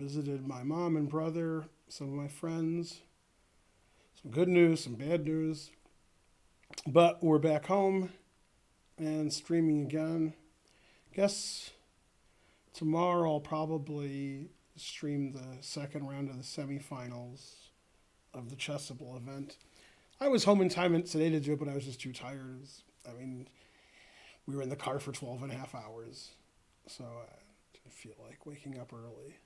Visited my mom and brother, some of my friends. Some good news, some bad news. But we're back home and streaming again. Guess tomorrow I'll probably stream the second round of the semifinals of the Chessable event. I was home in time today to do it, but I was just too tired. I mean, we were in the car for 12 and a half hours, so I didn't feel like waking up early,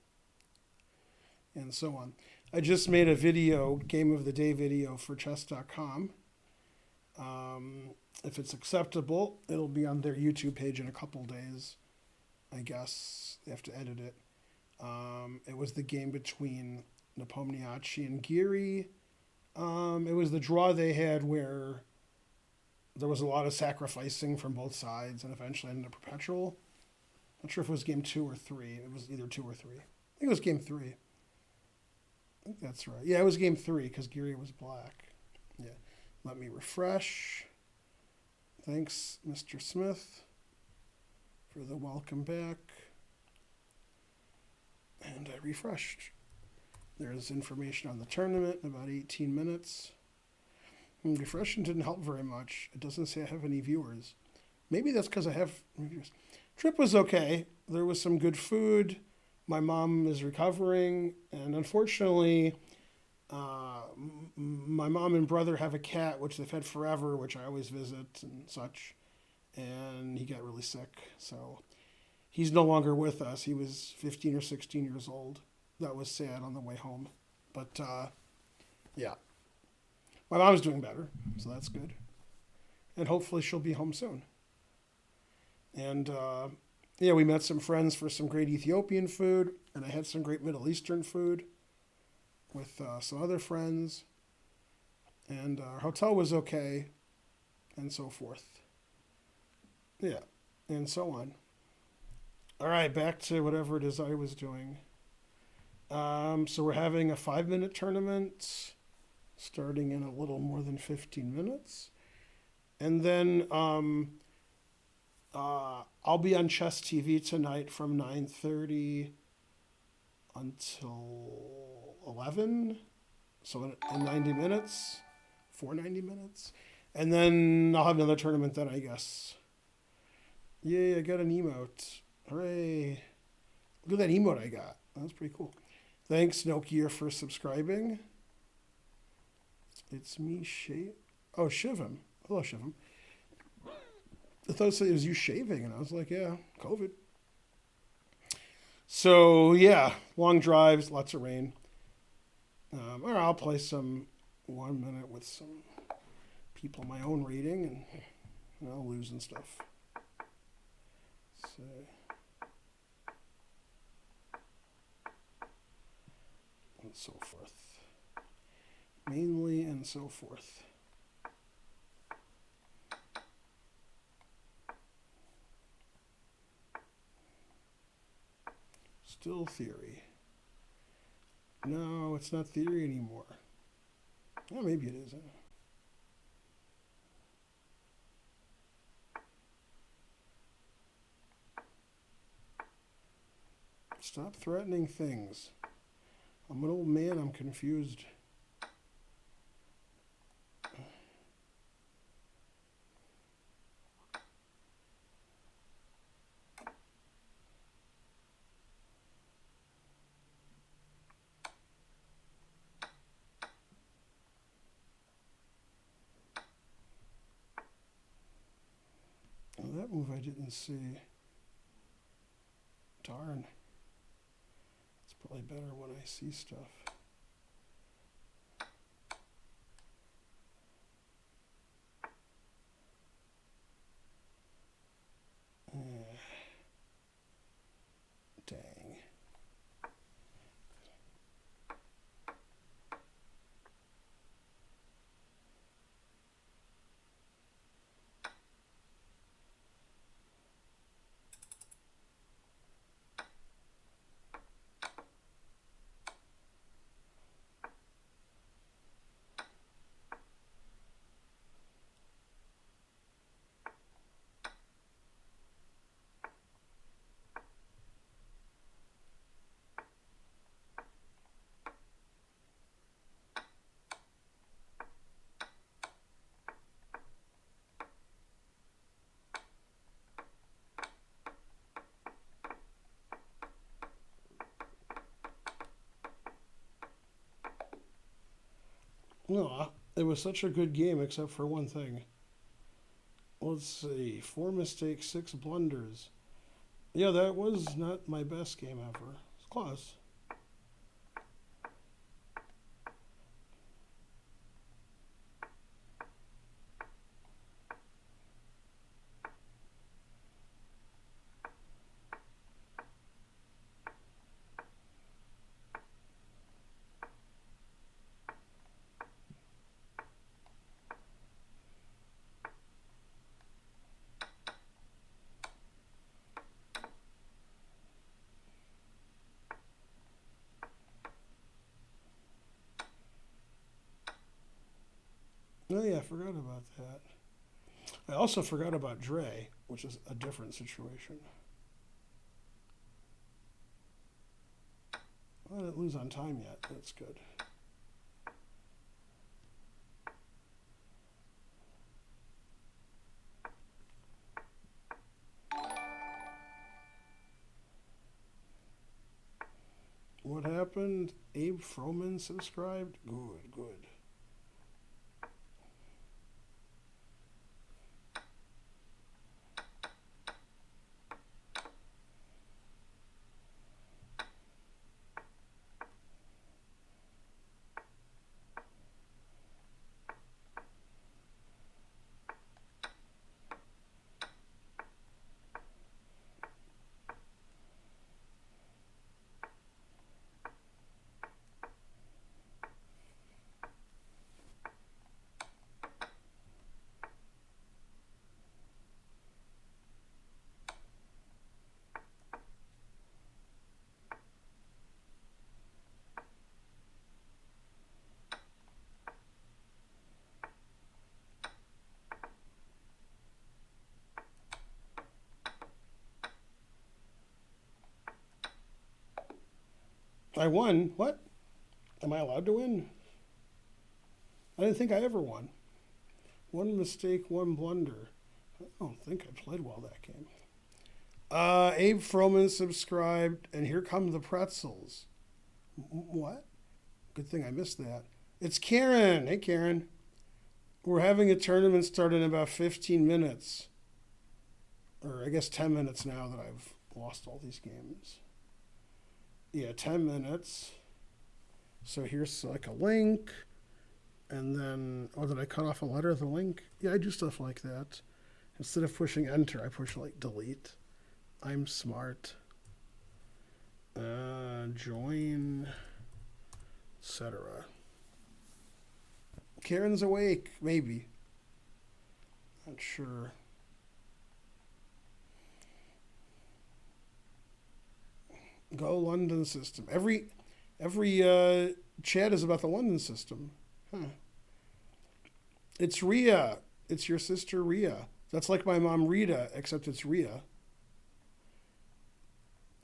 and so on. I just made a video, game of the day video for chess.com. If it's acceptable, it'll be on their YouTube page in a couple days. I guess they have to edit it. It was the game between Nepomniachtchi and Geary. It was the draw they had where there was a lot of sacrificing from both sides and eventually ended up perpetual. Not sure if it was game 2 or 3. It was either 2 or 3. I think it was game 3. I think that's right. Yeah, it was game 3 because Geary was black. Yeah. Let me refresh. Thanks, Mr. Smith, for the welcome back. And I refreshed. There's information on the tournament in about 18 minutes. And refreshing didn't help very much. It doesn't say I have any viewers. Maybe that's because I have viewers. Trip was okay. There was some good food. My mom is recovering. And unfortunately, my mom and brother have a cat, which they've had forever, which I always visit and such. And he got really sick. So he's no longer with us. He was 15 or 16 years old. That was sad on the way home. But, yeah. My mom's doing better, so that's good. And hopefully she'll be home soon. And, yeah, we met some friends for some great Ethiopian food, and I had some great Middle Eastern food with some other friends. And our hotel was okay, and so forth. Yeah, and so on. All right, back to whatever it is I was doing. So we're having a 5-minute tournament starting in a little more than 15 minutes. And then I'll be on Chess TV tonight from 9:30 until 11. So in 90 minutes, for 90 minutes. And then I'll have another tournament then, I guess. Yay, I got an emote. Hooray. Look at that emote I got. That's pretty cool. Thanks, Nokia, for subscribing. It's me, Shivam. Hello, Shivam. I thought it was you shaving, and I was like, yeah, COVID. So, yeah, long drives, lots of rain. Or I'll play some 1 minute with some people my own rating, and I'll lose and stuff. So, and so forth. Mainly and so forth. Still theory. No, it's not theory anymore. Well, maybe it is. Stop threatening things. I'm an old man, I'm confused. Oh, that move I didn't see. Darn. It's probably better when I see stuff. Dang. No, it was such a good game except for one thing. Let's see. 4 mistakes, 6 blunders. Yeah, that was not my best game ever. It's close. Oh yeah, I forgot about that. I also forgot about Dre, which is a different situation. I didn't lose on time yet. That's good. What happened? Abe Froman subscribed? Good, good. I won. What? Am I allowed to win? I didn't think I ever won. 1 mistake, 1 blunder. I don't think I played well that game. Abe Froman subscribed, and here come the pretzels. What? Good thing I missed that. It's Karen. Hey, Karen. We're having a tournament start in about 15 minutes. Or I guess 10 minutes now that I've lost all these games. Yeah, 10 minutes. So here's like a link. And then, oh, did I cut off a letter of the link? Yeah, I do stuff like that. Instead of pushing enter, I push like delete. I'm smart. Join, etc. Karen's awake, maybe. Not sure. Go London system. Every chat is about the London system. Huh. It's Rhea. It's your sister Rhea. That's like my mom Rita, except it's Rhea.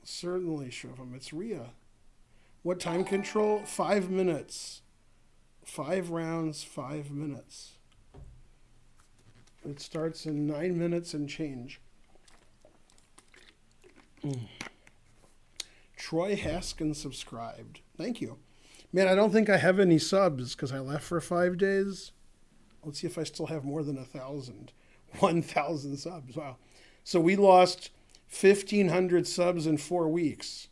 Certainly, Shivam. It's Rhea. What time control? 5 minutes. 5 rounds, 5 minutes. It starts in 9 minutes and change. Troy Haskin subscribed. Thank you. Man, I don't think I have any subs because I left for 5 days. Let's see if I still have more than 1,000. 1,000 subs. Wow. So we lost 1,500 subs in 4 weeks.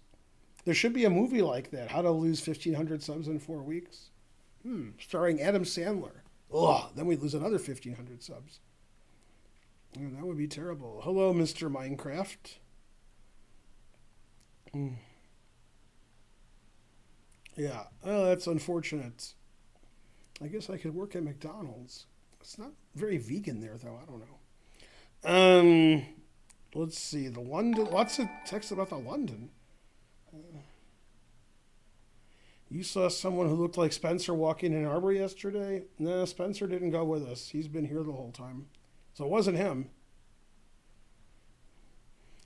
There should be a movie like that. How to lose 1,500 subs in 4 weeks. Starring Adam Sandler. Ugh, then we'd lose another 1,500 subs. Yeah, that would be terrible. Hello, Mr. Minecraft. Yeah, oh, that's unfortunate. I guess I could work at McDonald's. It's not very vegan there, though. I don't know. Let's see. The London. Lots of text about the London. You saw someone who looked like Spencer walking in Arbor yesterday? No, Spencer didn't go with us. He's been here the whole time. So it wasn't him.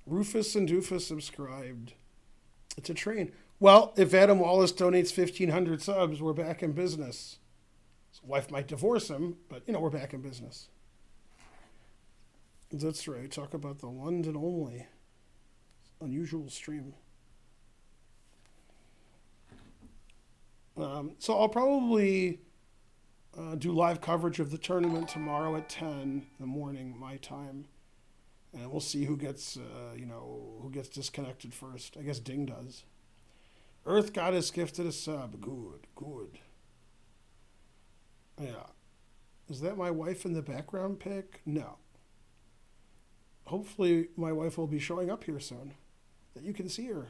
Rufus and Doofus subscribed. It's a train. Well, if Adam Wallace donates 1,500 subs, we're back in business. His wife might divorce him, but, we're back in business. That's right. Talk about the London only. Unusual stream. So I'll probably Do live coverage of the tournament tomorrow at 10 in the morning, my time. And we'll see who gets, who gets disconnected first. I guess Ding does. Earth Goddess gifted a sub. Good, good. Yeah. Is that my wife in the background pic? No. Hopefully my wife will be showing up here soon, that you can see her.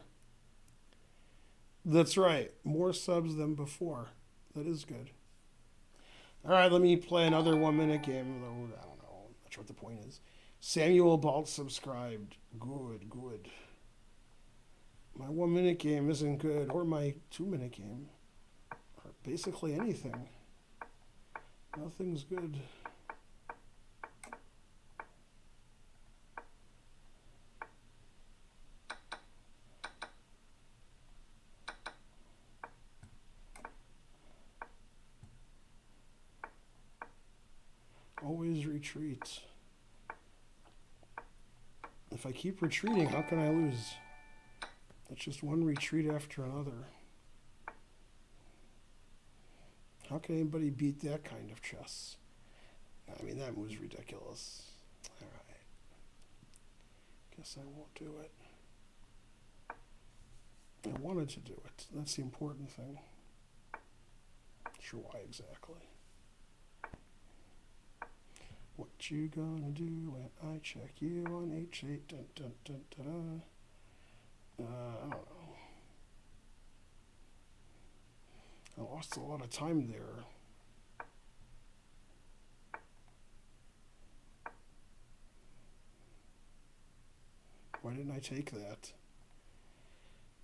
That's right. More subs than before. That is good. All right, let me play another 1 minute game. I don't know. I'm not sure what the point is. Samuel Balt subscribed. Good, good. My 1 minute game isn't good, or my 2 minute game, or basically anything. Nothing's good. Always retreat. If I keep retreating, how can I lose? It's just one retreat after another. How can anybody beat that kind of chess? I mean, that move's ridiculous. All right. Guess I won't do it. I wanted to do it. That's the important thing. Not sure why exactly. What you gonna do when I check you on H8? Dun, dun, dun, dun, dun. I don't know. I lost a lot of time there. Why didn't I take that?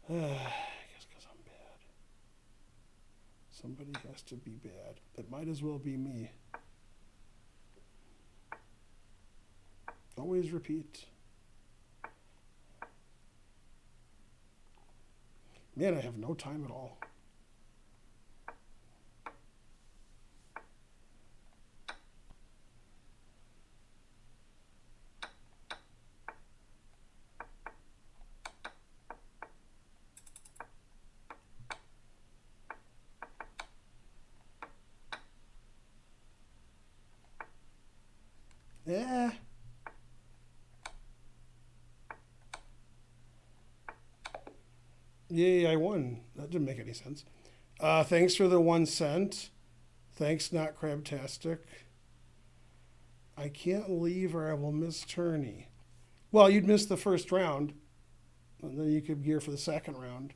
I guess because I'm bad. Somebody has to be bad. It might as well be me. Always repeat. Man, I have no time at all. Yeah. Yay, I won. That didn't make any sense. Thanks for the 1 cent. Thanks, not crabtastic. I can't leave or I will miss tourney. Well, you'd miss the first round, and then you could gear for the second round.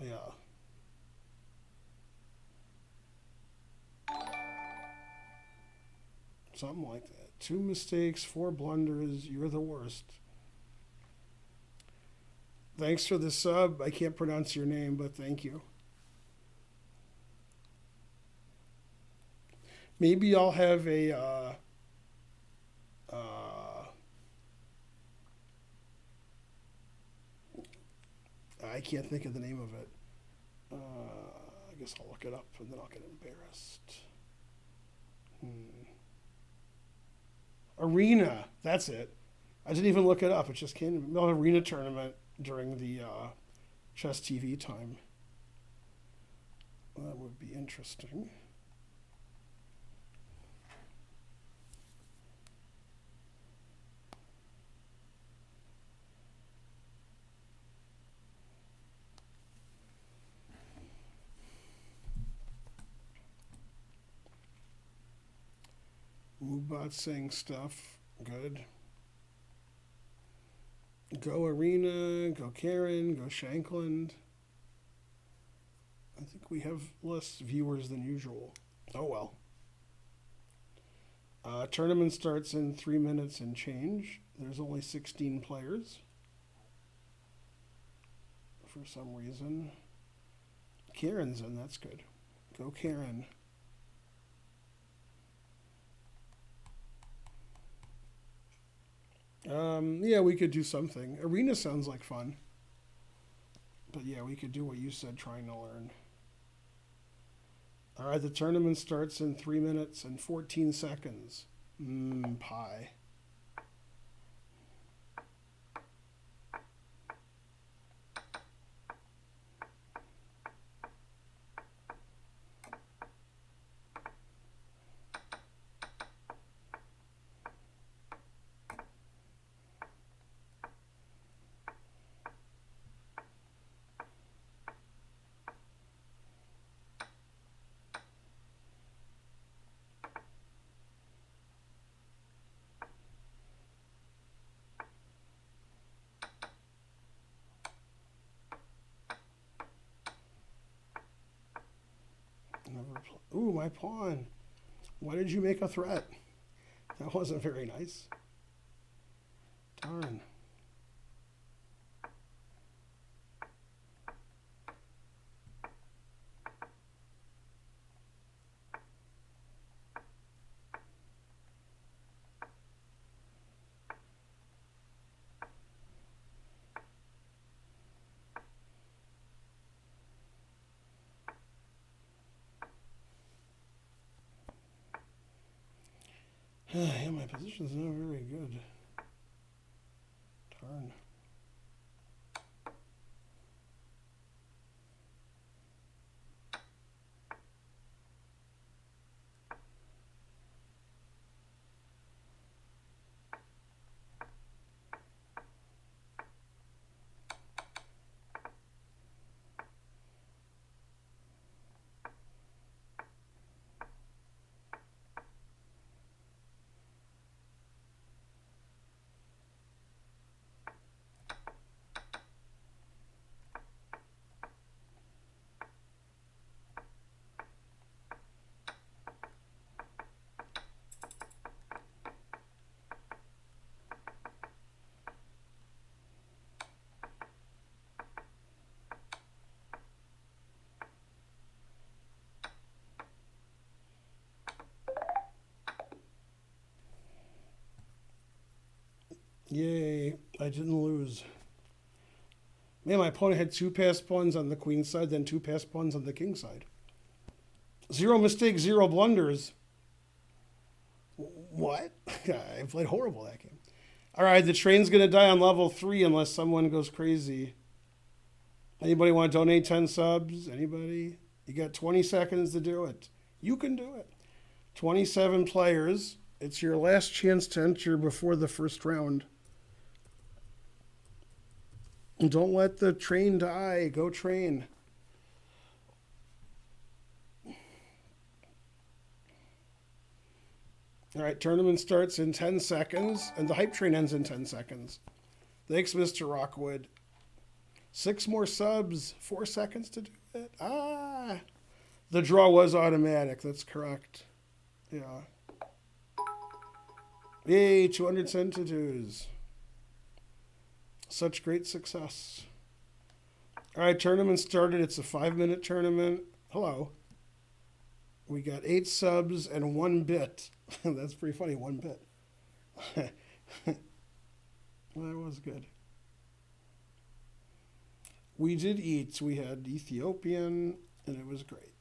Yeah. Something like that. 2 mistakes, 4 blunders. You're the worst. Thanks for the sub. I can't pronounce your name, but thank you. Maybe I'll have a I can't think of the name of it. I guess I'll look it up and then I'll get embarrassed. Arena. That's it. I didn't even look it up. It just came. No, arena tournament during the Chess TV time. That would be interesting. Moobot saying stuff. Good. Go Arena, go Karen, go Shankland. I think we have less viewers than usual. Oh well. Tournament starts in 3 minutes and change. There's only 16 players. For some reason. Karen's in, that's good. Go Karen. Yeah, we could do something. Arena sounds like fun. But yeah, we could do what you said, trying to learn. All right, the tournament starts in 3 minutes and 14 seconds. Pie. Ooh, my pawn. Why did you make a threat? That wasn't very nice. Darn. Yeah, my position's not very good. Darn. Yay, I didn't lose. Man, my opponent had 2 passed pawns on the queen side, then 2 passed pawns on the king side. 0 mistakes, 0 blunders. What? I played horrible that game. All right, the train's going to die on level 3 unless someone goes crazy. Anybody want to donate 10 subs? Anybody? You got 20 seconds to do it. You can do it. 27 players. It's your last chance to enter before the first round. And don't let the train die. Go train. All right, tournament starts in 10 seconds, and the hype train ends in 10 seconds. Thanks, Mr. Rockwood. 6 more subs, 4 seconds to do it. Ah! The draw was automatic, that's correct. Yeah. Yay, 200 centitudes. Such great success. All right, tournament started. It's a 5-minute tournament. Hello. We got 8 subs and 1 bit. That's pretty funny, 1 bit. That was good. We did eat. We had Ethiopian, and it was great.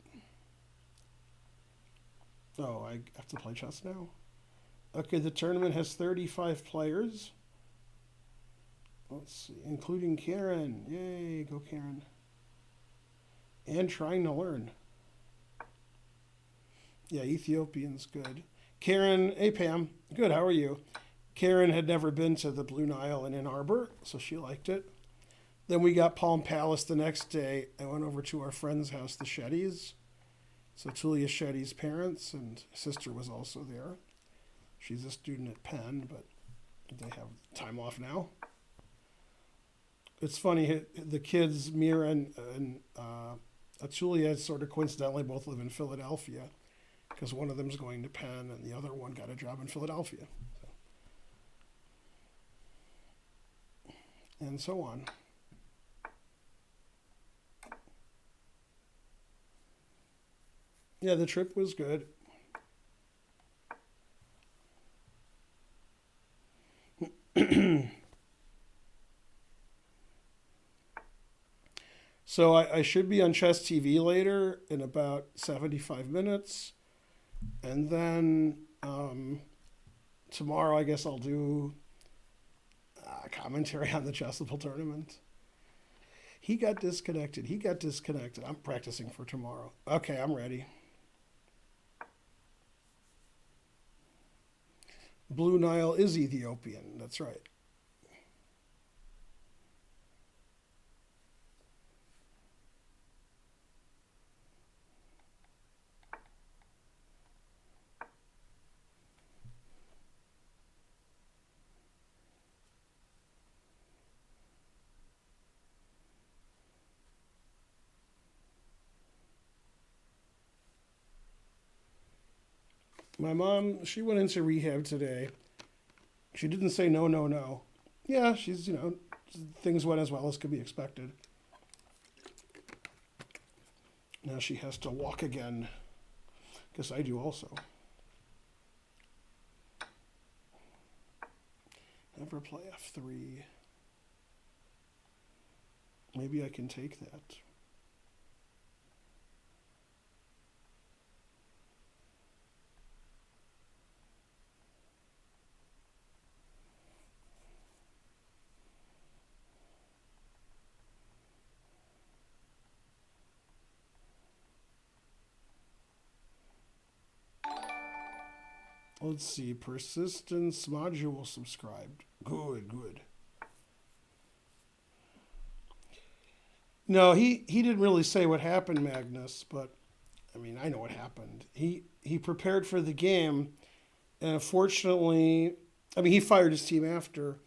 Oh, I have to play chess now? Okay, the tournament has 35 players. Let's see, including Karen. Yay, go Karen. And trying to learn. Yeah, Ethiopian's good. Karen, hey Pam, good, how are you? Karen had never been to the Blue Nile in Ann Arbor, so she liked it. Then we got Palm Palace the next day. I went over to our friend's house, the Shettys. So Tulia Shetty's parents and sister was also there. She's a student at Penn, but they have time off now. It's funny, the kids, Mira and Atulia, sort of coincidentally both live in Philadelphia because one of them's going to Penn and the other one got a job in Philadelphia. And so on. Yeah, the trip was good. So I should be on Chess TV later in about 75 minutes. And then tomorrow I guess I'll do commentary on the Chessable tournament. He got disconnected. I'm practicing for tomorrow. Okay, I'm ready. Blue Nile is Ethiopian. That's right. My mom, she went into rehab today. She didn't say no, no, no. Yeah, she's, things went as well as could be expected. Now she has to walk again. Guess I do also. Never play F3. Maybe I can take that. Let's see. Persistence module subscribed. Good, good. No, he didn't really say what happened, Magnus, but I mean, I know what happened. He prepared for the game, and unfortunately, I mean, he fired his team after.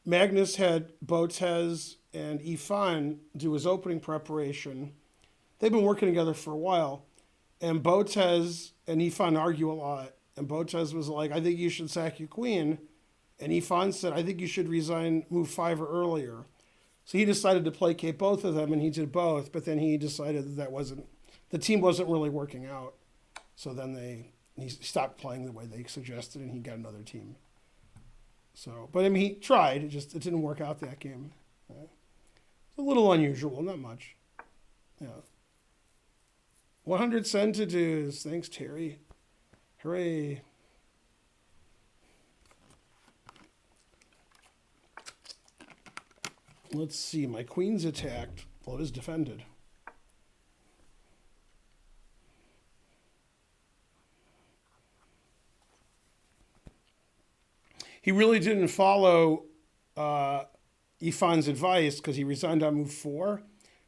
Magnus had Botez and Ifan do his opening preparation. They've been working together for a while, and Botez and Ifan argue a lot. And Botez was like, I think you should sack your queen. And Ifan said, I think you should resign, move 5 or earlier. So he decided to placate both of them, and he did both. But then he decided the team wasn't really working out. So then he stopped playing the way they suggested, and he got another team. So, but I mean, he tried. It didn't work out that game. It's a little unusual, not much. Yeah. 100 centidues. Thanks, Terry. Hooray. Let's see. My queen's attacked. Well, it is defended. He really didn't follow Ifan's advice because he resigned on move 4.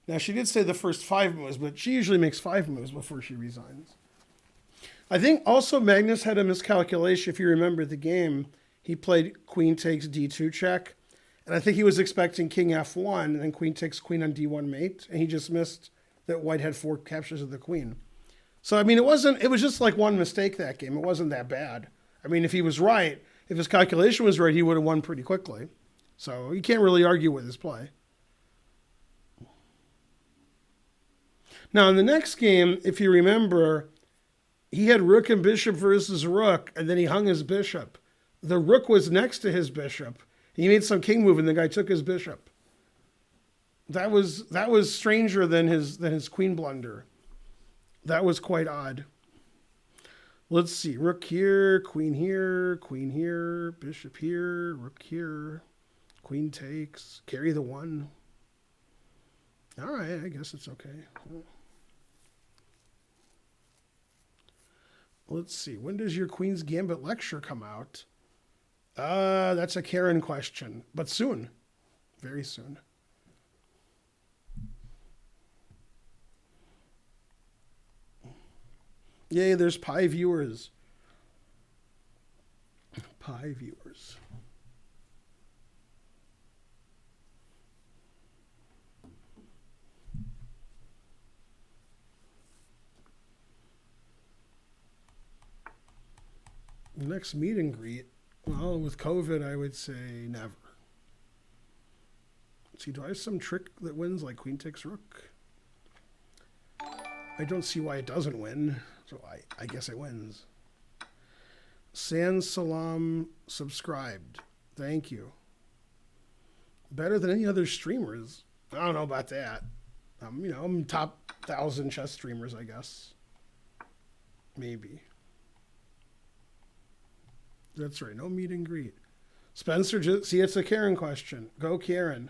Now, she did say the first 5 moves, but she usually makes 5 moves before she resigns. I think also Magnus had a miscalculation. If you remember the game, he played queen takes d2 check. And I think he was expecting king f1, and then queen takes queen on d1 mate. And he just missed that white had 4 captures of the queen. So, I mean, it was just like one mistake that game. It wasn't that bad. I mean, if he was right, if his calculation was right, he would have won pretty quickly. So you can't really argue with his play. Now, in the next game, if you remember, he had rook and bishop versus rook, and then he hung his bishop. The rook was next to his bishop. He made some king move, and the guy took his bishop. That was stranger than his queen blunder. That was quite odd. Let's see. Rook here, queen here, bishop here, rook here, queen takes, carry the 1. All right, I guess it's okay. Let's see. When does your Queen's Gambit lecture come out? That's a Karen question, but soon. Very soon. Yay, there's Pi viewers. Pi viewers. Next meet and greet. Well, with COVID, I would say never. Let's see, do I have some trick that wins like queen takes rook? I don't see why it doesn't win, so I guess it wins. Sans Salam subscribed. Thank you. Better than any other streamers. I don't know about that. I'm top 1,000 chess streamers, I guess. Maybe. That's right. No meet and greet. Spencer, see, it's a Karen question. Go, Karen.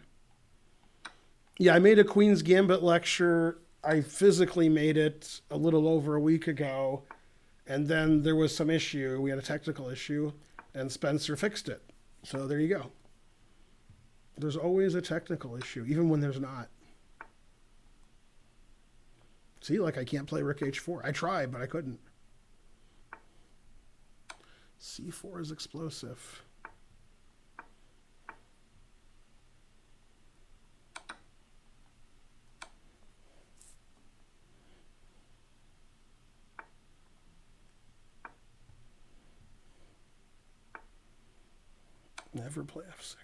Yeah, I made a Queen's Gambit lecture. I physically made it a little over a week ago, and then there was some issue. We had a technical issue, and Spencer fixed it. So there you go. There's always a technical issue, even when there's not. See, like I can't play rook h4. I tried, but I couldn't. c4 is explosive. Never play F6.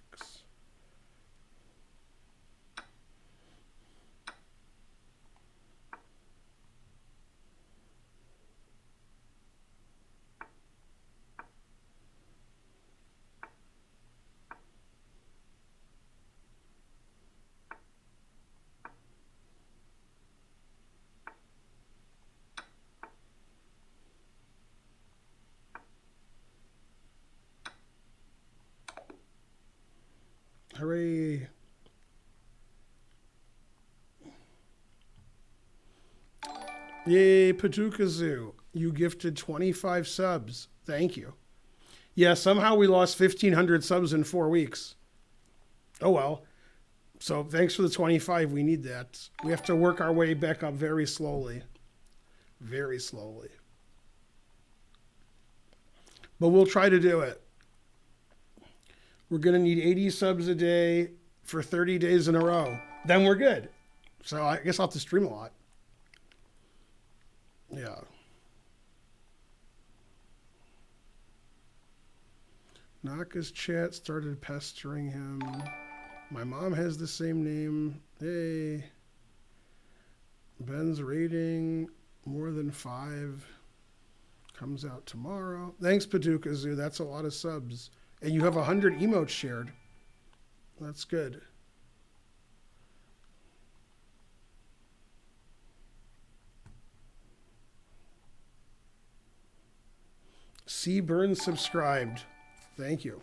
Hooray. Yay, Paducah Zoo. You gifted 25 subs. Thank you. Yeah, somehow we lost 1,500 subs in 4 weeks. Oh well. So thanks for the 25. We need that. We have to work our way back up very slowly. Very slowly. But we'll try to do it. We're going to need 80 subs a day for 30 days in a row. Then we're good. So I guess I'll have to stream a lot. Yeah. Naka's chat started pestering him. My mom has the same name. Hey. Ben's rating, more than 5. Comes out tomorrow. Thanks, Paducah Zoo. That's a lot of subs. And you have 100 emotes shared. That's good. C. Burns subscribed. Thank you.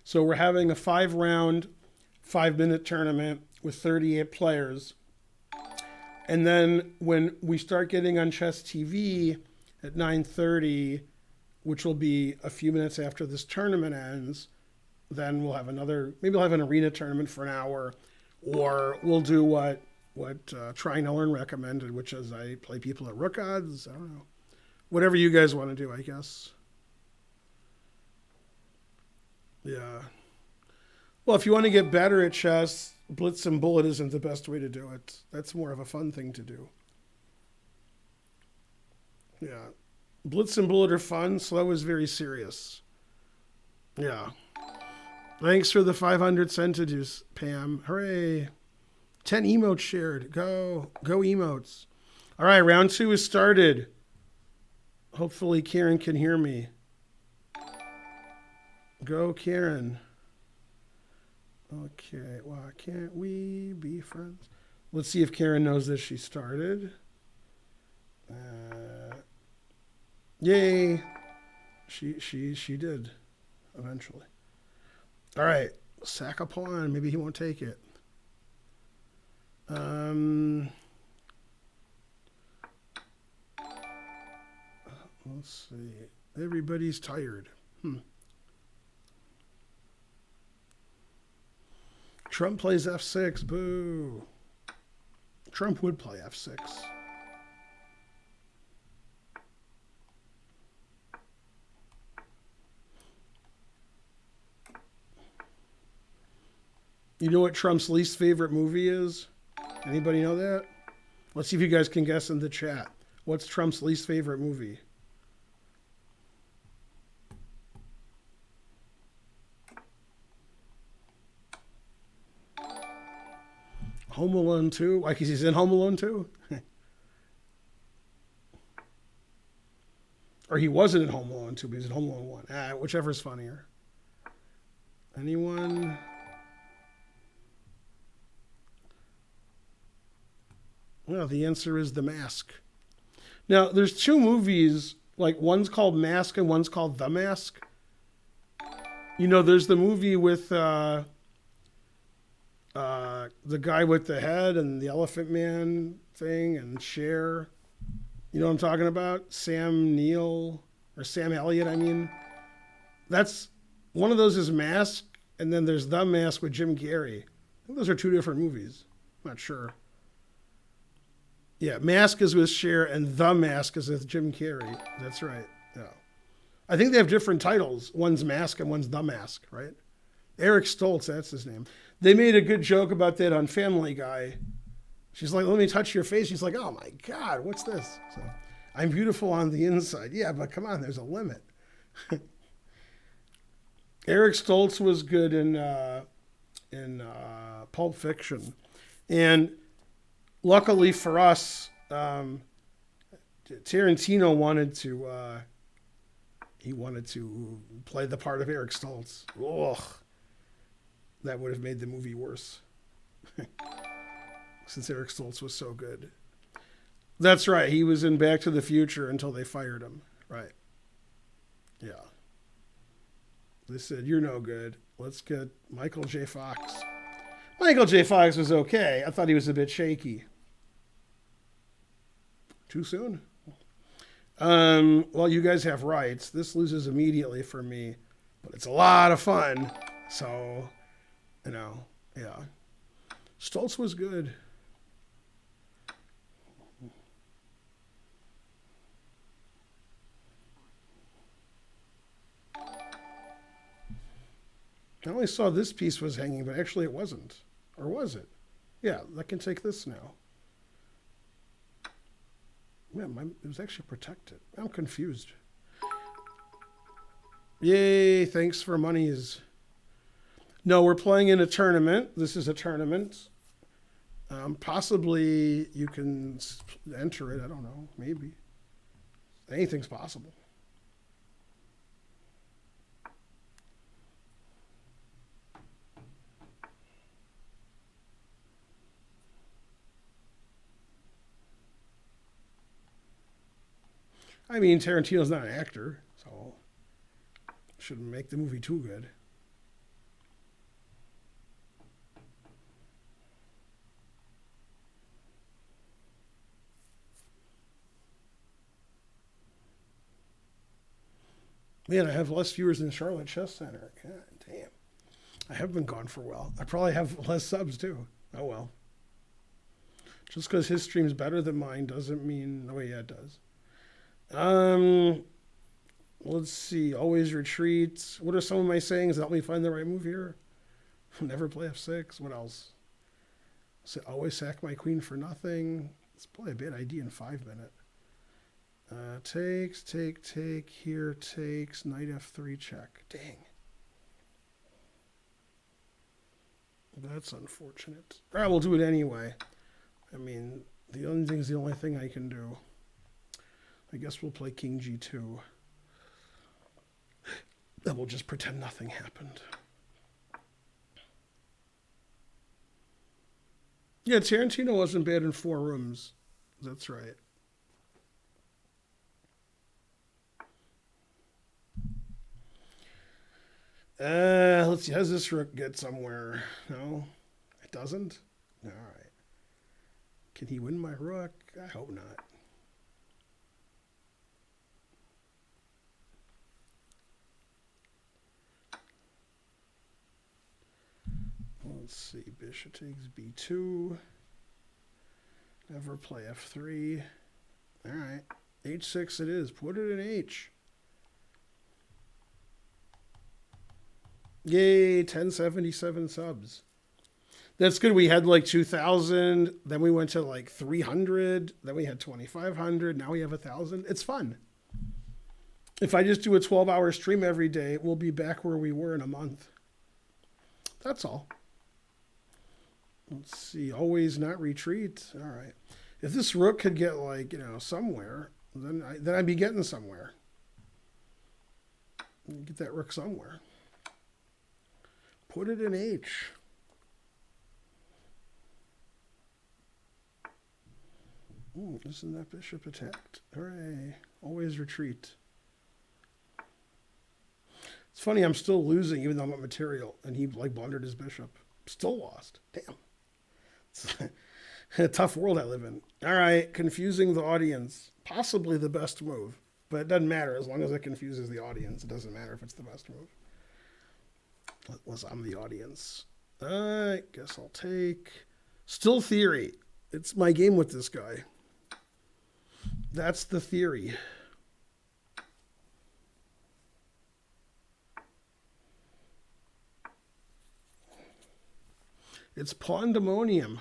So we're having a 5-round, 5-minute tournament with 38 players. And then when we start getting on Chess TV at 9:30, which will be a few minutes after this tournament ends, then we'll have maybe we'll have an arena tournament for an hour, or we'll do what Trying to Learn recommended, which is I play people at rook odds. I don't know. Whatever you guys want to do, I guess. Yeah. Well, if you want to get better at chess, Blitz and Bullet isn't the best way to do it. That's more of a fun thing to do. Yeah. Blitz and Bullet are fun. Slow is very serious. Yeah. Thanks for the 500 centidues, Pam. Hooray. 10 emotes shared. Go. Go emotes. All right, round 2 is started. Hopefully Karen can hear me. Go, Karen. Okay, why can't we be friends? Let's see if Karen knows that she started. Yay. She did, eventually. All right, sack a pawn. Maybe he won't take it. Let's see. Everybody's tired. Trump plays F6. Boo. Trump would play F6. You know what Trump's least favorite movie is? Anybody know that? Let's see if you guys can guess in the chat. What's Trump's least favorite movie? Home Alone 2? Like he's in Home Alone 2? Or he wasn't in Home Alone 2, but he's in Home Alone 1. Whichever's funnier. Anyone? Well, the answer is The Mask. Now, there's 2 movies, like one's called Mask and one's called The Mask. You know, there's the movie with the guy with the head and the Elephant Man thing and Cher. You know what I'm talking about? Sam Elliott, I mean. That's, one of those is Mask, and then there's The Mask with Jim Carrey. I think those are 2 different movies. I'm not sure. Yeah, Mask is with Cher, and The Mask is with Jim Carrey. That's right. Yeah. I think they have different titles. One's Mask and one's The Mask, right? Eric Stoltz, that's his name. They made a good joke about that on Family Guy. She's like, let me touch your face. She's like, oh my God, what's this? So I'm beautiful on the inside. Yeah, but come on, there's a limit. Eric Stoltz was good in Pulp Fiction, and luckily for us, Tarantino wanted to play the part of Eric Stoltz. Ugh, that would have made the movie worse, since Eric Stoltz was so good. That's right. He was in Back to the Future until they fired him. Right. Yeah. They said, "You're no good. Let's get Michael J. Fox." Michael J. Fox was okay. I thought he was a bit shaky. Too soon? Well, you guys have rights. This loses immediately for me, but it's a lot of fun. So, yeah. Stoltz was good. I only saw this piece was hanging, but actually it wasn't. Or was it? Yeah, I can take this now. Man, it was actually protected. I'm confused. Yay, thanks for monies. No, we're playing in a tournament. This is a tournament. Possibly you can enter it. I don't know. Maybe. Anything's possible. I mean, Tarantino's not an actor, so shouldn't make the movie too good. Man, I have less viewers than Charlotte Chess Center. God damn. I have been gone for a while. I probably have less subs too. Oh well. Just because his stream's better than mine doesn't mean. Oh yeah, it does. Let's see. Always retreat. What are some of my sayings that help me find the right move here? Never play F6. What else? So always sack my queen for nothing. It's probably a bad idea in 5 minutes. Takes, take, here, takes, knight F3 check. Dang. That's unfortunate. All right, we'll do it anyway. I mean, the only thing's the only thing I can do. I guess we'll play King G2. Then we'll just pretend nothing happened. Yeah, Tarantino wasn't bad in 4 rooms. That's right. Let's see. How does this rook get somewhere? No, it doesn't? All right. Can he win my rook? I hope not. Let's see. Bishop takes B2. Never play F3. All right. H6 it is. Put it in H. Yay, 1077 subs. That's good. We had like 2,000. Then we went to like 300. Then we had 2,500. Now we have 1,000. It's fun. If I just do a 12-hour stream every day, we'll be back where we were in a month. That's all. Let's see. Always not retreat. All right. If this rook could get like, somewhere, then I'd be getting somewhere. Get that rook somewhere. Put it in H. Ooh, isn't that bishop attacked? Hooray. Always retreat. It's funny, I'm still losing even though I'm at material. And he blundered his bishop. Still lost. Damn. It's a tough world I live in. All right, confusing the audience. Possibly the best move. But it doesn't matter. As long as it confuses the audience, it doesn't matter if it's the best move. Unless I'm the audience. I guess I'll take... Still theory. It's my game with this guy. That's the theory. It's pandemonium.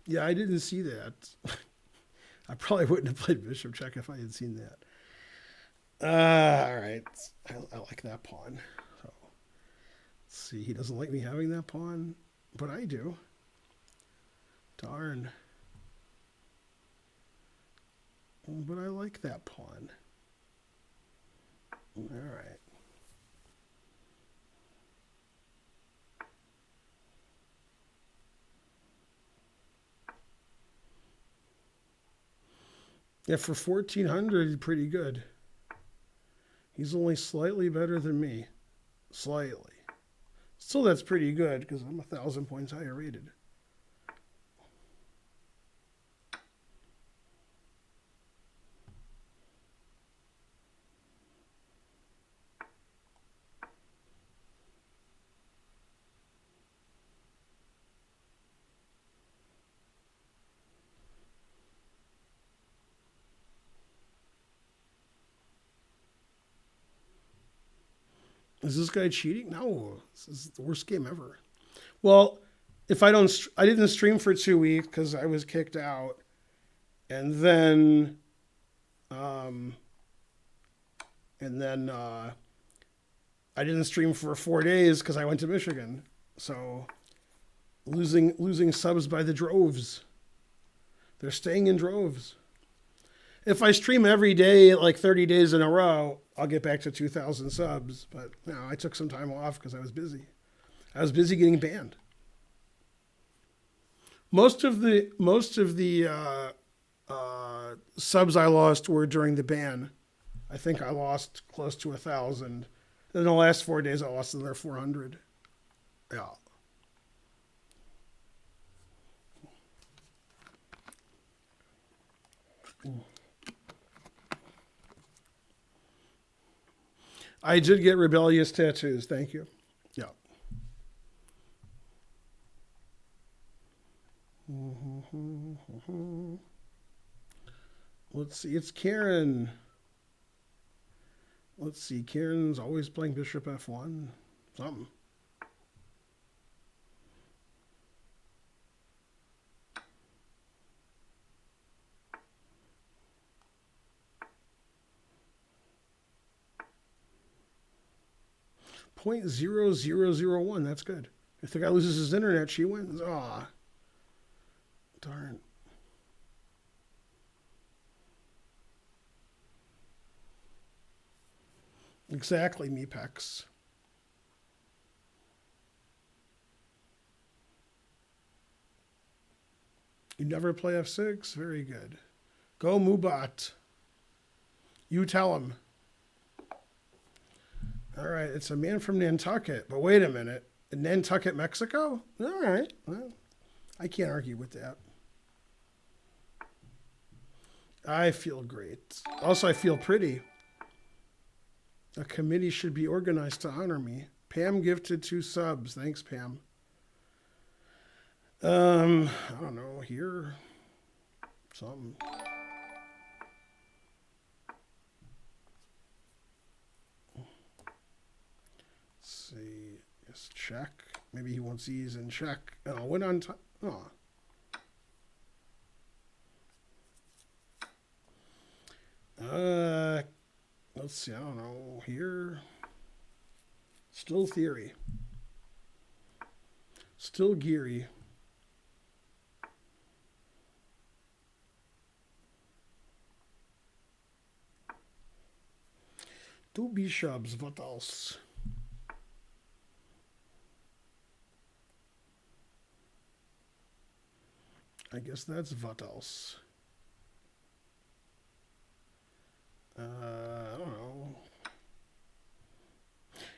Yeah, I didn't see that. I probably wouldn't have played bishop check if I had seen that. All right. I like that pawn. So, let's see. He doesn't like me having that pawn, but I do. Darn. But I like that pawn. All right. Yeah, for 1400, pretty good. He's only slightly better than me. Slightly. Still, that's pretty good because I'm 1,000 points higher rated. Is this guy cheating? No, this is the worst game ever. Well, if I don't, I didn't stream for 2 weeks because I was kicked out, and then, um, I didn't stream for 4 days because I went to Michigan. So losing subs by the droves. They're staying in droves. If I stream every day, like 30 days in a row, I'll get back to 2,000 subs. But no, I took some time off because I was busy. I was busy getting banned. Most of the subs I lost were during the ban. I think I lost close to 1,000. In the last 4 days, I lost another 400. Yeah. I did get rebellious tattoos. Thank you. Yeah. Let's see. It's Karen. Let's see. Karen's always playing bishop f1. Something. .0001. That's good. If the guy loses his internet, she wins. Ah, darn. Exactly, Mepex. You never play f6? Very good. Go Mubat. You tell him. All right, it's a man from Nantucket. But wait a minute. In Nantucket, Mexico? All right. Well, I can't argue with that. I feel great. Also, I feel pretty. A committee should be organized to honor me. Pam gifted 2 subs. Thanks, Pam. I don't know. Here. Something. See, yes, check. Maybe he wants these in check. And I'll win on time. Oh. Let's see. I don't know. Here. Still theory. Still Geary. Two bishops. What else? I guess that's what else. I don't know.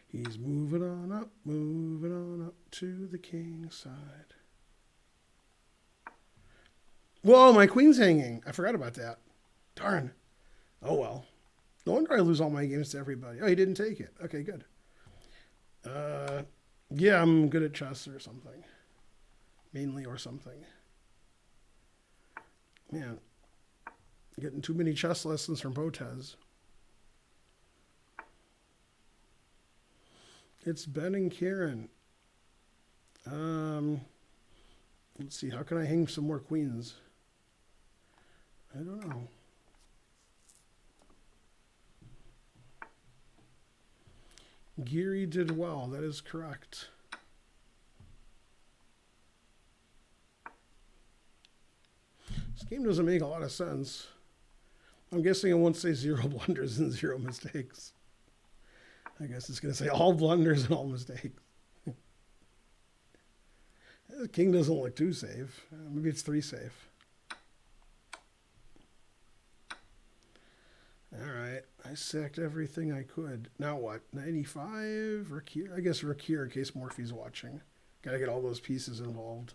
He's moving on up to the king's side. Whoa, my queen's hanging. I forgot about that. Darn. Oh, well. No wonder I lose all my games to everybody. Oh, he didn't take it. Okay, good. Yeah, I'm good at chess or something. Mainly or something. Man, getting too many chess lessons from Botez. It's Ben and Karen. Let's see, how can I hang some more queens? I don't know. Geary did well, that is correct. This game doesn't make a lot of sense. I'm guessing it won't say 0 blunders and 0 mistakes. I guess it's going to say all blunders and all mistakes. The king doesn't look too safe. Maybe it's 3 safe. All right. I sacked everything I could. Now what? 95? Rakir? I guess Rakir in case Morphe's watching. Got to get all those pieces involved.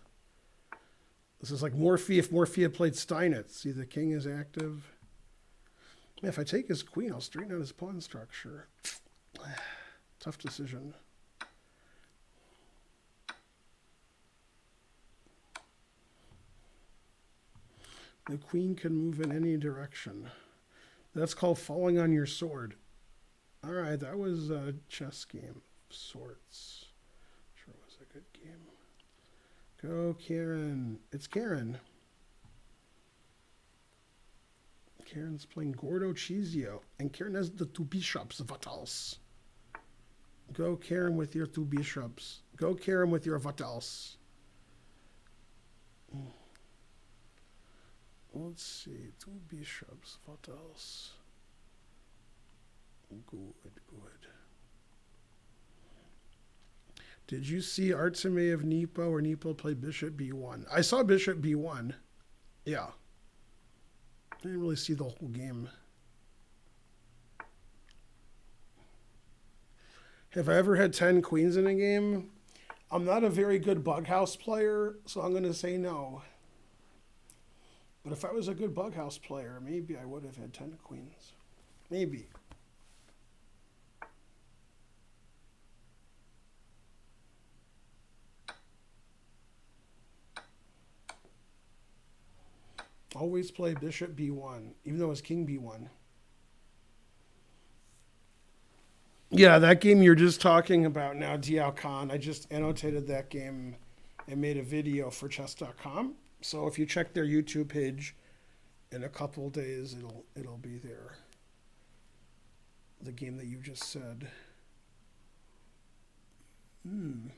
This is like Morphe if Morphe had played Steinitz. See, the king is active. Man, if I take his queen, I'll straighten out his pawn structure. Tough decision. The queen can move in any direction. That's called falling on your sword. All right, that was a chess game of sorts. Sure was a good game. Go, Karen. It's Karen. Karen's playing Gordo Chizio. And Karen has the 2 bishops, Vatals. Go, Karen, with your 2 bishops. Go, Karen, with your Vatals. Let's see. 2 bishops, Vatals. Good, good. Did you see Arteme of Nepo or Nepo play Bishop B1? I saw Bishop B1. Yeah. I didn't really see the whole game. Have I ever had 10 queens in a game? I'm not a very good bughouse player, so I'm going to say no. But if I was a good bughouse player, maybe I would have had 10 queens. Maybe. Always play Bishop B1, even though it's King B1. Yeah, that game you're just talking about now, Diao Khan. I just annotated that game and made a video for chess.com. So if you check their YouTube page in a couple days, it'll be there. The game that you just said. 2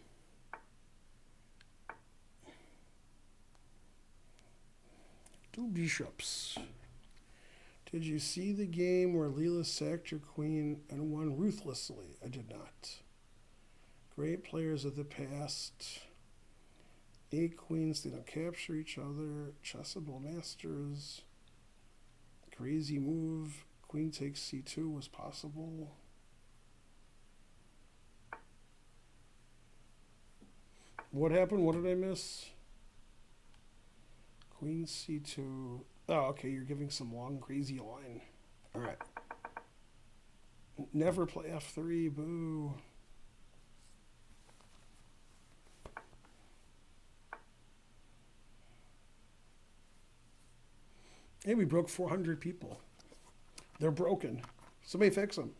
bishops. Did you see the game where Leela sacked your queen and won ruthlessly? I did not. Great players of the past. 8 queens, they don't capture each other. Chessable masters. Crazy move. Queen takes c2 was possible. What happened? What did I miss? Queen c2. Oh, okay, you're giving some long, crazy line. All right. Never play f3, boo. Hey, we broke 400 people. They're broken. Somebody fix them.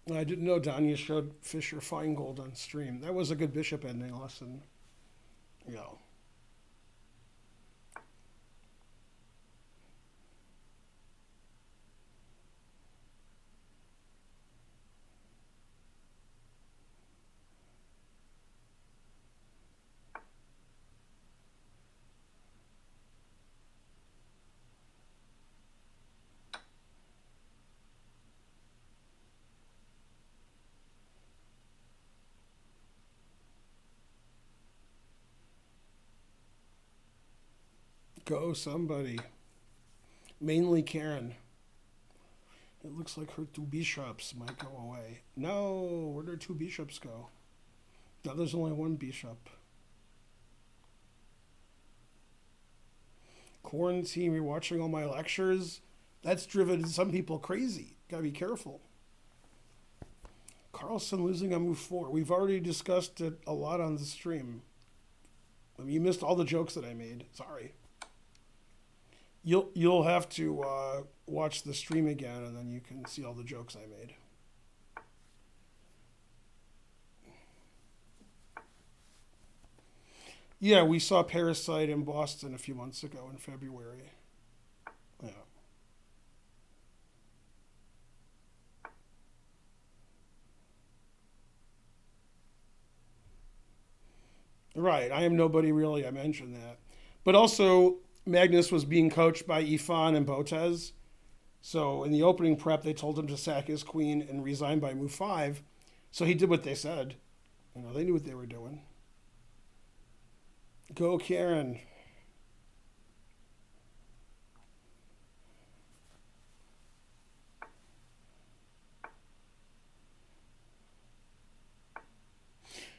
I didn't know Danya showed Fisher Feingold on stream. That was a good bishop ending lesson. Yeah. Go somebody. Mainly Karen. It looks like her 2 bishops might go away. No, where'd her 2 bishops go? Now there's only 1 bishop. Quarantine, you're watching all my lectures. That's driven some people crazy. Gotta be careful. Carlson losing on move 4. We've already discussed it a lot on the stream. I mean, you missed all the jokes that I made. Sorry. You'll have to watch the stream again, and then you can see all the jokes I made. Yeah, we saw Parasite in Boston a few months ago in February. Yeah. Right. I am nobody really. I mentioned that. But also, Magnus was being coached by Ifan and Botez. So in the opening prep, they told him to sack his queen and resign by move 5. So he did what they said. They knew what they were doing. Go, Karen.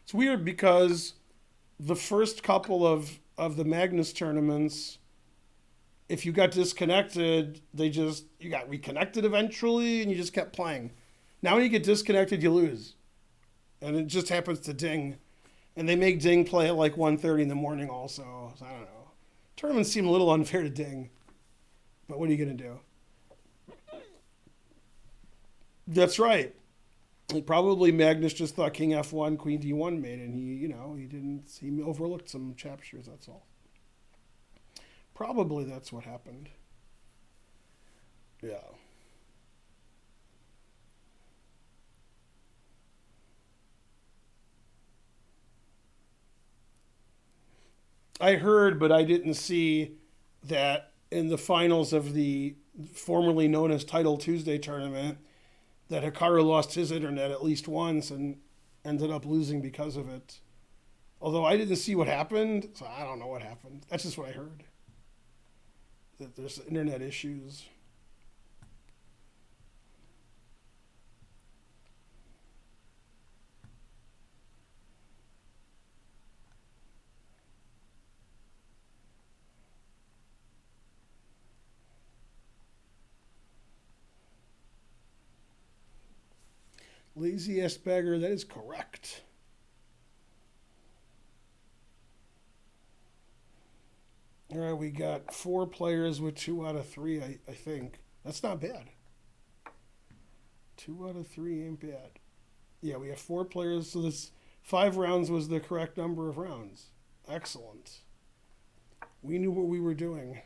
It's weird because the first couple of the Magnus tournaments, if you got disconnected, you got reconnected eventually, and you just kept playing. Now when you get disconnected, you lose. And it just happens to Ding. And they make Ding play at like 1:30 in the morning also. So I don't know. Tournaments seem a little unfair to Ding. But what are you going to do? That's right. Probably Magnus just thought King F1, Queen D1 made, and he overlooked some chapters, that's all. Probably that's what happened. Yeah. I heard, but I didn't see that in the finals of the formerly known as Title Tuesday tournament, that Hikaru lost his internet at least once and ended up losing because of it. Although I didn't see what happened, so I don't know what happened. That's just what I heard. That there's internet issues. Lazy ass bagger, that is correct. All right, we got 4 players with 2 out of 3, I think. That's not bad. 2 out of 3 ain't bad. Yeah, we have 4 players, so this 5 rounds was the correct number of rounds. Excellent. We knew what we were doing.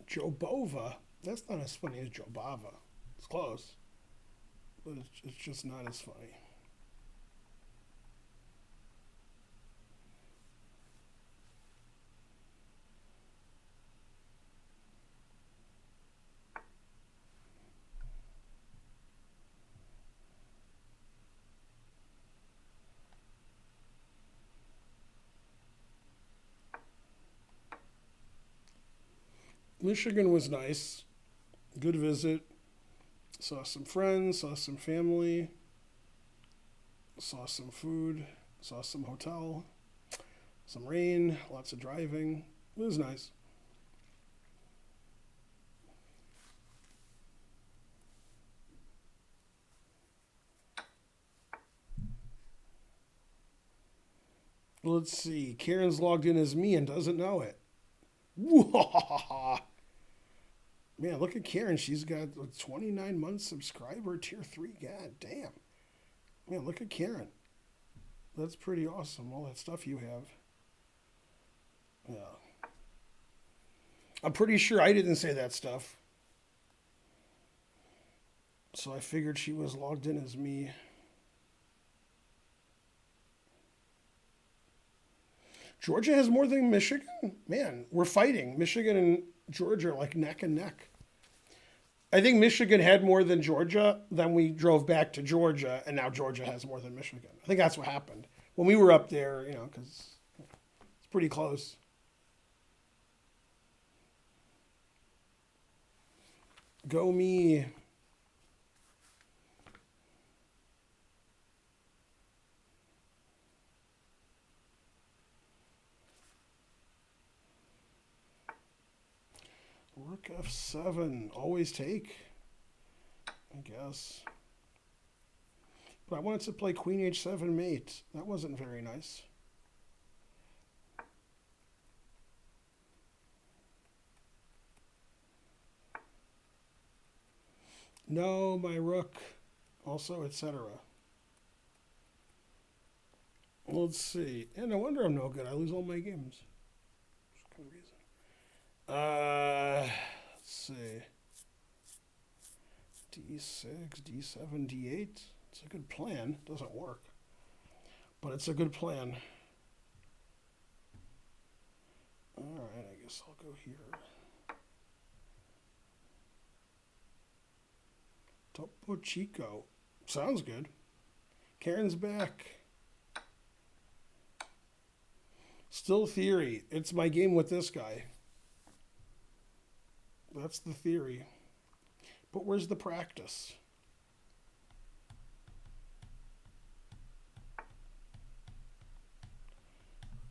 Jobova. That's not as funny as Jobava. It's close, but it's just not as funny. Michigan was nice. Good visit. Saw some friends, saw some family, saw some food, saw some hotel, some rain, lots of driving. It was nice. Let's see. Karen's logged in as me and doesn't know it. Man, look at Karen. She's got a 29 month subscriber, tier 3. God damn. Man, look at Karen. That's pretty awesome. All that stuff you have. Yeah. I'm pretty sure I didn't say that stuff. So I figured she was logged in as me. Georgia has more than Michigan? Man, we're fighting. Michigan and Georgia are like neck and neck. I think Michigan had more than Georgia. Then we drove back to Georgia, and now Georgia has more than Michigan. I think that's what happened. When we were up there, because it's pretty close. Go me. Rook f7. Always take, I guess. But I wanted to play queen h7 mate. That wasn't very nice. No, my rook. Also, etc. Let's see. And no wonder I'm no good. I lose all my games. For good reason. Let's see. D6, D7, D8. It's a good plan. Doesn't work, but it's a good plan. All right, I guess I'll go here. Topo Chico. Sounds good. Karen's back. Still theory. It's my game with this guy. That's the theory. But where's the practice?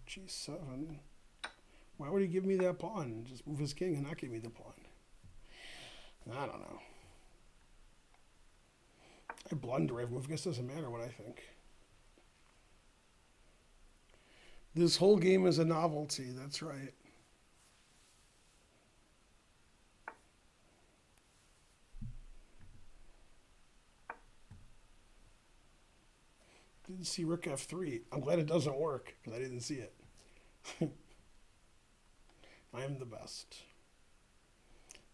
G7. Why would he give me that pawn? Just move his king and not give me the pawn. I don't know. I blunder every move. I guess it doesn't matter what I think. This whole game is a novelty. That's right. Didn't see rook f3. I'm glad it doesn't work because I didn't see it. I am the best.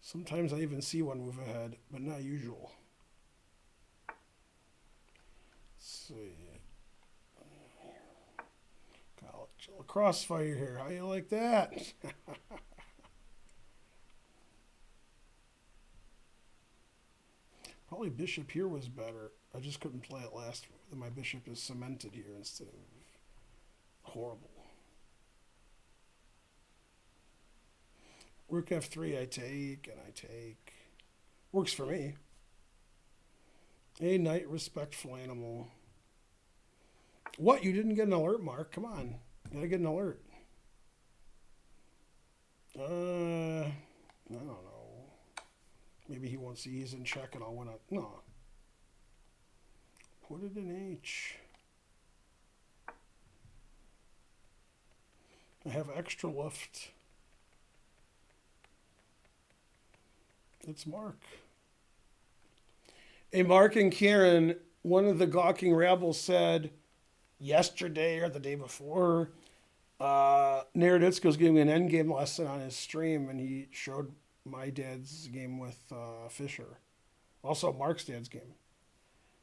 Sometimes I even see one move ahead, but not usual. Let's see. Got a crossfire here. How you like that? Probably bishop here was better. I just couldn't play it last. My bishop is cemented here instead of horrible. Rook f3, I take, and I take. Works for me. A knight, respectful animal. What? You didn't get an alert, Mark? Come on. You gotta get an alert. I don't know. Maybe he won't see he's in check and I'll win it. No. Put it in H. I have extra left. It's Mark. Hey, Mark and Karen, one of the gawking rabble said yesterday or the day before, Naroditsko's giving me an endgame lesson on his stream, and he showed my dad's game with Fischer. Also, Mark's dad's game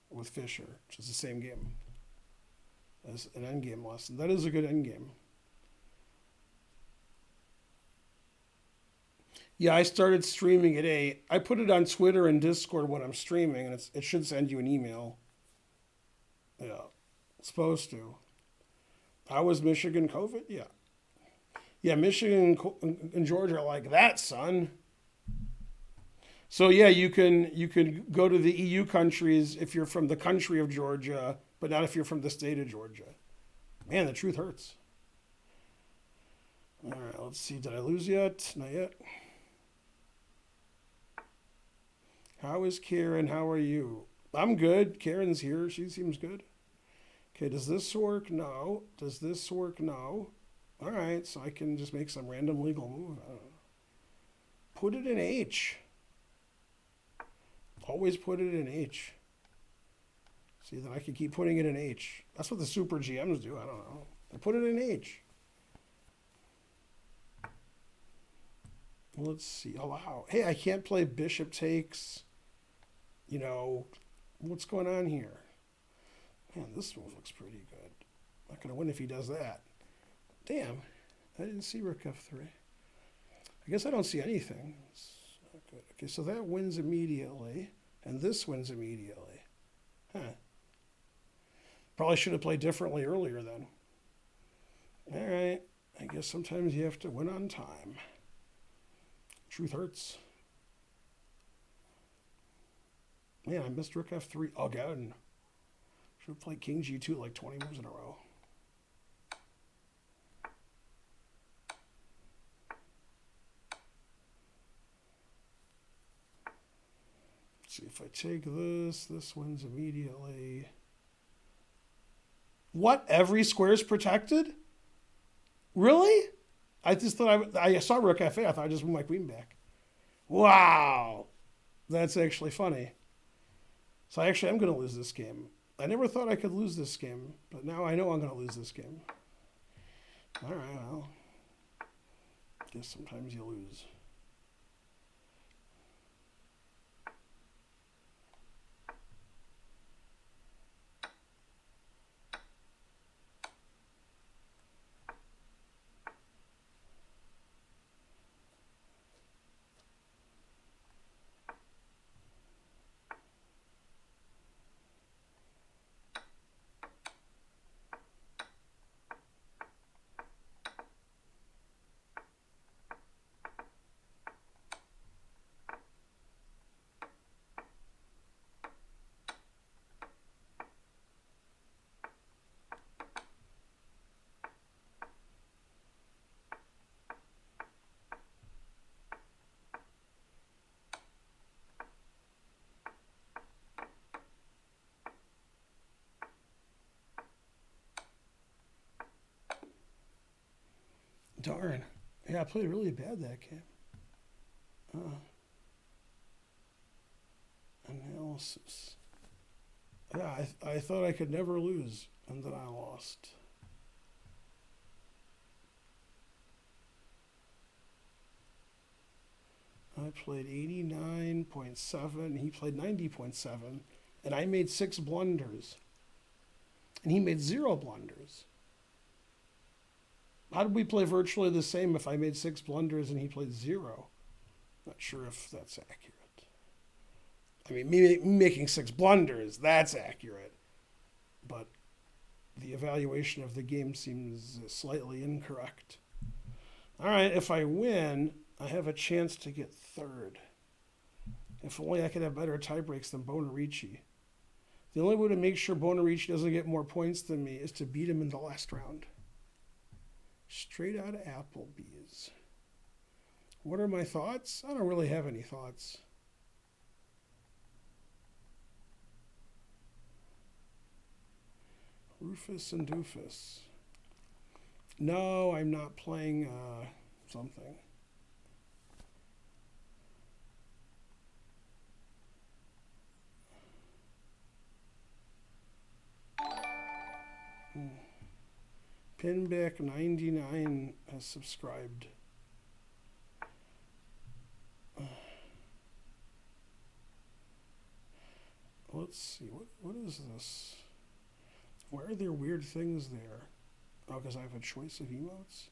with Fischer, which is the same game as an endgame lesson. That is a good endgame. Yeah, I started streaming at 8. I put it on Twitter and Discord when I'm streaming, and it should send you an email. Yeah, it's supposed to. How was Michigan COVID? Yeah. Yeah, Michigan and Georgia are like that, son. So yeah, you can go to the EU countries if you're from the country of Georgia, but not if you're from the state of Georgia. Man, the truth hurts. All right, let's see. Did I lose yet? Not yet. How is Karen? How are you? I'm good. Karen's here. She seems good. Okay, does this work? No. Does this work? No. All right, so I can just make some random legal move. I don't know. Put it in H. Always put it in H. See, then I can keep putting it in H. That's what the super GMs do. I don't know. They put it in H. Let's see. Allow. Hey, I can't play bishop takes. You know, what's going on here? Man, this move looks pretty good. Not going to win if he does that. Damn. I didn't see rook f3. I guess I don't see anything. It's not good. Okay, so that wins immediately. And this wins immediately. Huh. Probably should have played differently earlier then. All right. I guess sometimes you have to win on time. Truth hurts. Man, I missed rook f3 again. Should have played king g2 like 20 moves in a row. Let's see if I take this. This wins immediately. What? Every square is protected? Really? I just thought I saw rook f8. I thought I just moved my queen back. Wow. That's actually funny. So I actually am going to lose this game. I never thought I could lose this game, but now I know I'm going to lose this game. All right, well, guess sometimes you lose. Darn. Yeah, I played really bad that game. Analysis. Yeah, I thought I could never lose, and then I lost. I played 89.7, he played 90.7, and I made 6 blunders. And he made 0 blunders. How did we play virtually the same if I made 6 blunders and he played 0? Not sure if that's accurate. I mean, me making 6 blunders, that's accurate. But the evaluation of the game seems slightly incorrect. All right, if I win, I have a chance to get 3rd. If only I could have better tie breaks than Bonarici. The only way to make sure Bonarici doesn't get more points than me is to beat him in the last round. Straight out of Applebee's. What are my thoughts? I don't really have any thoughts. Rufus and Doofus. No, I'm not playing something. Pinback 99 has subscribed. Let's see, what is this? Why are there weird things there? Oh, because I have a choice of emotes?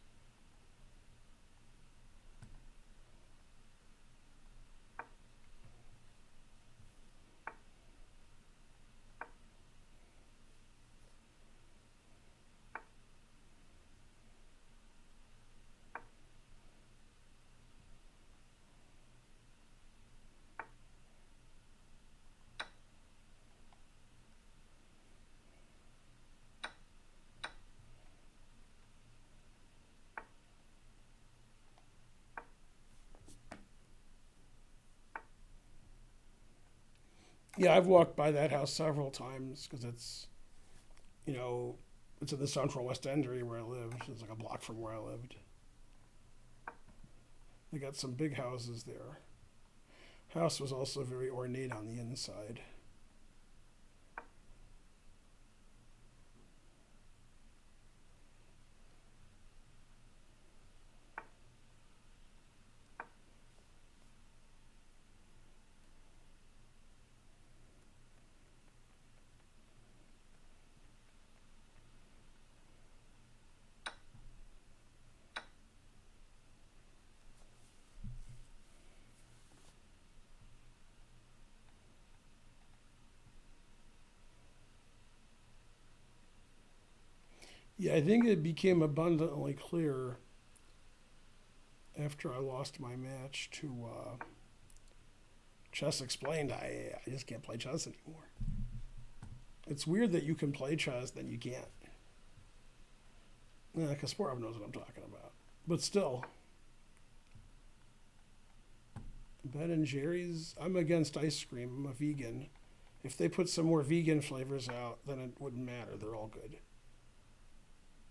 Yeah, I've walked by that house several times because it's, you know, it's in the Central West End area where I lived. It's like a block from where I lived. They got some big houses there. House was also very ornate on the inside. Yeah, I think it became abundantly clear after I lost my match to Chess Explained. I just can't play chess anymore. It's weird that you can play chess, then you can't. Yeah, Kasparov knows what I'm talking about. But still, Ben and Jerry's, I'm against ice cream. I'm a vegan. If they put some more vegan flavors out, then it wouldn't matter. They're all good.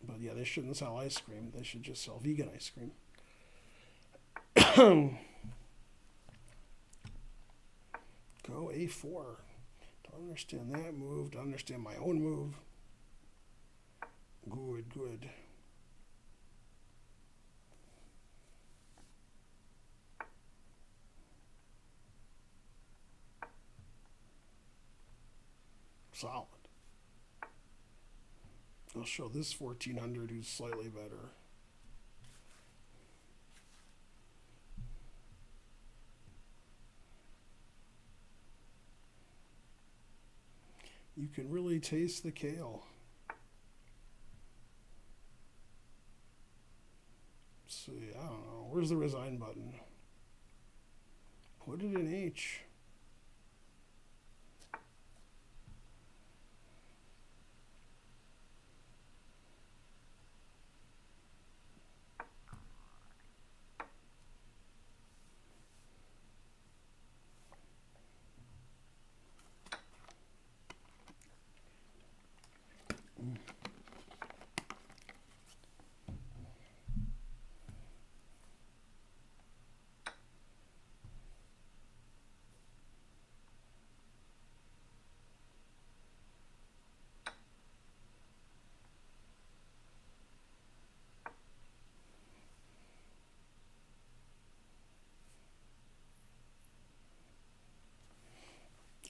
But yeah, they shouldn't sell ice cream. They should just sell vegan ice cream. Go A4. Don't understand that move. Don't understand my own move. Good, good. Solid. I'll show this 1400 who's slightly better. You can really taste the kale. Let's see, I don't know. Where's the resign button? Put it in H.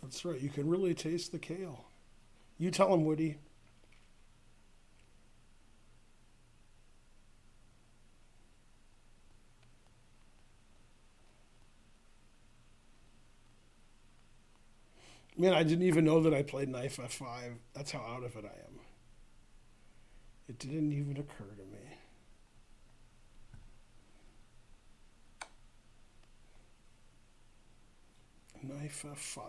That's right. You can really taste the kale. You tell him, Woody. Man, I didn't even know that I played knife F5. That's how out of it I am. It didn't even occur to me. Knife F5.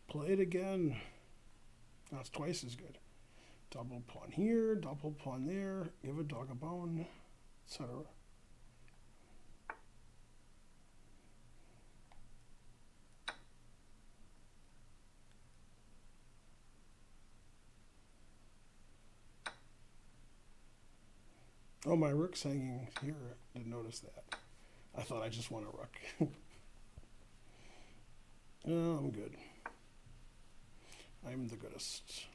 Play it again. That's twice as good. Double pawn here, double pawn there, give a dog a bone, etc. Oh, my rook's hanging here. Didn't notice that. I thought I just won a rook. Oh, I'm good. I'm the goodest.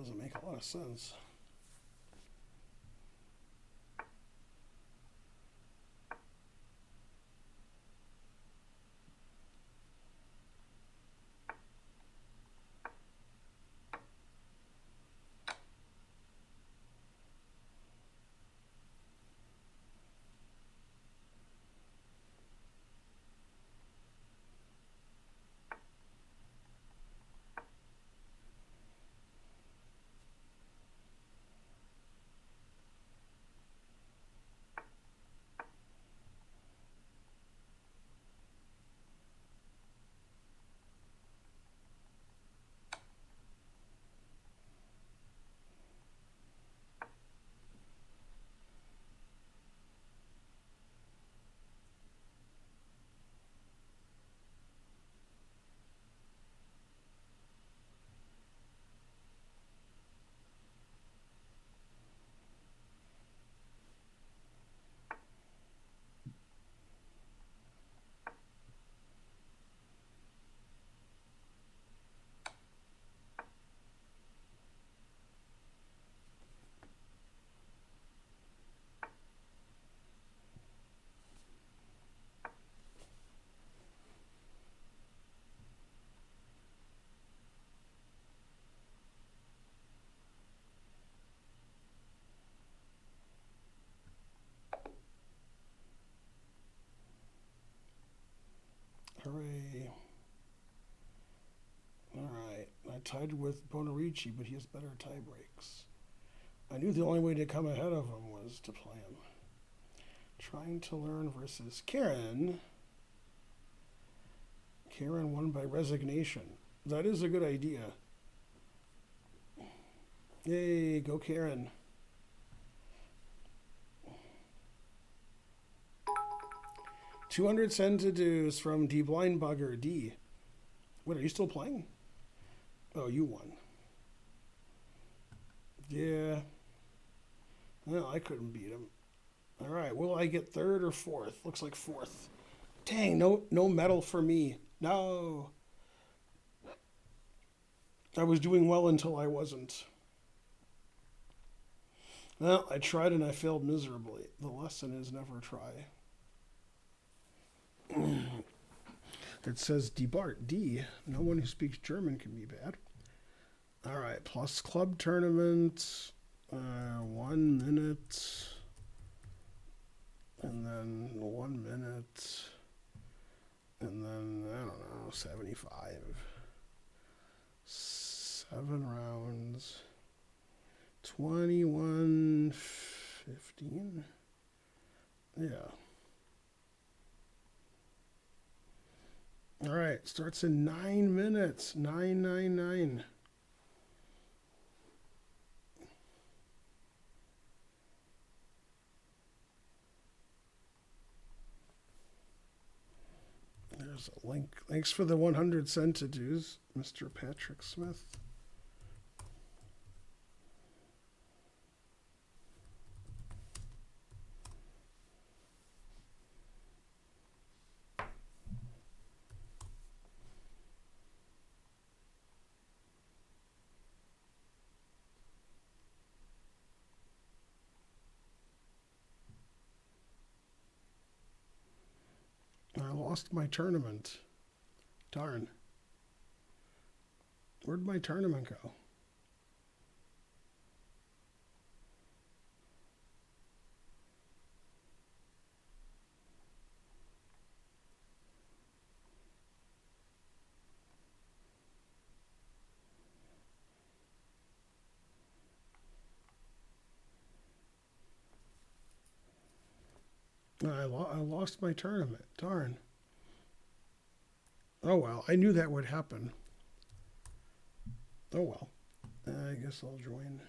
doesn't make a lot of sense. Hooray. Alright, I tied with Bonarici, but he has better tie breaks. I knew the only way to come ahead of him was to play him. Trying to learn versus Karen. Karen won by resignation. That is a good idea. Yay, go Karen. $200 to dues from D Blind Bugger D. What, are you still playing? Oh, you won. Yeah. Well, I couldn't beat him. All right, will I get third or fourth? Looks like fourth. Dang, no medal for me. No. I was doing well until I wasn't. Well, I tried and I failed miserably. The lesson is never try. It says Debart D. No one who speaks German can be bad. All right, plus club tournament, 1 minute, and then 1 minute, and then, I don't know, 75. 7 rounds, 21:15. Yeah. All right, starts in 9 minutes. 999. There's a link. Thanks for the 100 cent to dues, Mr. Patrick Smith. I lost my tournament. Darn. Where'd my tournament go? I lost my tournament. Darn. Oh well, I knew that would happen. Oh well. I guess I'll join.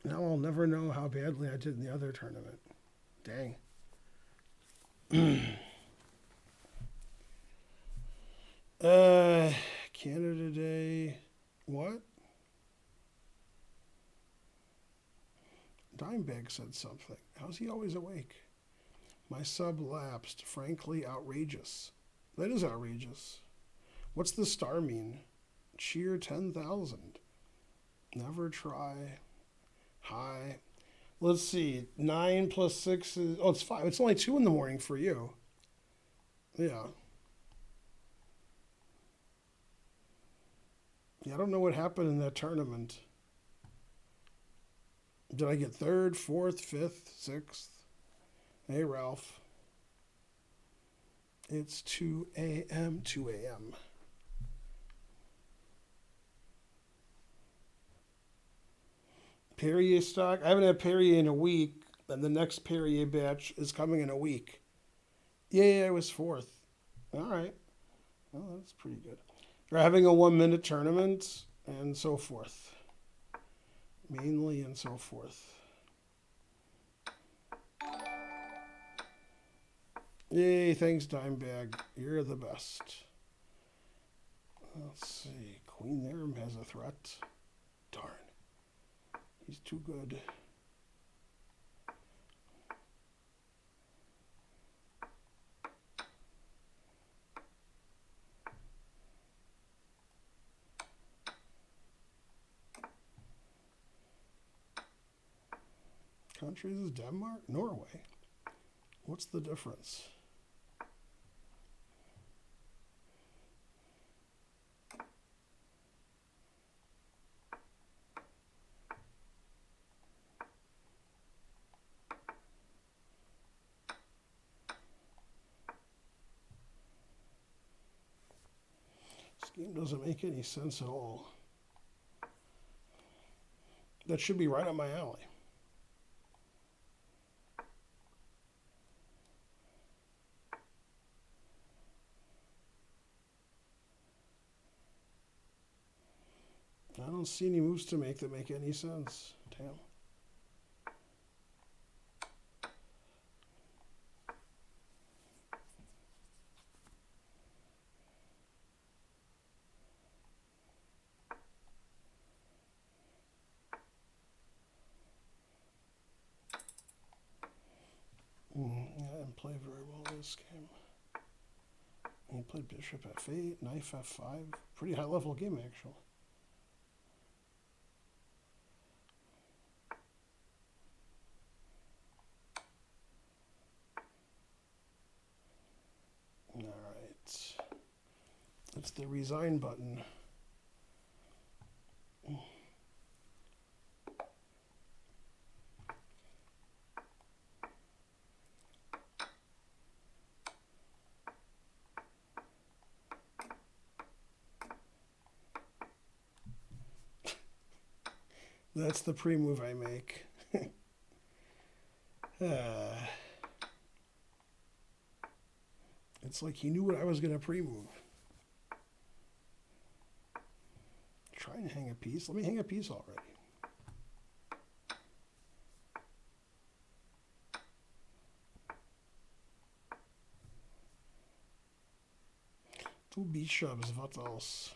Now I'll never know how badly I did in the other tournament. Dang. Canada Day. What? Dimebag said something. How's he always awake? My sub lapsed. Frankly, outrageous. That is outrageous. What's the star mean? Cheer 10,000. Never try. High. Let's see. 9 plus 6 is. Oh, it's 5. It's only 2 in the morning for you. Yeah. Yeah, I don't know what happened in that tournament. Did I get third, fourth, fifth, sixth? Hey, Ralph. It's 2 a.m., 2 a.m. Perrier stock. I haven't had Perrier in a week, and the next Perrier batch is coming in a week. Yeah, I was fourth. All right. Well, that's pretty good. They're having a 1 minute tournament and so forth. Mainly and so forth. Yay, thanks, Dimebag. You're the best. Let's see. Queen there has a threat. Darn. He's too good. Countries is Denmark? Norway. What's the difference? This game doesn't make any sense at all. That should be right up my alley. I don't see any moves to make that make any sense. Damn. I didn't play very well this game. He played bishop f8, knight f5. Pretty high level game, actually. All right. That's the resign button. That's the pre-move I make. It's like he knew what I was going to pre-move. Trying to hang a piece. Let me hang a piece already. Two bishops, what else?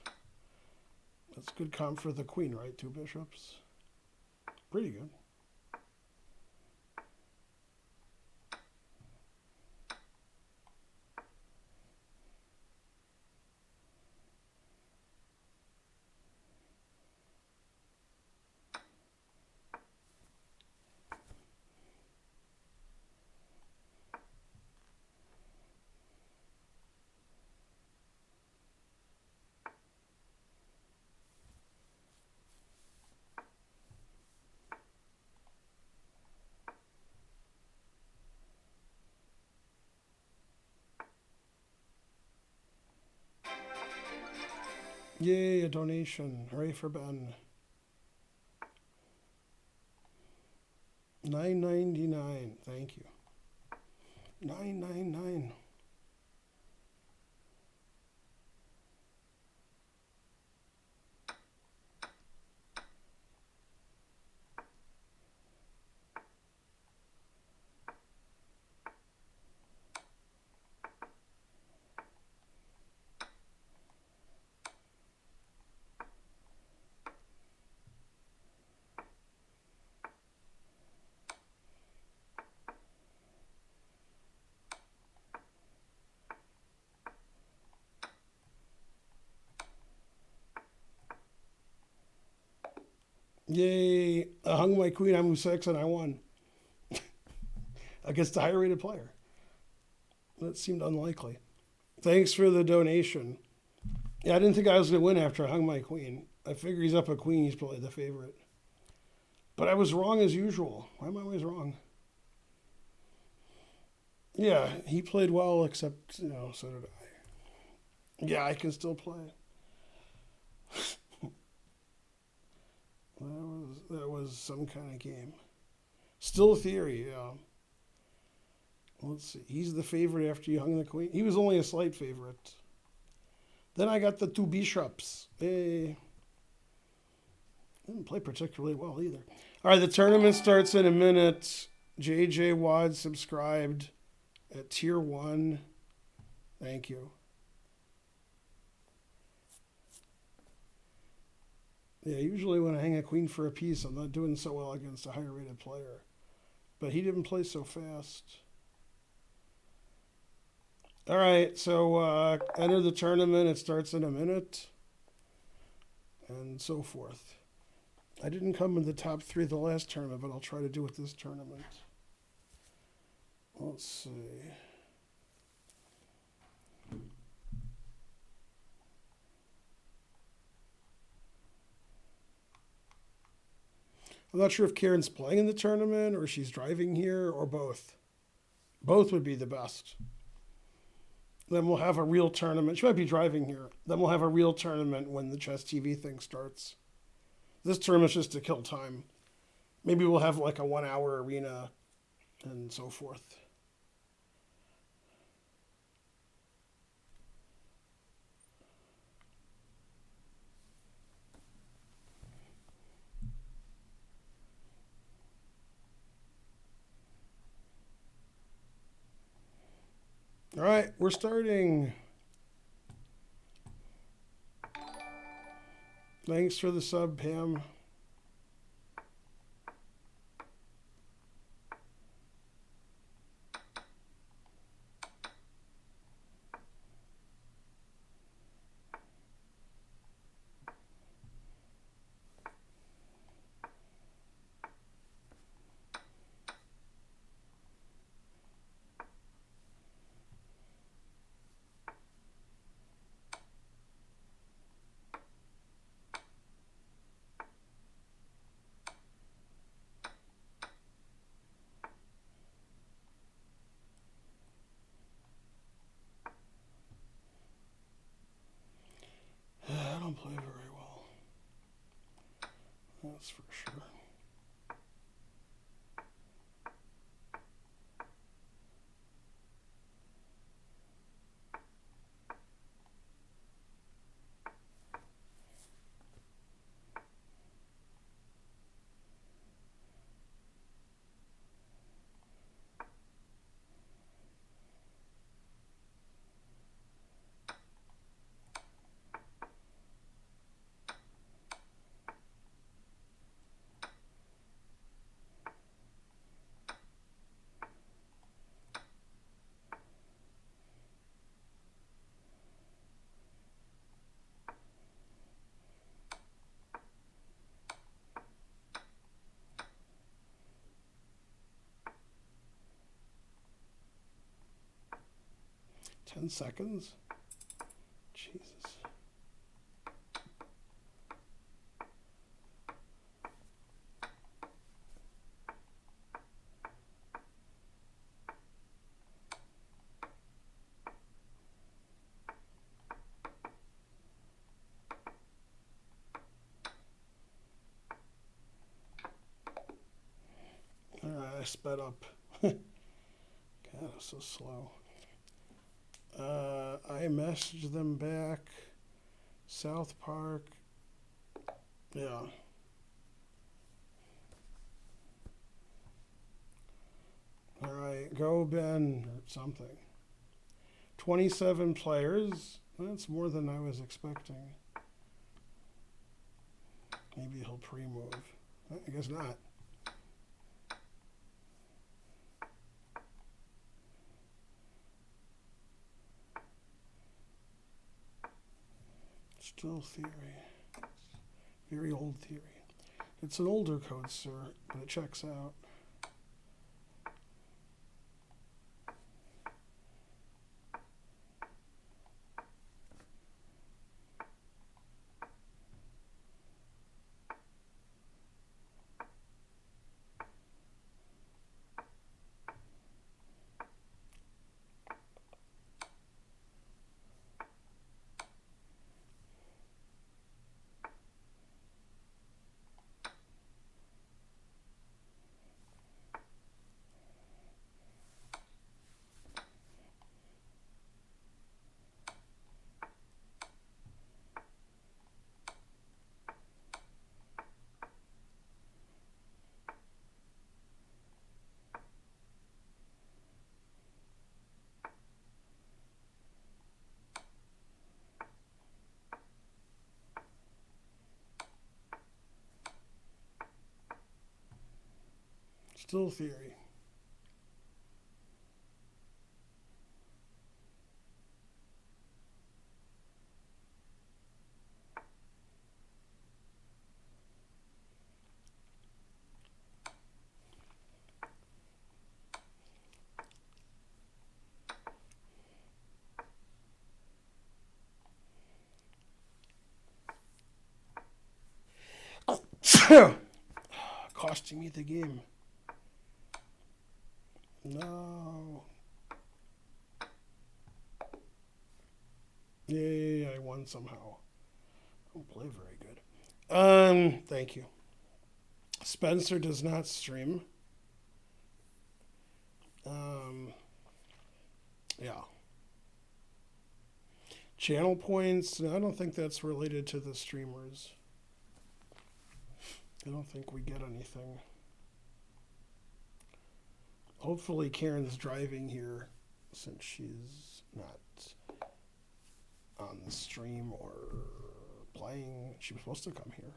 That's good comp for the queen, right? Two bishops. Pretty good. Yay, a donation. Hooray for Ben. $9.99. Thank you. $9.99. Yay! I hung my queen on move 6 and I won against a higher rated player. That seemed unlikely. Thanks for the donation. Yeah, I didn't think I was going to win after I hung my queen. I figure he's up a queen, he's probably the favorite. But I was wrong as usual. Why am I always wrong? Yeah, he played well, except, so did I. Yeah, I can still play. That was some kind of game. Still a theory, yeah. Let's see. He's the favorite after you hung the queen. He was only a slight favorite. Then I got the 2 bishops. Hey. Didn't play particularly well either. All right, the tournament starts in a minute. JJ Wad subscribed at tier 1. Thank you. Yeah, usually when I hang a queen for a piece, I'm not doing so well against a higher rated player. But he didn't play so fast. All right, so enter the tournament. It starts in a minute. And so forth. I didn't come in the top 3 the last tournament, but I'll try to do it this tournament. Let's see. I'm not sure if Karen's playing in the tournament or she's driving here or both. Both would be the best. Then we'll have a real tournament. She might be driving here. Then we'll have a real tournament when the Chess TV thing starts. This tournament's just to kill time. Maybe we'll have like a 1-hour arena and so forth. All right, we're starting. Thanks for the sub, Pam. I don't play very well. That's for sure. Ten seconds? Jesus. All right, I sped up. God, it was so slow. I messaged them back. South Park. Yeah. All right, go Ben or something. 27 players. That's more than I was expecting. Maybe he'll pre-move. I guess not. Still theory. Very old theory. It's an older code, sir, but it checks out. Still theory. Costing me the game. No. Yay, I won somehow. I don't play very good. Thank you. Spencer does not stream. Yeah. Channel points, I don't think that's related to the streamers. I don't think we get anything. Hopefully Karen's driving here since she's not on the stream or playing. She was supposed to come here.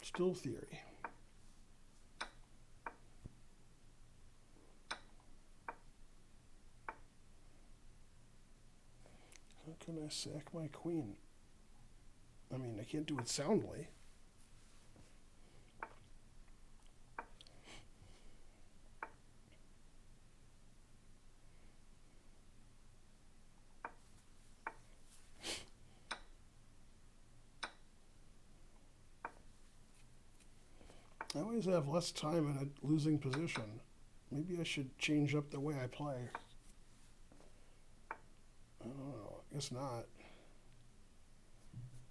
Still theory. How can I sack my queen? I mean, I can't do it soundly. I always have less time in a losing position. Maybe I should change up the way I play. I don't know. I guess not.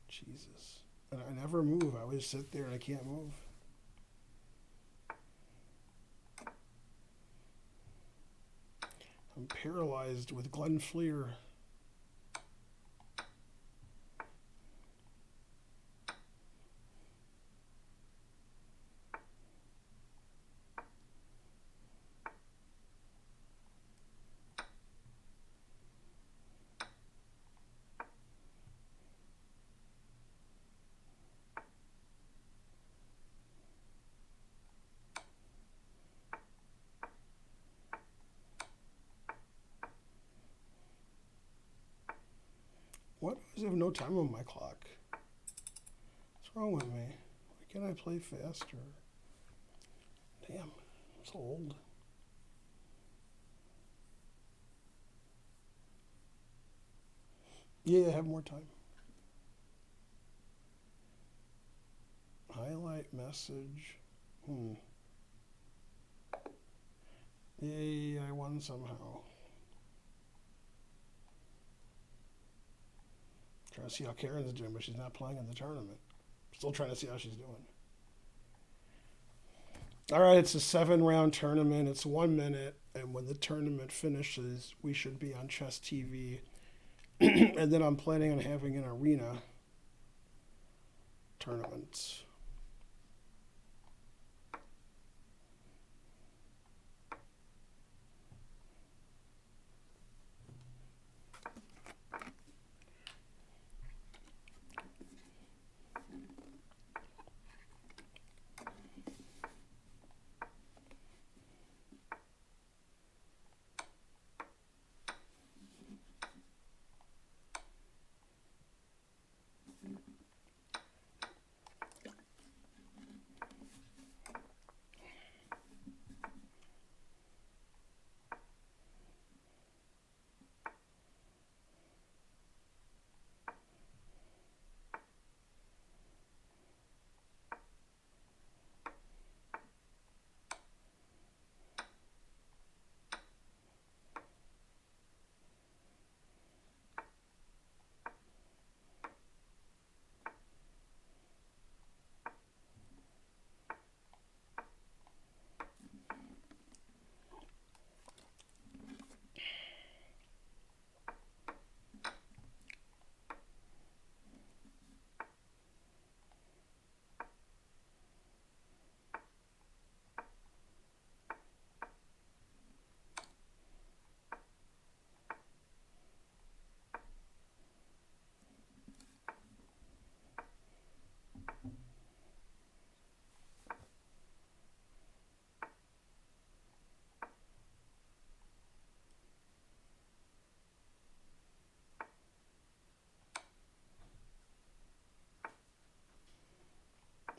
Jesus. And I never move. I always sit there and I can't move. I'm paralyzed with Glenn Fleer. What? I have no time on my clock. What's wrong with me? Why can't I play faster? Damn, I'm so old. Yeah, I have more time. Highlight message. Yay, I won somehow. Trying to see how Karen's doing, but she's not playing in the tournament. Still trying to see how she's doing. All right, it's a 7-round tournament. It's 1 minute, and when the tournament finishes, we should be on Chess TV. And then I'm planning on having an arena tournament.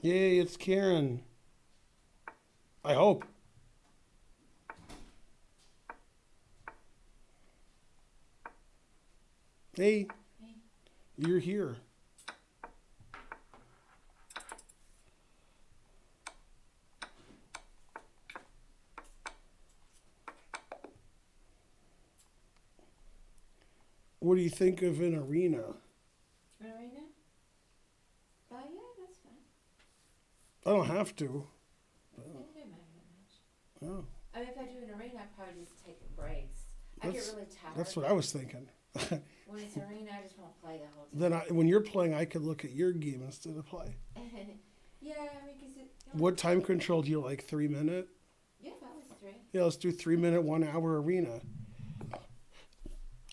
Yay, it's Karen. I hope. Hey, Hey. you're here. What do you think of an arena? Arena? Yeah, that's fine. I don't have to. It doesn't matter that much. Oh, I mean, if I do an arena, I probably just take breaks. I get That's- really tired. that's what I was thinking. When it's arena, I just won't play the whole Then time. when you're playing, I could look at your game instead of play. Yeah, I mean, because it. What time control do you like? 3 minute? Yeah, that was 3. Yeah, let's do 3 minute, 1 hour arena.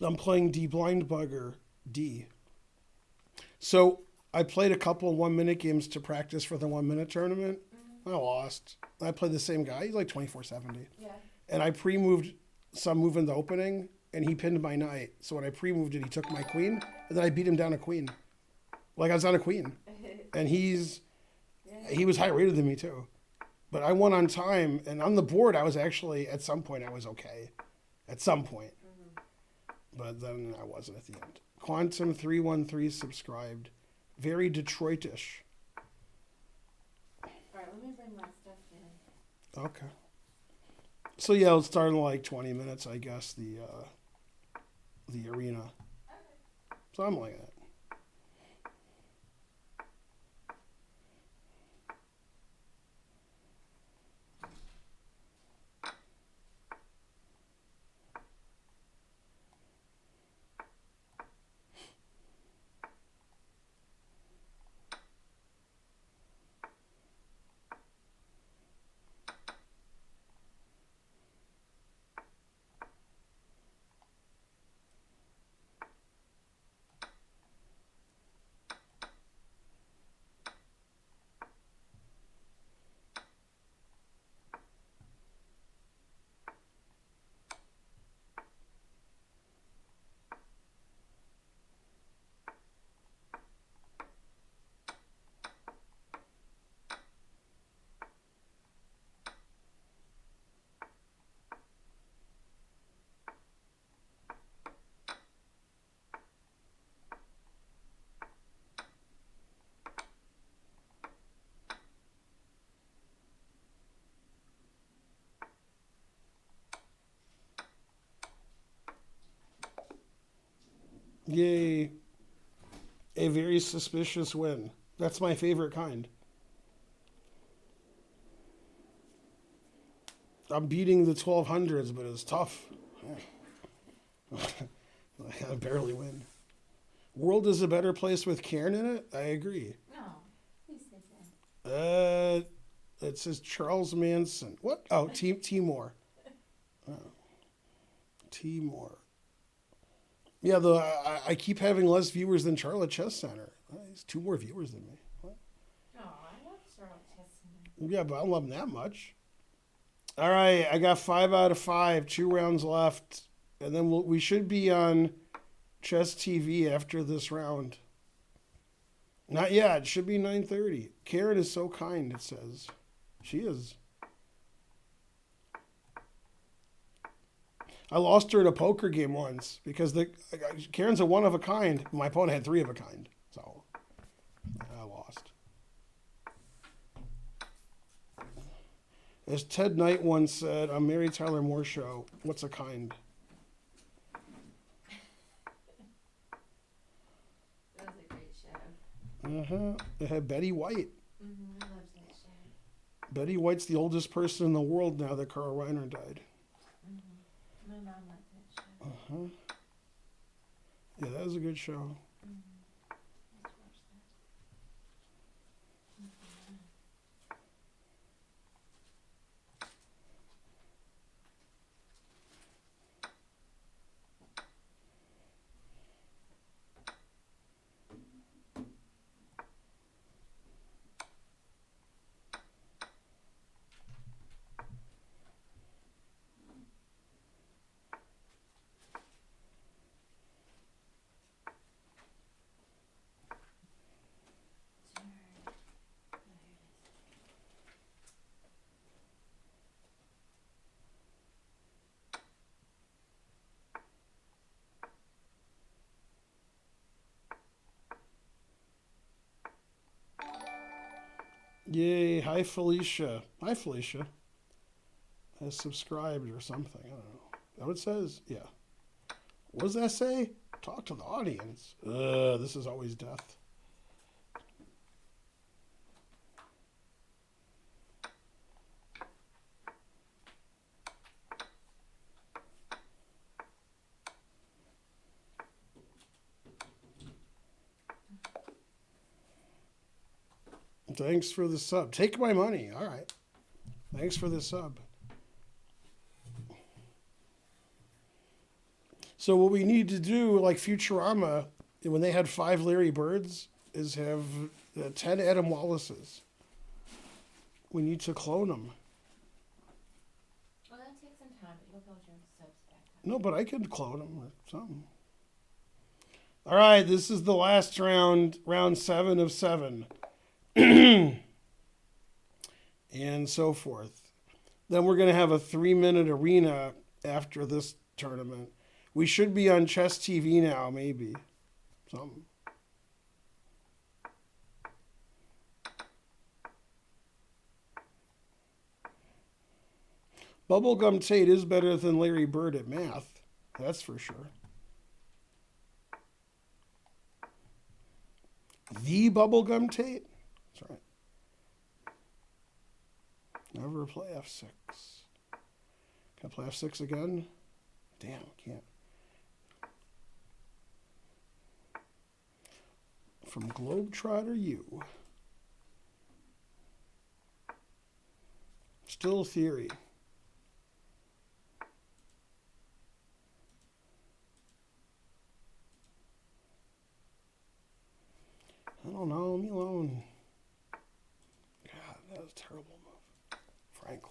I'm playing D Blind Bugger D. So I played a couple 1 minute games to practice for the 1 minute tournament. Mm-hmm. I lost. I played the same guy. He's like 2470. Yeah. And I pre-moved some move in the opening, and he pinned my knight. So when I pre-moved it, he took my queen, and then I beat him down a queen. Like I was on a queen. And he was higher rated than me too. But I won on time, and on the board I was actually, at some point I was okay. At some point. But then I wasn't at the end. Quantum 313 subscribed. Very Detroitish. Alright, let me bring my stuff in. Okay. So yeah, it'll start in like 20 minutes, I guess, the arena. So I'm like that. Yay. A very suspicious win. That's my favorite kind. I'm beating the 1200s, but it's tough. I barely win. World is a better place with Karen in it? I agree. No, please say that. It says Charles Manson. What? Oh, Timor. Oh. Timor. Yeah, I keep having less viewers than Charlotte Chess Center. He's 2 more viewers than me. What? No, I love Charlotte Chess. Yeah, but I don't love him that much. All right, I got 5 out of 5. 2 rounds left, and then we should be on Chess TV after this round. Not yet. It should be 9:30. Karen is so kind. It says, she is. I lost her in a poker game once because Karen's a one of a kind. My opponent had 3 of a kind, so I lost. As Ted Knight once said on Mary Tyler Moore Show, what's a kind? That was a great show. It had Betty White. I loved that show. Betty White's the oldest person in the world now that Carl Reiner died. My mom liked that show. Yeah, that was a good show. Let's watch that. Yay. Hi, Felicia. Hi, Felicia. Has subscribed or something. I don't know. Is that what it says? Yeah. What does that say? Talk to the audience. This is always death. Thanks for the sub. Take my money. All right. Thanks for the sub. So what we need to do, like Futurama, when they had 5 Larry Birds, is have 10 Adam Wallaces. We need to clone them. Well, that'll take some time, but you'll build your subs back up. No, but I could clone them or something. All right, this is the last round, round 7 of 7. And so forth. Then we're going to have a 3-minute arena after this tournament. We should be on Chess TV now, maybe. Something. Bubblegum Tate is better than Larry Bird at math. That's for sure. The Bubblegum Tate? That's right. Never play F6. Can I play F6 again? Damn, can't. From Globetrotter U. Still theory. I don't know, leave me alone. God, that was a terrible move. Frankly.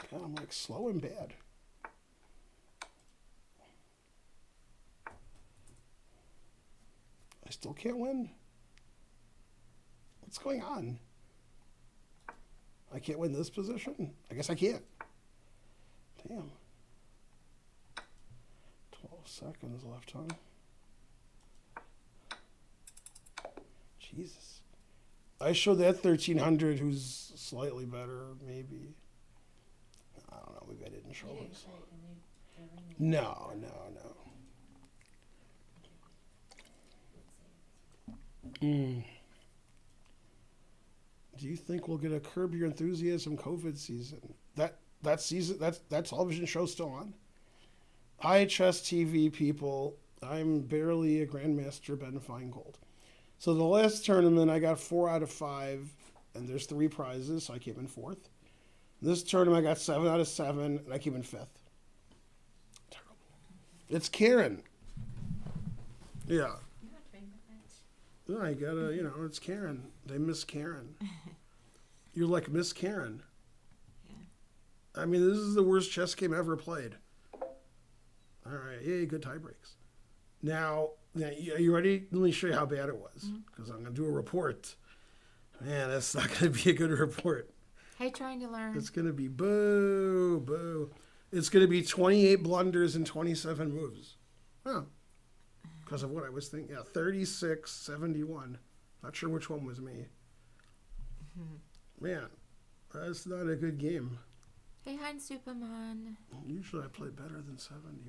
God, I'm like slow and bad. I still can't win. What's going on? I can't win this position? I guess I can't. Damn. 12 seconds left, huh? Jesus. I showed that 1300 who's slightly better, maybe. I don't know, maybe I didn't show You didn't this. create the new No. Do you think we'll get a Curb Your Enthusiasm COVID season? That season, that television show's still on? Hi, Chess TV people. I'm barely a Grandmaster Ben Feingold. So the last tournament, I got 4 out of 5, and there's 3 prizes, so I came in 4th. This tournament, I got 7 out of 7, and I came in 5th. Terrible. It's Karen. Yeah. You're not doing that much. I gotta, it's Karen. They miss Karen. You're like Miss Karen. Yeah. I mean, this is the worst chess game ever played. All right, yay, good tie breaks. Now, are you ready? Let me show you how bad it was, because I'm going to do a report. Man, that's not going to be a good report. Hey, trying to learn. It's going to be boo. It's going to be 28 blunders and 27 moves. Huh. Because of what I was thinking. Yeah, 36-71. Not sure which one was me. Man, that's not a good game. Hey, hi, Superman. Usually I play better than 71.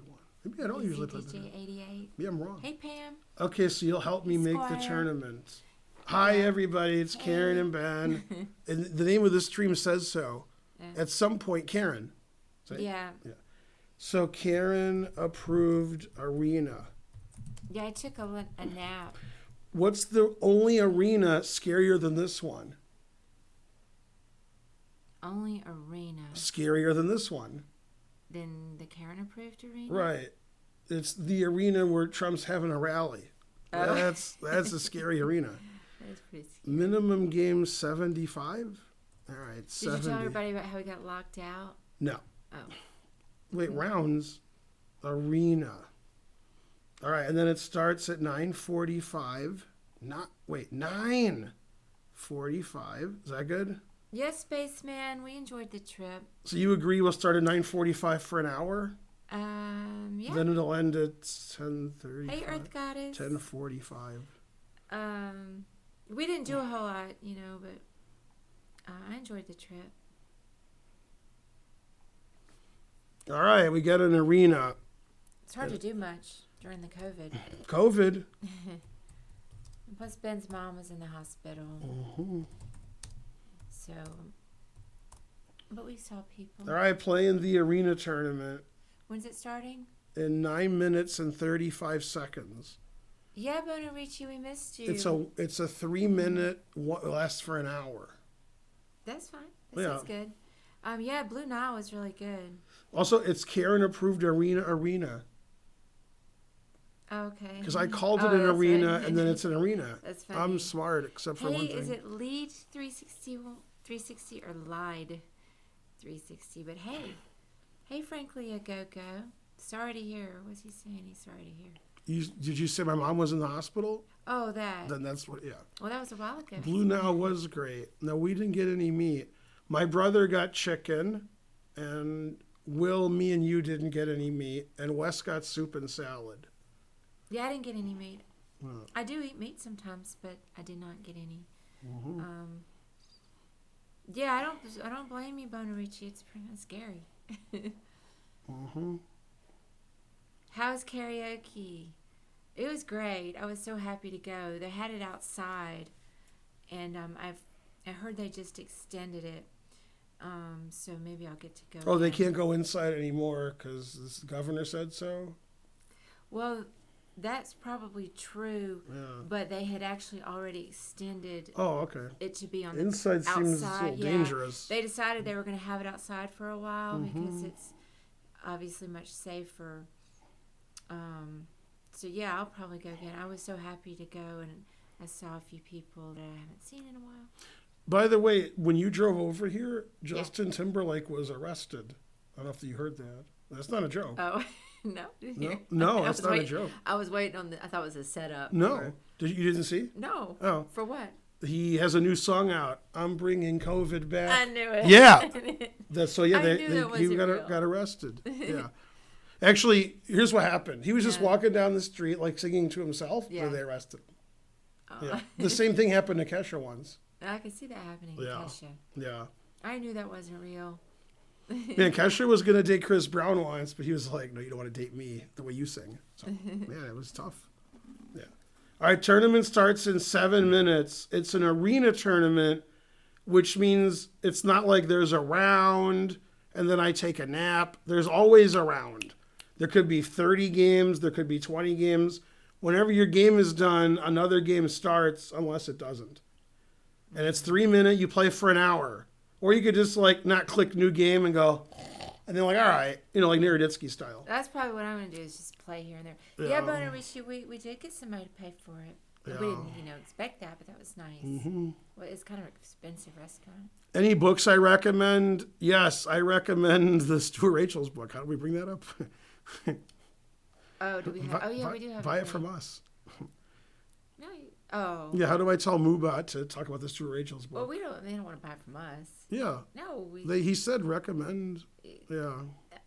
Maybe I don't usually play better. DJ 88. Maybe I'm wrong. Hey, Pam. Okay, so you'll help me make the Squire. tournament. Hi, everybody. It's Karen and Ben. And the name of the stream says so. Yeah. At some point, Karen. Yeah. So Karen approved Arena. Yeah, I took a nap. What's the only arena scarier than this one? Only arena. Scarier than this one. Then the Karen approved arena? Right. It's the arena where Trump's having a rally. Oh. That's a scary arena. That's pretty scary. Minimum game 75? All right, Did 70. you tell everybody about how we got locked out? No. Oh. Wait, rounds? Arena. All right, and then it starts at 9:45. 9:45. Is that good? Yes, Spaceman. We enjoyed the trip. So you agree we'll start at 9:45 for an hour? Yeah. Then it'll end at 10:30. Hey, Earth Goddess. 10:45. We didn't do a whole lot, but I enjoyed the trip. All right, we got an arena. It's hard to do much during the COVID. COVID. Plus, Ben's mom was in the hospital. Mm-hmm. So, but we saw people. All right, playing the arena tournament When's it starting? in 9 minutes and 35 seconds. Yeah, Bonarici, we missed you. It's a 3-minute, lasts for an hour. That's fine. That's good. Yeah, Blue Nile was really good. Also, it's Karen approved arena. Okay. Because I called it an arena, right. and then it's an arena. That's funny. I'm smart, except for one Hey, thing. is it lead 360 or lied 360? But hey, frankly, a go-go. Sorry to hear. What's he saying? He's sorry to hear. Did you say my mom was in the hospital? Oh, that. Then that's what, yeah. Well, that was a while ago. Blue Nile was great. No, we didn't get any meat. My brother got chicken, and Will, me, and you didn't get any meat, and Wes got soup and salad. Yeah, I didn't get any meat. Oh. I do eat meat sometimes, but I did not get any. Mm-hmm. Yeah, I don't blame you, Bonarici. It's pretty scary. Mm-hmm. How's karaoke? It was great. I was so happy to go. They had it outside, and I heard they just extended it. So maybe I'll get to go. Oh, they again. can't go inside anymore because the governor said so? Well, that's probably true, Yeah. but they had actually already extended Oh, okay. it to be on Inside the seems outside. a little Yeah. dangerous. They decided they were going to have it outside for a while because Mhm. it's obviously much safer. So yeah, I'll probably go again. I was so happy to go, and I saw a few people that I haven't seen in a while. By the way, when you drove over here, Justin Timberlake was arrested. I don't know if you heard that. That's not a joke. Oh, no. No, that's not a joke. I was waiting on I thought it was a setup. No. You didn't see? No. Oh. For what? He has a new song out. I'm bringing COVID back. I knew it. Yeah. I He wasn't real. got arrested. Yeah. Actually, here's what happened. He was just walking down the street, like singing to himself, Yeah. and they arrested him. Oh. Yeah. The same thing happened to Kesha once. I could see that happening to Yeah. Kesha. Yeah. I knew that wasn't real. Man, Kesha was going to date Chris Brown once, but he was like, no, you don't want to date me the way you sing. So, man, it was tough. Yeah. All right, tournament starts in 7 minutes. It's an arena tournament, which means it's not like there's a round and then I take a nap. There's always a round. There could be 30 games. There could be 20 games. Whenever your game is done, another game starts unless it doesn't. And it's 3 minutes. You play for an hour. Or you could just like not click new game and go, and then like, all right, like Naroditsky style. That's probably what I'm going to do is just play here and there. Yeah, but we did get somebody to pay for it. Yeah. We didn't, expect that, but that was nice. Mm-hmm. Well, it's kind of an expensive restaurant. Any books I recommend? Yes, I recommend the Stuart Rachel's book. How do we bring that up? Oh, do we have? We do have. Buy it from us. No. Oh. Yeah, how do I tell Mubat to talk about the Stuart Rachel's book? Well, they don't want to buy it from us. Yeah. No, He said recommend. Yeah.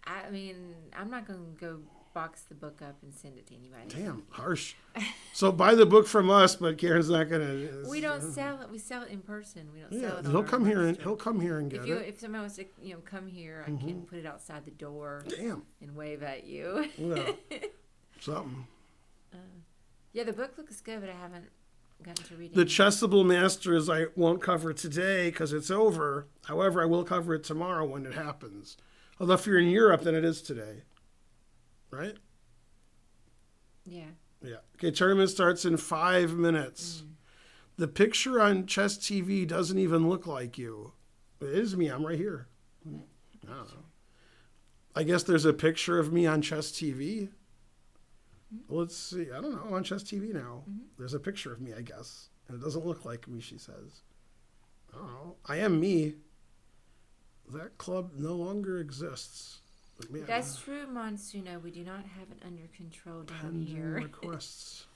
I mean, I'm not going to go box the book up and send it to anybody. Damn, harsh. So buy the book from us, but Karen's not gonna. We don't sell it. We sell it in person. We don't sell it. He'll come here and get it. If somebody wants to, come here, I can put it outside the door. Damn. And wave at you. Yeah. Something. Yeah, the book looks good, but I haven't gotten to read it. The Chessable Masters I won't cover today because it's over. However, I will cover it tomorrow when it happens. Although if you're in Europe, then it is today. Right? Yeah. Yeah. Okay, tournament starts in 5 minutes. The picture on Chess TV doesn't even look like you. It is me. I'm right here. I don't know. I guess there's a picture of me on Chess TV. Let's see. I don't know. On Chess TV now. There's a picture of me, I guess. And it doesn't look like me, she says. I don't know. I am me. That club no longer exists. But man, That's true, Monsuno. We do not have it under control down pending here. requests.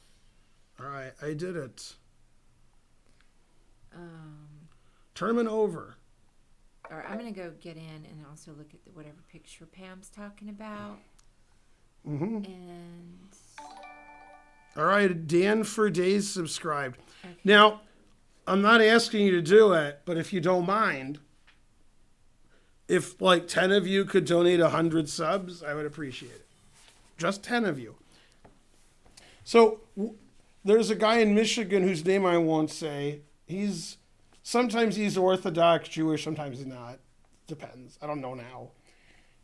All right. I did it. Tournament over. or I'm gonna go get in and also look at whatever picture Pam's talking about. Mm-hmm. And All right, Dan for Days subscribed. okay. Now, I'm not asking you to do it, but if you don't mind, if like 10 of you could donate 100 subs, I would appreciate it. Just 10 of you. So there's a guy in Michigan whose name I won't say. Sometimes he's Orthodox Jewish, sometimes he's not. Depends. I don't know now.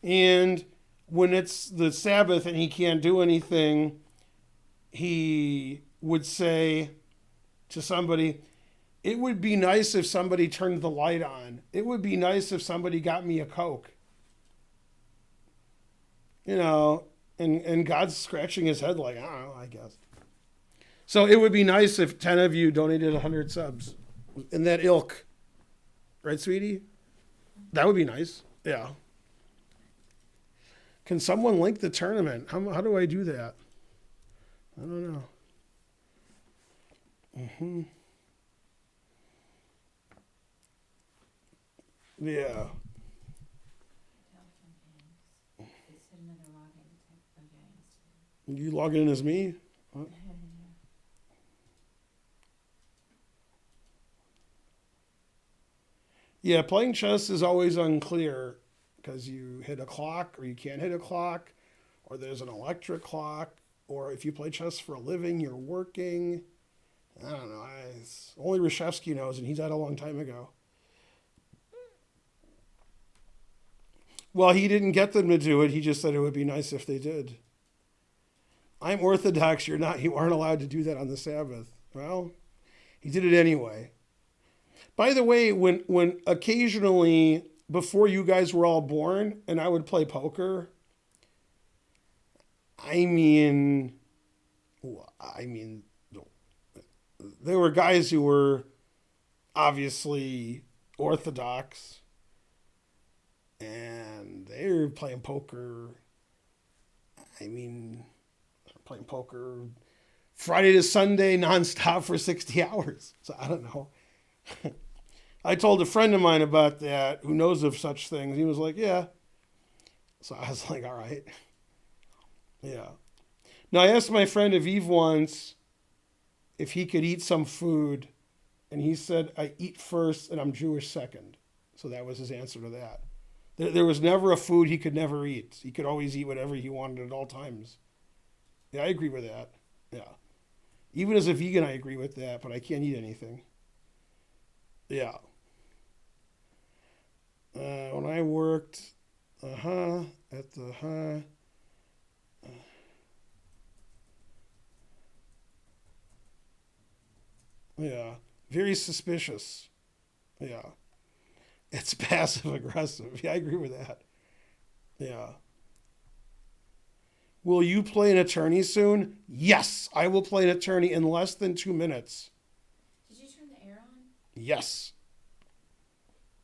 And when it's the Sabbath and he can't do anything, he would say to somebody, it would be nice if somebody turned the light on. It would be nice if somebody got me a Coke. You know, and God's scratching his head like, I don't know, I guess. So it would be nice if 10 of you donated 100 subs in that ilk. Right, sweetie? That would be nice. Yeah. Can someone link the tournament? How do I do that? I don't know. Mm-hmm. Yeah. You logging in as me? What? Yeah, playing chess is always unclear because you hit a clock or you can't hit a clock, or there's an electric clock, or if you play chess for a living, you're working. I don't know. Only Reshevsky knows, and he's died a long time ago. Well, he didn't get them to do it. He just said it would be nice if they did. I'm Orthodox. You're not. You aren't allowed to do that on the Sabbath. Well, he did it anyway. By the way, when occasionally, before you guys were all born, and I would play poker, I mean, there were guys who were obviously Orthodox, and they were playing poker. I mean, playing poker Friday to Sunday nonstop for 60 hours. So I don't know. I told a friend of mine about that who knows of such things. He was like, yeah. So I was like, all right. Yeah. Now, I asked my friend Aviv once if he could eat some food, and he said, I eat first and I'm Jewish second. So that was his answer to that. There was never a food he could never eat. He could always eat whatever he wanted at all times. Yeah, I agree with that. Yeah. Even as a vegan, I agree with that, but I can't eat anything. Yeah. When I worked, at the, yeah, very suspicious. Yeah. It's passive aggressive. Yeah, I agree with that. Yeah. Will you play an attorney soon? Yes, I will play an attorney in less than 2 minutes. Did you turn the air on? Yes.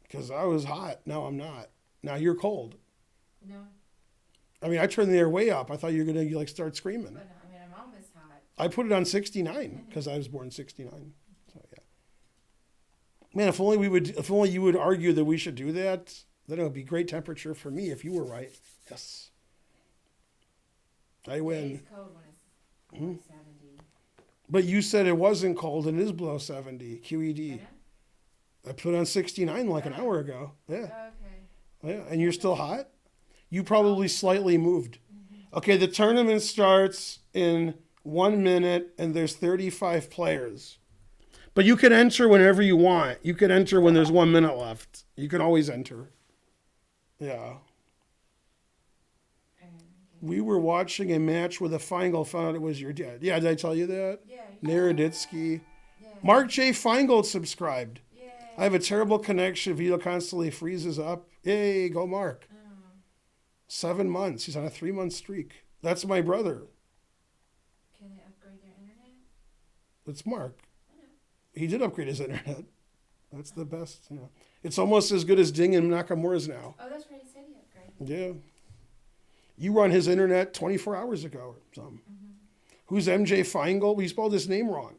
Because I was hot. No, I'm not. Now you're cold. No. I mean, I turned the air way up. I thought you were going to like start screaming. But I mean, I'm almost hot. I put it on 69 because I was born in 69. So yeah. Man, if only you would argue that we should do that, then it would be great temperature for me if you were right. Yes. I win. It's cold when it's 70. But you said it wasn't cold and it is below 70 QED. Yeah? I put on 69 like an hour ago. Yeah. Okay. Yeah. And you're still hot? You probably slightly moved. Okay, the tournament starts in 1 minute and there's 35 players. But you can enter whenever you want. You can enter when there's 1 minute left. You can always enter. Yeah. We were watching a match with a Feingold, found out it was your dad. Yeah, did I tell you that? Yeah. Naroditsky. Yeah. Mark J. Feingold subscribed. Yeah. I have a terrible connection. Video constantly freezes up. Yay, go Mark. 7 months. He's on a 3-month streak. That's my brother. Can they upgrade their internet? It's Mark. I know. He did upgrade his internet. That's the best. You know. It's almost as good as Ding and Nakamura's now. Oh, that's right. He said he upgraded. Yeah. You were on his internet 24 hours ago or something. Who's MJ Feingold? We spelled his name wrong.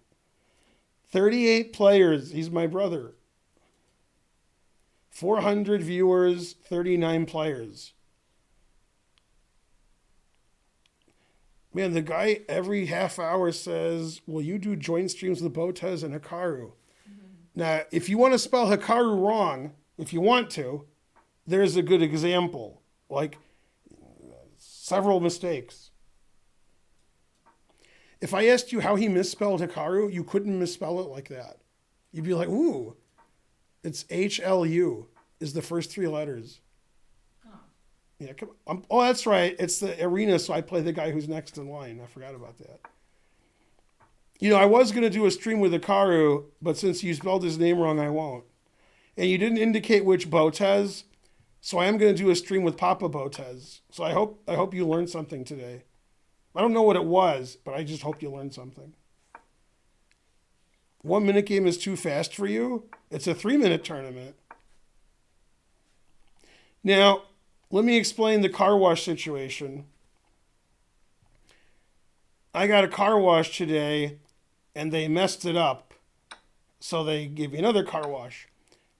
38 players. He's my brother. 400 viewers, 39 players. Man, the guy every half hour says, will you do joint streams with Botez and Hikaru? Now, if you want to spell Hikaru wrong, if you want to, there's a good example. Like, several mistakes. If I asked you how he misspelled Hikaru, you couldn't misspell it like that. You'd be like, ooh, it's HLU is the first three letters. Yeah, come on. Oh, that's right. It's the arena, so I play the guy who's next in line. I forgot about that. You know, I was going to do a stream with Hikaru, but since you spelled his name wrong, I won't. And you didn't indicate which Botez, so I am going to do a stream with Papa Botez. So I hope you learned something today. I don't know what it was, but I just hope you learned something. 1 minute game is too fast for you? It's a 3-minute tournament. Now, let me explain the car wash situation. I got a car wash today, and they messed it up. So they gave me another car wash.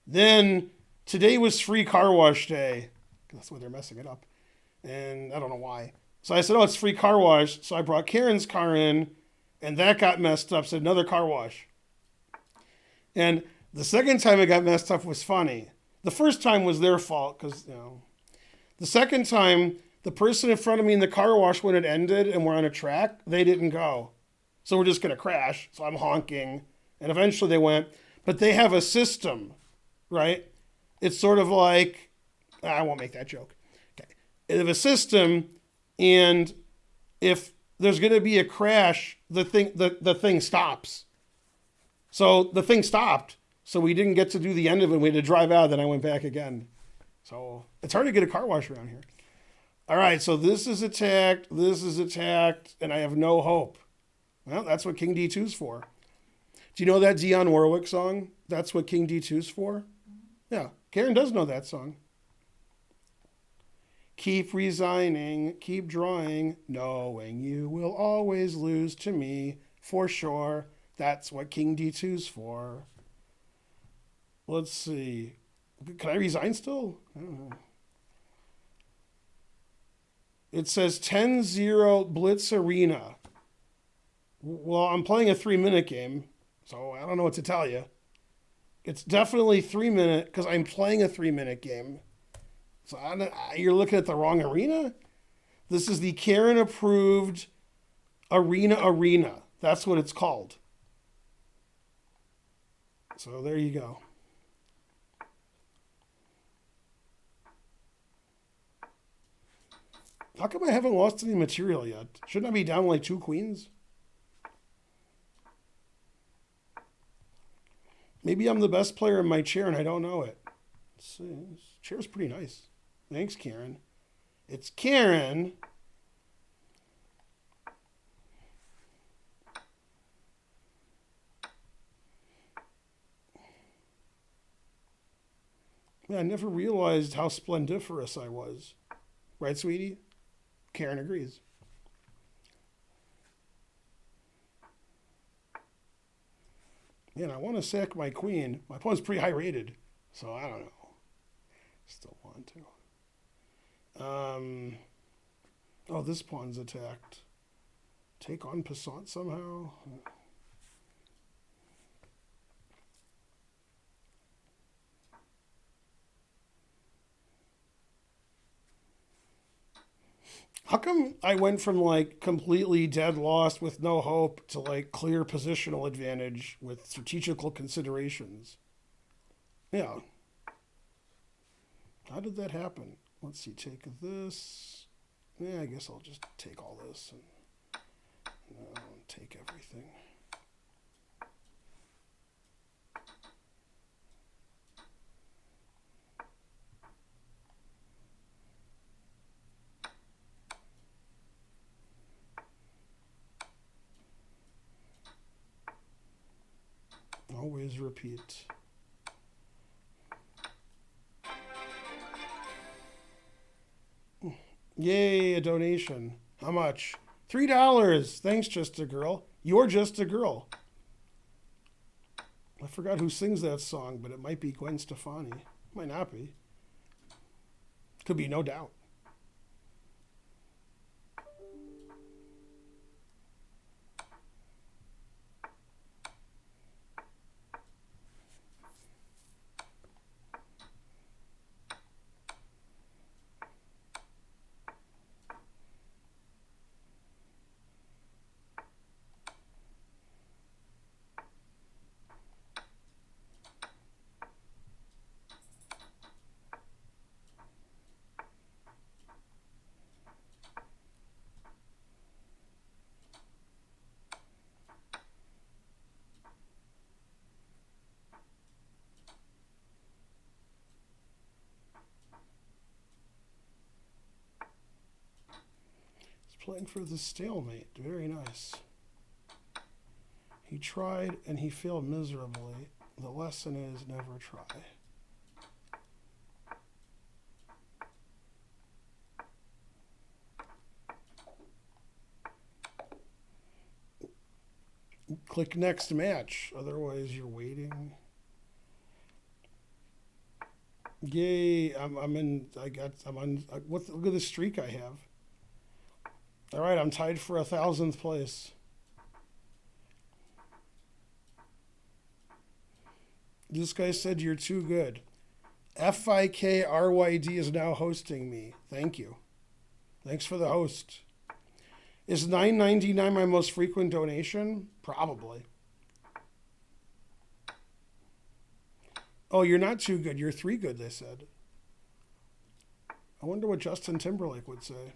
Then, today was free car wash day. That's why they're messing it up. And I don't know why. So I said, oh, it's free car wash. So I brought Karen's car in, and that got messed up. So another car wash. And the second time it got messed up was funny. The first time was their fault because, you know. The second time, the person in front of me in the car wash, when it ended and we're on a track, they didn't go. So we're just going to crash. So I'm honking. And eventually they went. But they have a system, right? It's sort of like, I won't make that joke. Okay. They have a system, and if there's going to be a crash, the thing stops. So the thing stopped. So we didn't get to do the end of it. We had to drive out. Then I went back again. So it's hard to get a car wash around here. All right, so this is attacked, and I have no hope. Well, that's what King D2's for. Do you know that Dionne Warwick song? That's what King D2's for? Yeah, Karen does know that song. Keep resigning, keep drawing, knowing you will always lose to me, for sure. That's what King D2's for. Let's see. Can I resign still? I don't know. It says 10-0 Blitz Arena. Well, I'm playing a 3-minute game, so I don't know what to tell you. It's definitely 3-minute because I'm playing a 3-minute game. So you're looking at the wrong arena? This is the Karen-approved Arena. That's what it's called. So there you go. How come I haven't lost any material yet? Shouldn't I be down like 2 queens? Maybe I'm the best player in my chair and I don't know it. Let's see. This chair's pretty nice. Thanks, Karen. It's Karen. Man, I never realized how splendiferous I was. Right, sweetie? Karen agrees. Man, I want to sack my queen. My opponent's pretty high rated, so I don't know. Still want to. Oh, this pawn's attacked. Take on Passant somehow. How come I went from like completely dead lost with no hope to like clear positional advantage with strategical considerations? Yeah. How did that happen? Let's see, take this. Yeah, I guess I'll just take all this and take everything. Always repeat. Yay, a donation. How much? $3. Thanks, Just a Girl. You're Just a Girl. I forgot who sings that song, but it might be Gwen Stefani. Might not be. Could be, no doubt. Playing for the stalemate. Very nice. He tried and he failed miserably. The lesson is never try. Click next match. Otherwise, you're waiting. Yay! I'm on. Look at the streak I have. All right, I'm tied for 1,000th place. This guy said you're too good. FIKRYD is now hosting me. Thank you. Thanks for the host. Is $9.99 my most frequent donation? Probably. Oh, you're not too good. You're 3 good, they said. I wonder what Justin Timberlake would say.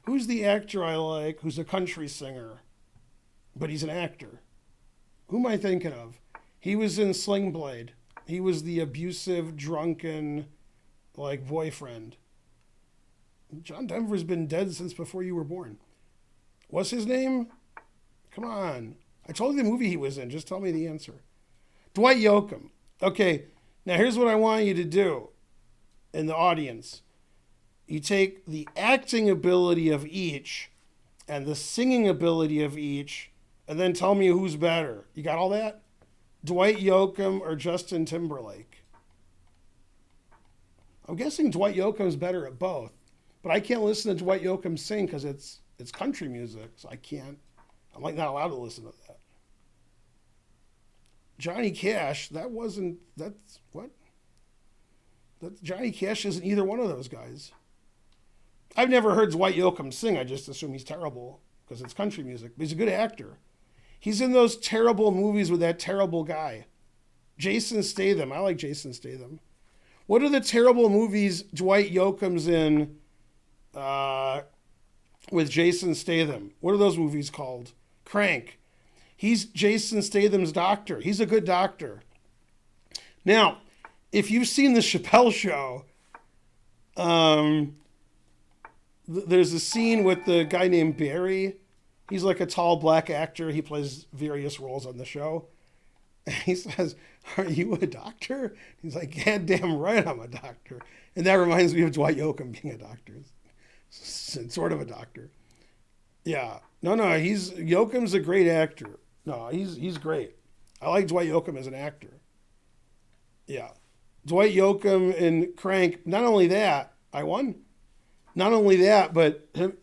Who's the actor I like who's a country singer, but he's an actor? Who am I thinking of? He was in Sling Blade. He was the abusive, drunken, boyfriend. John Denver's been dead since before you were born. What's his name? Come on. I told you the movie he was in. Just tell me the answer. Dwight Yoakam. Okay, now here's what I want you to do in the audience. You take the acting ability of each and the singing ability of each, and then tell me who's better. You got all that? Dwight Yoakam or Justin Timberlake? I'm guessing Dwight Yoakam's better at both, but I can't listen to Dwight Yoakam sing because it's country music, so I can't. I'm not allowed to listen to that. Johnny Cash, Johnny Cash isn't either one of those guys. I've never heard Dwight Yoakam sing. I just assume he's terrible because it's country music. But he's a good actor. He's in those terrible movies with that terrible guy. Jason Statham. I like Jason Statham. What are the terrible movies Dwight Yoakam's in with Jason Statham? What are those movies called? Crank. He's Jason Statham's doctor. He's a good doctor. Now, if you've seen The Chappelle Show, there's a scene with the guy named Barry. He's like a tall black actor. He plays various roles on the show. And he says, "Are you a doctor?" He's like, "God damn right I'm a doctor." And that reminds me of Dwight Yoakam being a doctor. Sort of a doctor. Yeah. No, Yoakam's a great actor. No, he's great. I like Dwight Yoakam as an actor. Yeah. Dwight Yoakam in Crank. Not only that, I won. Not only that, but him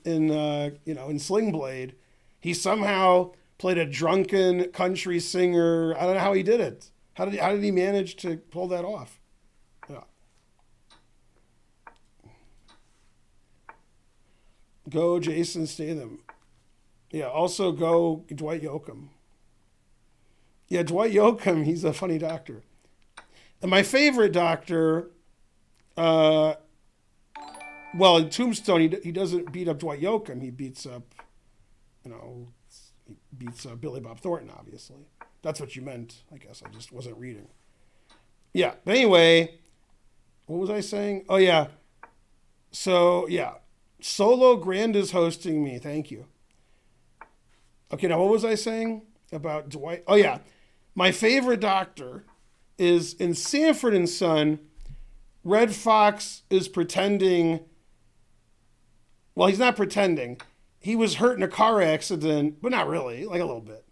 in Sling Blade, he somehow played a drunken country singer. I don't know how he did it. How did he manage to pull that off? Yeah. Go Jason Statham. Yeah. Also go Dwight Yoakam. Yeah, Dwight Yoakam. He's a funny doctor. And my favorite doctor. Well, in Tombstone, he doesn't beat up Dwight Yoakam. He beats up, Billy Bob Thornton, obviously. That's what you meant, I guess. I just wasn't reading. Yeah, but anyway, what was I saying? Oh, yeah. So, yeah. Solo Grand is hosting me. Thank you. Okay, now what was I saying about Dwight? Oh, yeah. My favorite doctor is in Sanford & Son. Red Fox is pretending... Well, he's not pretending. he was hurt in a car accident, but not really, like a little bit.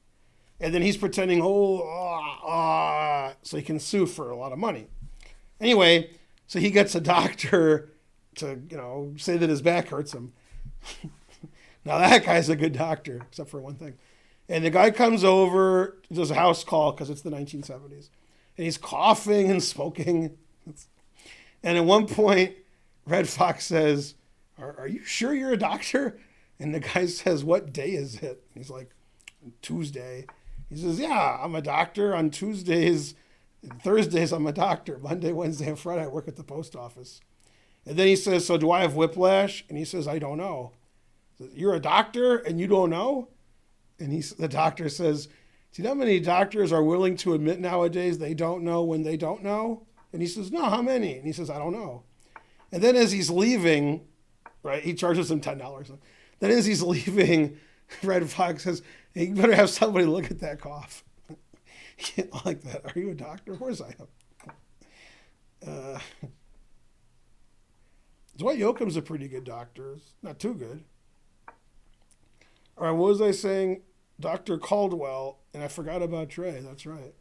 And then he's pretending, so he can sue for a lot of money. Anyway, so he gets a doctor to, say that his back hurts him. Now that guy's a good doctor, except for one thing. And the guy comes over, does a house call because it's the 1970s. And he's coughing and smoking. And at one point, Red Fox says, are you sure you're a doctor? And the guy says, what day is it? And he's like, Tuesday. He says, yeah, I'm a doctor. On Tuesdays and Thursdays, I'm a doctor. Monday, Wednesday, and Friday, I work at the post office. And then he says, so do I have whiplash? And he says, I don't know. Says, you're a doctor and you don't know? And the doctor says, do you know how many doctors are willing to admit nowadays they don't know when they don't know? And he says, no, how many? And he says, I don't know. And then as he's leaving, right, he charges him $10. Then as he's leaving, Red Fox says, hey, you better have somebody look at that cough. Like that. Are you a doctor? Of course I am. Dwight Yoakam's a pretty good doctor. Not too good. All right, what was I saying? Dr. Caldwell, and I forgot about Trey. That's right.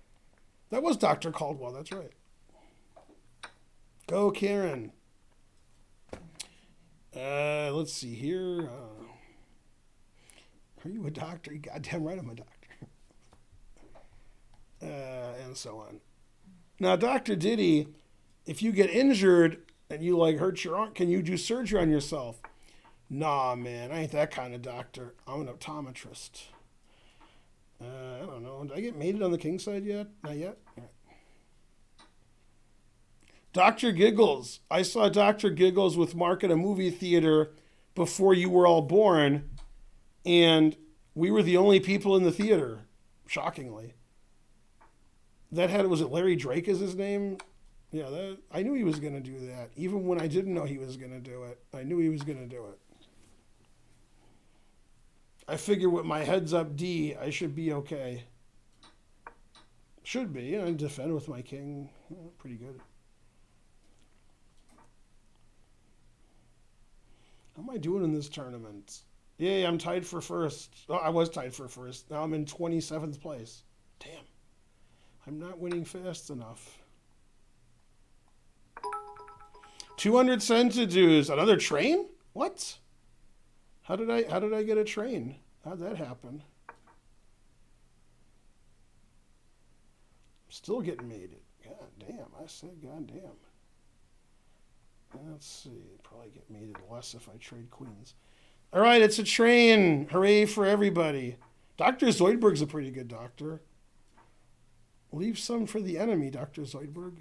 That was Dr. Caldwell. That's right. Go, Karen. Let's see here. Are you a doctor? You goddamn right I'm a doctor. And so on. Now, Dr. Diddy, if you get injured and you hurt your arm, can you do surgery on yourself? Nah, man, I ain't that kind of doctor. I'm an optometrist. I don't know. Did I get mated on the king side yet? Not yet? All right. Dr. Giggles. I saw Dr. Giggles with Mark at a movie theater before you were all born, and we were the only people in the theater, shockingly. Was it Larry Drake is his name? Yeah, I knew he was going to do that. Even when I didn't know he was going to do it, I knew he was going to do it. I figure with my heads up D, I should be okay. Should be. I defend with my king. Pretty good. How am I doing in this tournament? Yay, I'm tied for first. Oh, I was tied for first. Now I'm in 27th place. Damn. I'm not winning fast enough. 200 centidues. Another train? What? How did I get a train? How'd that happen? I'm still getting mated. God damn. I said god damn. Let's see. Probably get mated less if I trade queens. All right, it's a train. Hooray for everybody. Dr. Zoidberg's a pretty good doctor. Leave some for the enemy, Dr. Zoidberg.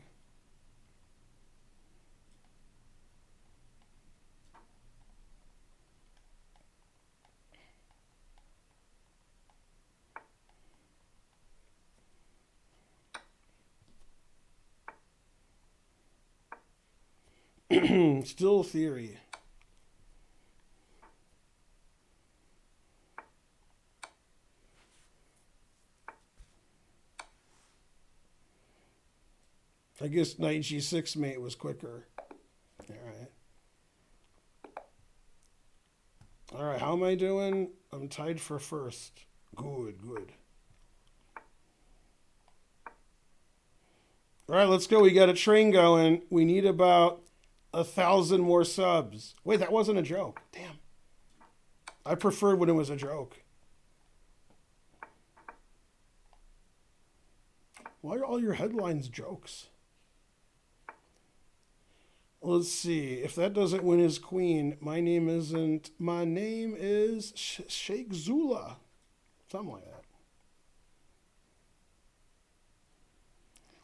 Still theory. I guess knight g6 mate was quicker. All right, how am I doing? I'm tied for first. Good. All right, let's go. We got a train going. We need about 1,000 more subs. Wait, that wasn't a joke. Damn. I preferred when it was a joke. Why are all your headlines jokes? Let's see. If that doesn't win his queen, my name is Sheikh Zula. Something like that.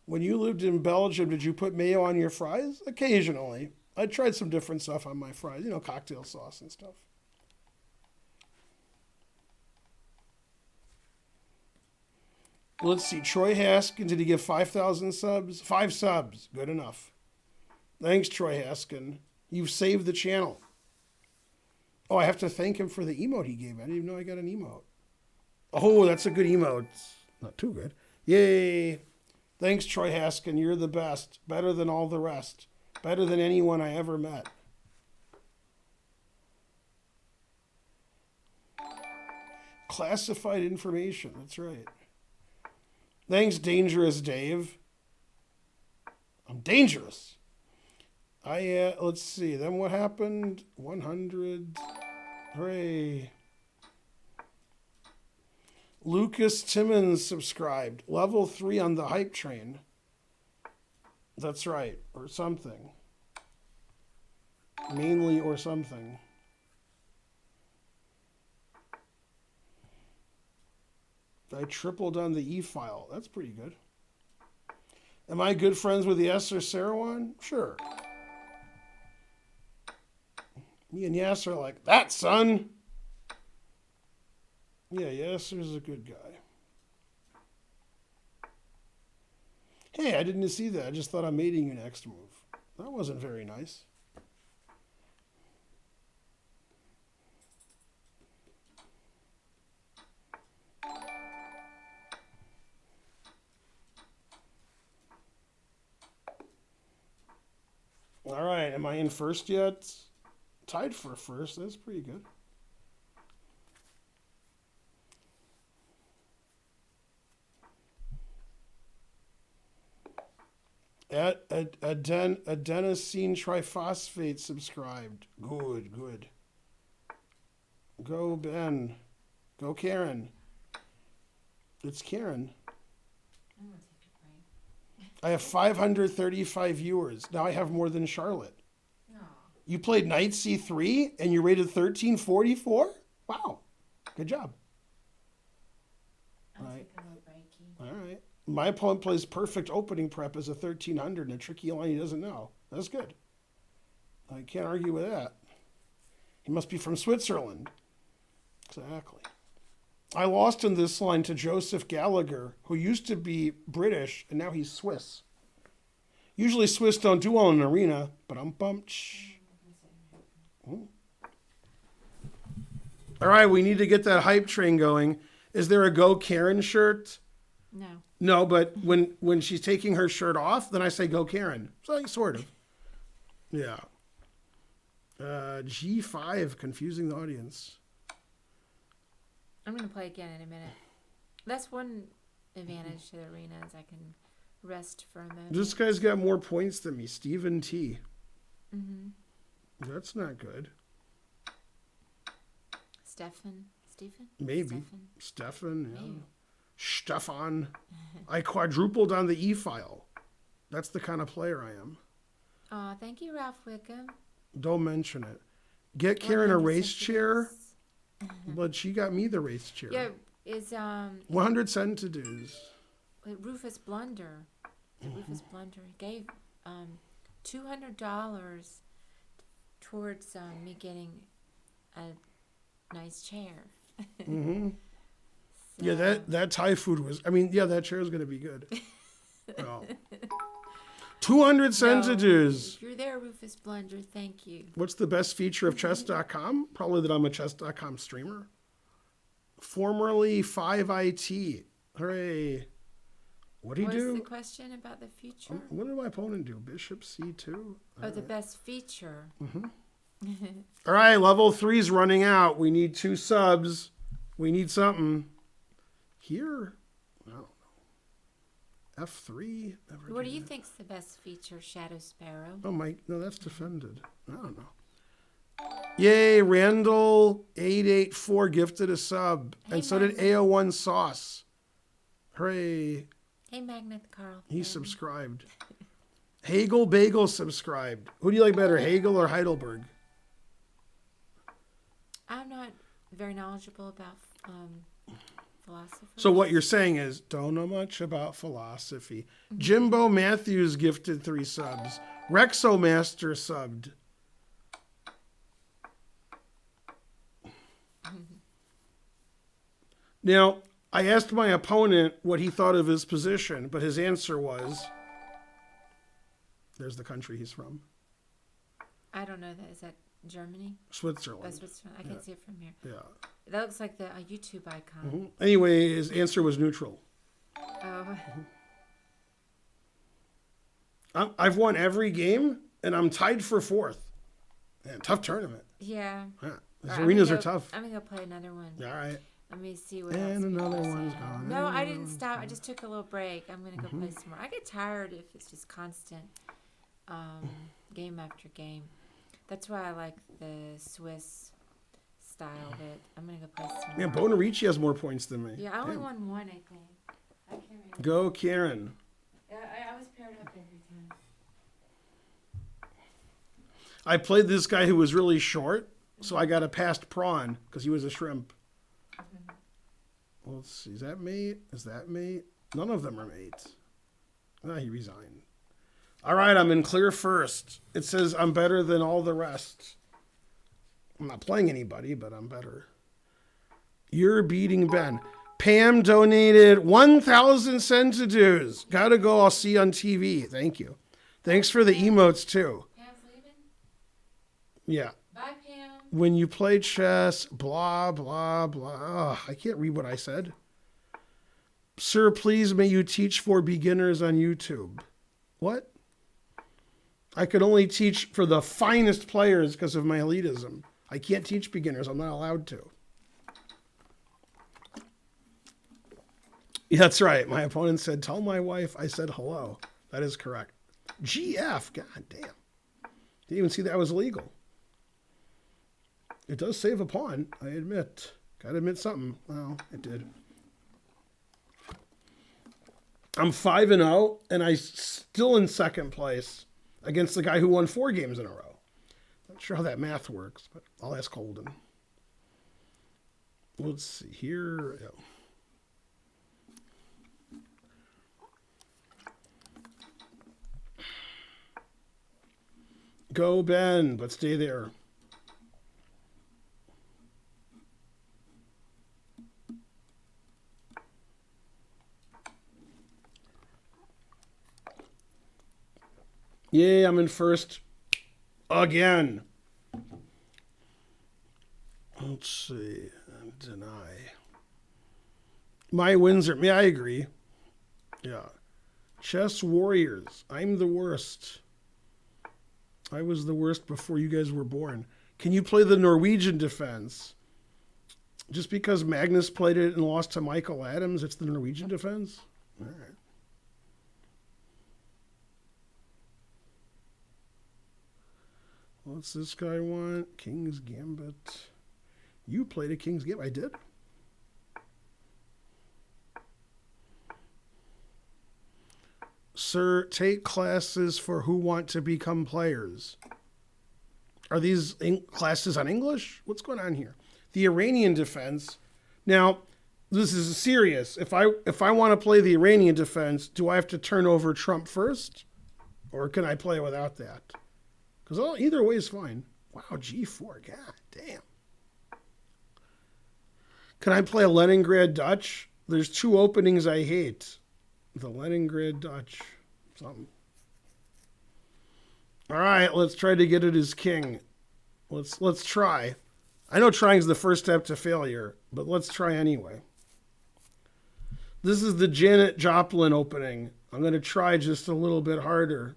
When you lived in Belgium, did you put mayo on your fries? Occasionally. I tried some different stuff on my fries. Cocktail sauce and stuff. Let's see. Troy Haskin, did he give 5,000 subs? 5 subs. Good enough. Thanks, Troy Haskin. You've saved the channel. Oh, I have to thank him for the emote he gave me. I didn't even know I got an emote. Oh, that's a good emote. Not too good. Yay. Thanks, Troy Haskin. You're the best. Better than all the rest. Better than anyone I ever met. classified information. That's right. Thanks, Dangerous Dave. I'm dangerous. Let's see. Then what happened? 100. Hooray. Lucas Timmons subscribed. Level 3 on the hype train. That's right. Or something. Mainly or something. I tripled on the e-file. That's pretty good. Am I good friends with Yasser Sarawan? Sure. Me and Yasser are like, that, son. Yeah, Yasser's a good guy. Hey, I didn't see that. I just thought I'm mating you next move. That wasn't very nice. All right, am I in first yet? Tied for first. That's pretty good. Adenosine triphosphate subscribed. Good, good. Go, Ben. Go, Karen. It's Karen. I'm gonna take a break. I have 535 viewers. Now I have more than Charlotte. No. You played Knight C3 and you rated 1344? Wow. Good job. I'll Right. take a little breaky. All right. My opponent plays perfect opening prep as a 1300 and a tricky line he doesn't know. That's good. I can't argue with that. He must be from Switzerland. Exactly. I lost in this line to Joseph Gallagher, who used to be British, and now he's Swiss. Usually Swiss don't do well in an arena, but I'm bumped. All right, we need to get that hype train going. Is there a Go Karen shirt? No. No, but when she's taking her shirt off, then I say Go Karen. So sort of. Yeah. G5, confusing the audience. I'm going to play again in a minute. That's one advantage to the arena is I can rest for a moment. This guy's got more points than me, Stephen T. Mm-hmm. That's not good. Stephen? Maybe. Stefan? Stefan, yeah. Maybe. Stefan. I quadrupled on the E-file. That's the kind of player I am. Aw, thank you, Ralph Wickham. Don't mention it. Get Karen a 100 race chair, centimeters. but she got me the race chair. Yeah, is 100 centimeters. Rufus Blunder. Rufus Blunder gave $200 towards me getting a nice chair. Mm-hmm. So, Yeah, that Thai food was, I mean, yeah, that chair is going to be good. Oh. 200 centimeters. If you're there, Rufus Blunder, thank you. What's the best feature of chess.com? Probably that I'm a chess.com streamer. Formerly 5IT. Hooray. What do you What's do? the question about the future? What did my opponent do? Bishop C2? Oh, the best feature. All right, level 3's running out. We need 2 subs. We need something. Here? I don't know. F3? Never What do did you that. think's the best feature, Shadow Sparrow? Oh, my. No, that's defended. I don't know. Yay, Randall884 gifted a sub. Hey, And so did Magnet. AO1 Sauce. Hooray. Hey, Magnet Carl. He subscribed. Hegel Bagel subscribed. Who do you like better, Hegel or Heidelberg? I'm not very knowledgeable about philosophers. So what you're saying is, don't know much about philosophy. Jimbo Matthews gifted 3 subs. Rexomaster subbed. Now, I asked my opponent what he thought of his position, but his answer was, there's the country he's from. I don't know that. Is that Germany? Switzerland. That's what's. I can see it from here. Yeah. That looks like the YouTube icon. Mhm. Anyway, his answer was neutral. Oh, I've won every game, and I'm tied for 4th. Man, tough tournament. yeah. Yeah. These I'm arenas gonna are go- tough. I'm gonna go play another one. All right. Let me see what else. And people another are one's saying. gone. No, And I another didn't one's stop. I gone. just took a little break. I'm gonna go play some more. I get tired if it's just constant game after game. That's why I like the Swiss style of it. I'm gonna go play some Yeah, more. Bonarici has more points than me. Yeah, I only Damn. won one, I think. I can't remember. Go, Karen. Yeah, I was paired up every time. I played this guy who was really short, so I got a passed prawn because he was a shrimp. Well, let's see. Is that mate? Is that mate? None of them are mates. Ah, he resigned. All right, I'm in clear first. It says I'm better than all the rest. I'm not playing anybody, but I'm better. You're beating Ben. Pam donated 1,000 centidues. Gotta go. I'll see you on TV. Thank you. Thanks for the emotes, too. Pam's leaving? Yeah. Bye, Pam. When you play chess, blah, blah, blah. Ugh, I can't read what I said. Sir, please may you teach for beginners on YouTube. What? I could only teach for the finest players because of my elitism. I can't teach beginners. I'm not allowed to. Yeah, that's right. My opponent said, tell my wife I said hello. That is correct. GF. God damn. Didn't even see that was legal. It does save a pawn, I admit. Gotta admit something. Well, it did. I'm 5-0, and I'm still in second place against the guy who won 4 games in a row. Not sure how that math works, but I'll ask Holden. Let's see here. Yeah. Go, Ben, but stay there. Yay, I'm in first again. Let's see. Deny. My wins are... Yeah, I agree. Yeah. Chess Warriors. I'm the worst. I was the worst before you guys were born. Can you play the Norwegian defense? Just because Magnus played it and lost to Michael Adams, it's the Norwegian defense? All right. What's this guy want? King's Gambit. You played a King's Gambit. I did. Sir, take classes for who want to become players. Are these classes on English? What's going on here? The Iranian defense. Now, this is serious. If I want to play the Iranian defense, do I have to turn over Trump first? Or can I play without that? Because either way is fine. Wow, G4. God damn. Can I play a Leningrad Dutch? There's 2 openings I hate. The Leningrad Dutch. Something. All right, let's try to get it as king. Let's try. I know trying is the first step to failure, but let's try anyway. This is the Janet Joplin opening. I'm going to try just a little bit harder.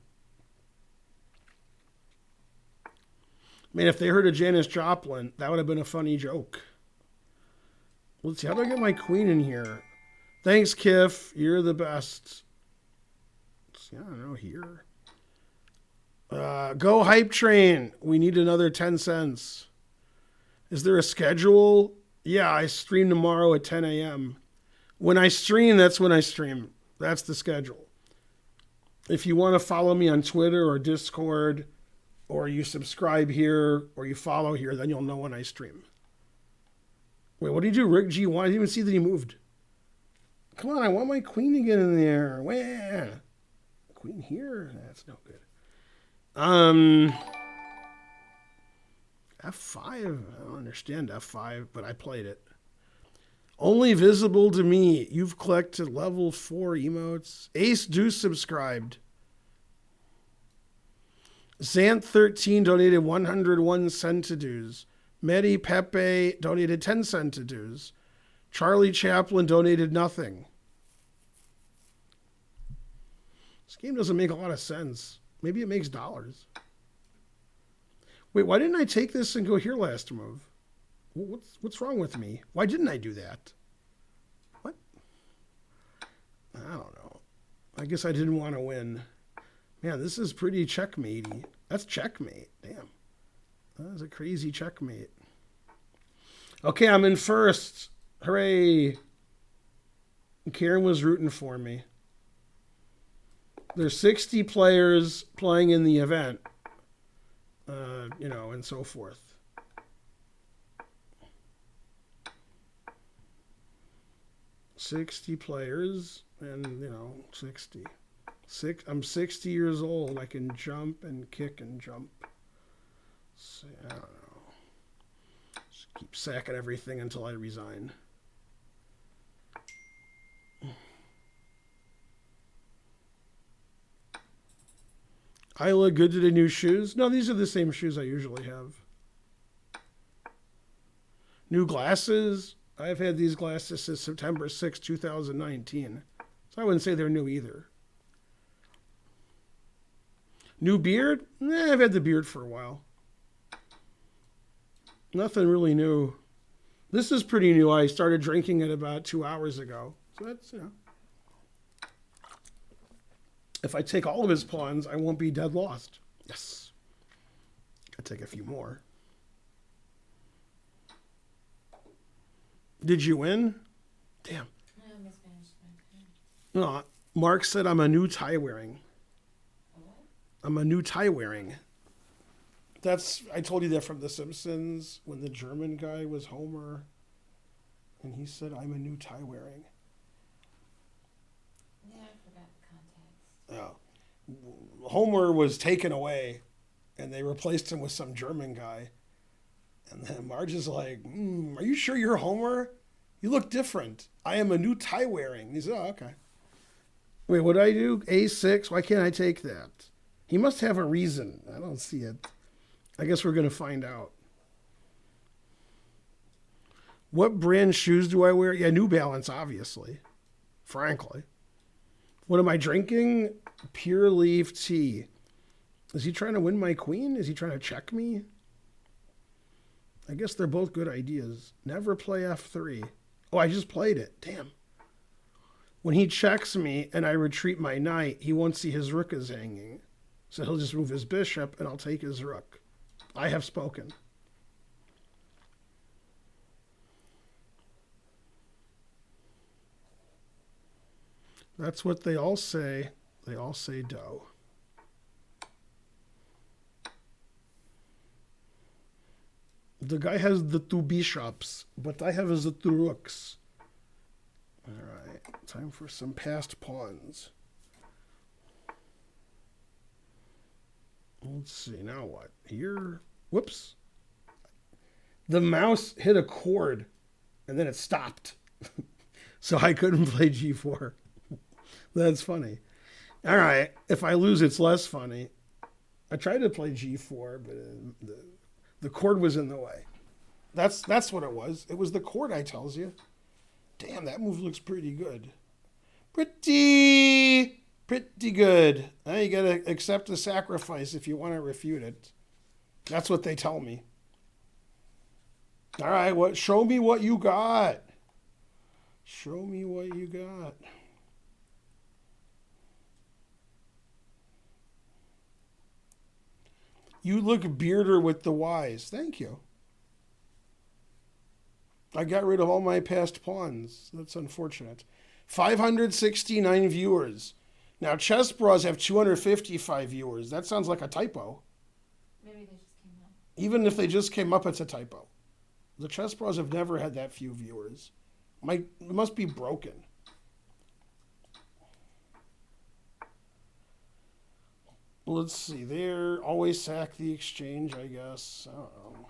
Man, if they heard of Janis Joplin, that would have been a funny joke. Let's see, how do I get my queen in here? Thanks, Kiff. You're the best. Let's see, I don't know, here. Go Hype Train. We need another 10 cents. Is there a schedule? Yeah, I stream tomorrow at 10 a.m. When I stream, that's when I stream. That's the schedule. If you want to follow me on Twitter or Discord, or you subscribe here, or you follow here, then you'll know when I stream. Wait, what did you do, Rick G1? I didn't even see that he moved. Come on, I want my queen to get in there. Where? Queen here? That's no good. F5? I don't understand F5, but I played it. Only visible to me. You've collected level 4 emotes. Ace Deuce subscribed. Xanth13 donated 101 centidues. Medi Pepe donated 10 centidues. Charlie Chaplin donated nothing. This game doesn't make a lot of sense. Maybe it makes dollars. Wait, why didn't I take this and go here last move? What's wrong with me? Why didn't I do that? What? I don't know. I guess I didn't want to win. Man, this is pretty checkmatey. That's checkmate. Damn. That was a crazy checkmate. Okay, I'm in first. Hooray. Karen was rooting for me. There's 60 players playing in the event. And so forth. $60 players and 60. I'm 60 years old. I can jump and kick and jump. So, I don't know. Just keep sacking everything until I resign. I look good to the new shoes. No, these are the same shoes I usually have. New glasses. I've had these glasses since September 6, 2019. So I wouldn't say they're new either. New beard? I've had the beard for a while. Nothing really new. This is pretty new. I started drinking it about 2 hours ago. So that's, If I take all of his pawns, I won't be dead lost. Yes. I'll take a few more. Did you win? Damn. No, I mismanaged my pen. No, Mark said I'm a new tie wearing. What? I'm a new tie wearing. I told you that from The Simpsons when the German guy was Homer. And he said, I'm a new tie wearing. Yeah, I forgot the context. Yeah. Homer was taken away and they replaced him with some German guy. And then Marge is like, are you sure you're Homer? You look different. I am a new tie wearing. He said, oh, okay. Wait, what did I do? A6? Why can't I take that? He must have a reason. I don't see it. I guess we're going to find out. What brand shoes do I wear? Yeah, New Balance, obviously. Frankly. What am I drinking? Pure Leaf tea. Is he trying to win my queen? Is he trying to check me? I guess they're both good ideas. Never play F3. Oh, I just played it. Damn. When he checks me and I retreat my knight, he won't see his rook is hanging. So he'll just move his bishop and I'll take his rook. I have spoken. That's what they all say. They all say do. The guy has the two bishops, but I have the two rooks. All right, time for some passed pawns. Let's see, now what? Here, whoops. The mouse hit a chord, and then it stopped. So I couldn't play g4. That's funny. All right, if I lose, it's less funny. I tried to play g4, but the chord was in the way. That's what it was. It was the chord, I tells you. Damn, that move looks pretty good. Pretty good. Now you gotta accept the sacrifice if you want to refute it. That's what they tell me. All right, show me what you got. Show me what you got. You look bearder with the Y's. Thank you. I got rid of all my past pawns. That's unfortunate. 569 viewers. Now, Chess Bros have 255 viewers. That sounds like a typo. Maybe they just came up. Even if they just came up, it's a typo. The Chess Bros have never had that few viewers. It must be broken. Let's see. They're always sack the exchange, I guess. I don't know.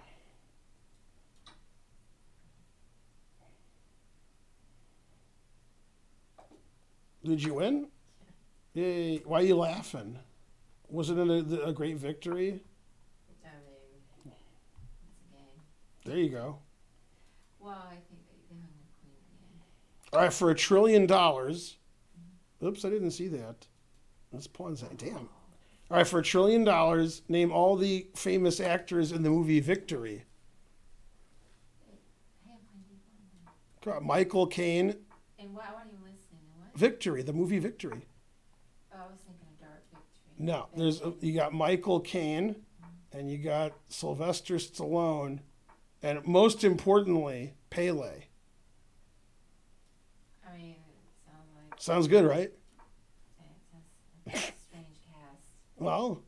Did you win? Yay. Why are you laughing? Wasn't it a great victory? I mean, it's a game. There you go. Well, I think they hung the queen again. All right, for $1 trillion. Oops, I didn't see that. That's pawns. Damn. All right, for $1 trillion, name all the famous actors in the movie Victory. Michael Caine, And what? I wasn't even listening. And what? Victory, the movie Victory. Oh, I was thinking of Dark Victory. No, you got Michael Caine, and you got Sylvester Stallone, and most importantly, Pele. I mean, it sounds like Sounds good, right? it sounds like a strange cast. Well,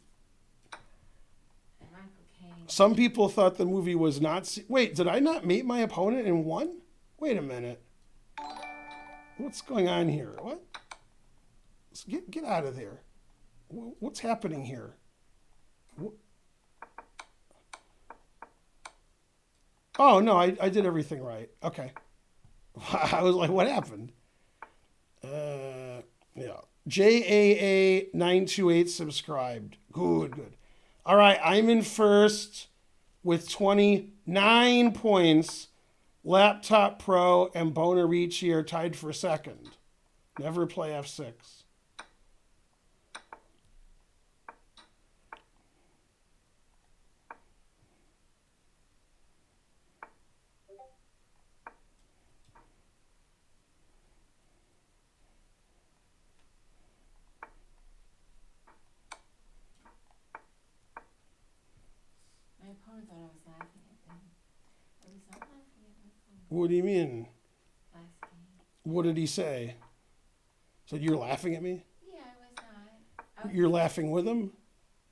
And Michael Caine. some people thought the movie was not. Wait, did I not meet my opponent in one? Wait a minute. What's going on here? What? Get out of there. What's happening here? Oh, no, I did everything right. Okay. I was like, what happened? Yeah. JAA928 subscribed. Good. All right, I'm in first with 29 points. Laptop Pro and Bonarici are tied for second. Never play F6. My opponent thought I was laughing at them. I was not laughing at my phone. What do you mean? Last game. What did he say? Said you're laughing at me? Yeah, I was not. I was, You're laughing with him?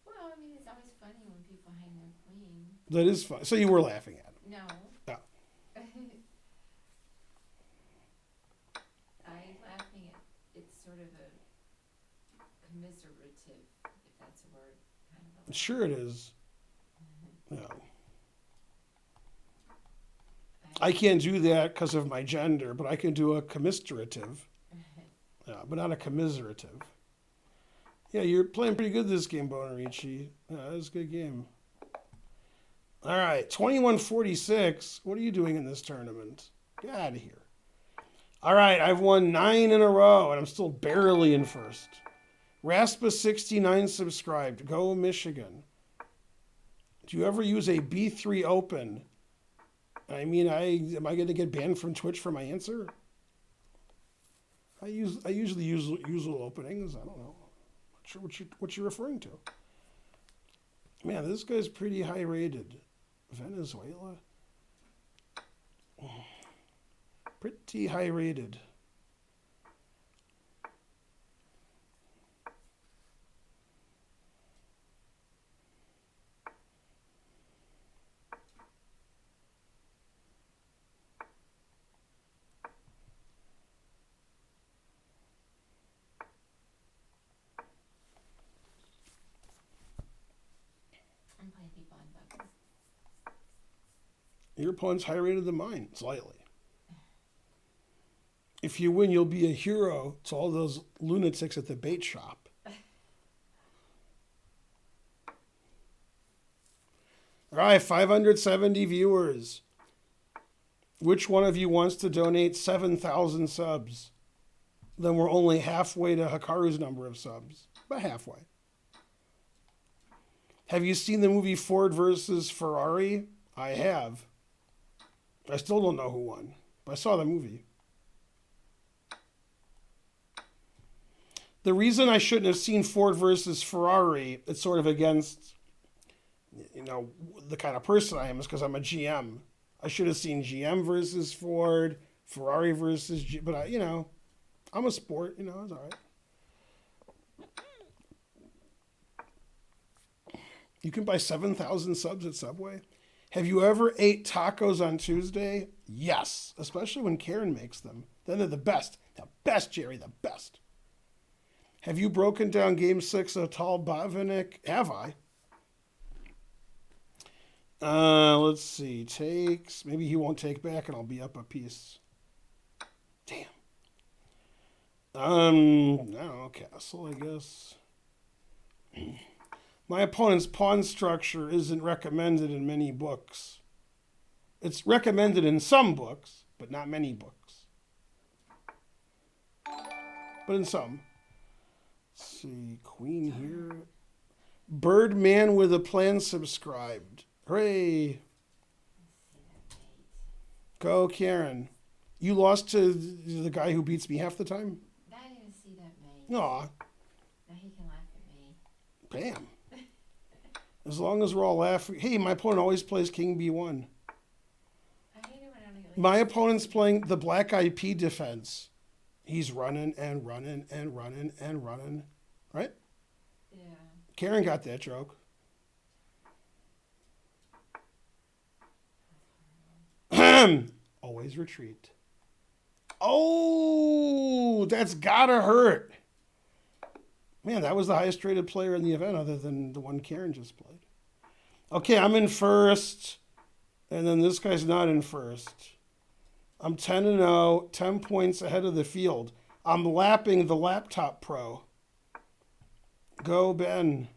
well, I mean, it's always funny when people hang their queen. That is fun. So you were laughing at him. No. No. I'm laughing at it's sort of a commiserative, if that's a word, kind of. Sure it is. No. I can't do that because of my gender, but I can do a commiserative. Yeah, but not a commiserative. Yeah, you're playing pretty good this game, Bonarici. Yeah, that was a good game. All right, 2146. What are you doing in this tournament? Get out of here. All right, I've won 9 in a row, and I'm still barely in first. Raspa69 subscribed. Go Michigan. Do you ever use a B3 Open? I mean, am I going to get banned from Twitch for my answer? I usually use usual openings. I don't know. Not sure what you're referring to. Man, this guy's pretty high rated. Venezuela. Pretty high rated. I'm playing people on buttons. Your opponent's higher rated than mine, slightly. If you win, you'll be a hero to all those lunatics at the bait shop. All right, 570 viewers. Which one of you wants to donate 7,000 subs? Then we're only halfway to Hikaru's number of subs. About halfway. Have you seen the movie Ford versus Ferrari? I have. I still don't know who won, but I saw the movie. The reason I shouldn't have seen Ford versus Ferrari, it's sort of against, the kind of person I am, is because I'm a GM. I should have seen GM versus Ford, Ferrari versus but I'm a sport, it's all right. You can buy 7,000 subs at Subway. Have you ever ate tacos on Tuesday? Yes, especially when Karen makes them. Then they're the best. The best, Jerry, the best. Have you broken down Game 6 of Tal Bavinic? Have I? Let's see. Takes. Maybe he won't take back and I'll be up a piece. Damn. No, castle, I guess. My opponent's pawn structure isn't recommended in many books. It's recommended in some books, but not many books. But in some. Let's see, queen here. Birdman with a plan subscribed. Hooray. Go, Karen. You lost to the guy who beats me half the time? I didn't even see that mate. Aw, Now he can laugh at me. bam. As long as we're all laughing. Hey, my opponent always plays King B1. I hate it when I don't My opponent's playing the Black IP defense. He's running and running and running and running. Right? Yeah. Karen got that joke. Always retreat. Oh, that's gotta hurt. Man, that was the highest rated player in the event other than the one Karen just played. Okay, I'm in first. And then this guy's not in first. I'm 10-0, 10 points ahead of the field. I'm lapping the laptop pro. Go, Ben.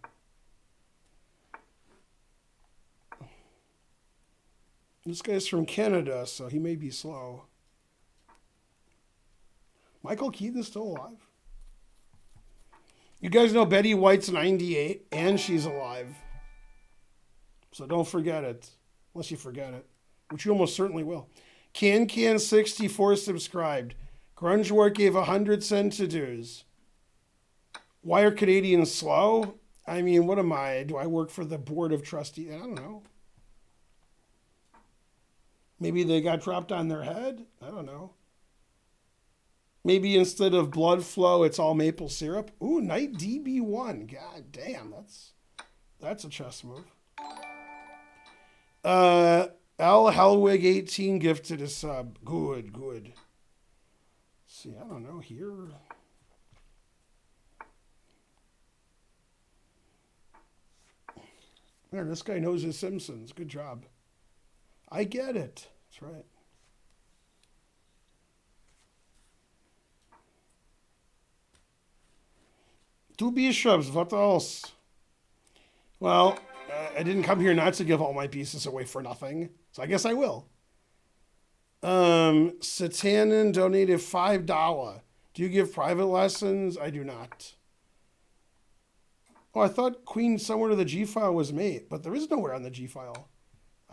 This guy's from Canada, so he may be slow. Michael Keaton's still alive. You guys know Betty White's 98, and she's alive. So don't forget it. Unless you forget it, which you almost certainly will. Can64 subscribed. Grungewort gave 100 cents to dues. Why are Canadians slow? I mean, what am I? Do I work for the board of trustees? I don't know. Maybe they got dropped on their head? I don't know. Maybe instead of blood flow, it's all maple syrup. Ooh, Knight DB1. God damn, that's a chess move. Al Helwig 18 gifted a sub. Good. Let's see, I don't know here. Man, this guy knows his Simpsons. Good job. I get it. That's right. Two bishops. What else? Well, I didn't come here not to give all my pieces away for nothing, so I guess I will. Satanin donated $5. Do you give private lessons? I do not. Oh, I thought queen somewhere to the G file was mate, but there is nowhere on the G file.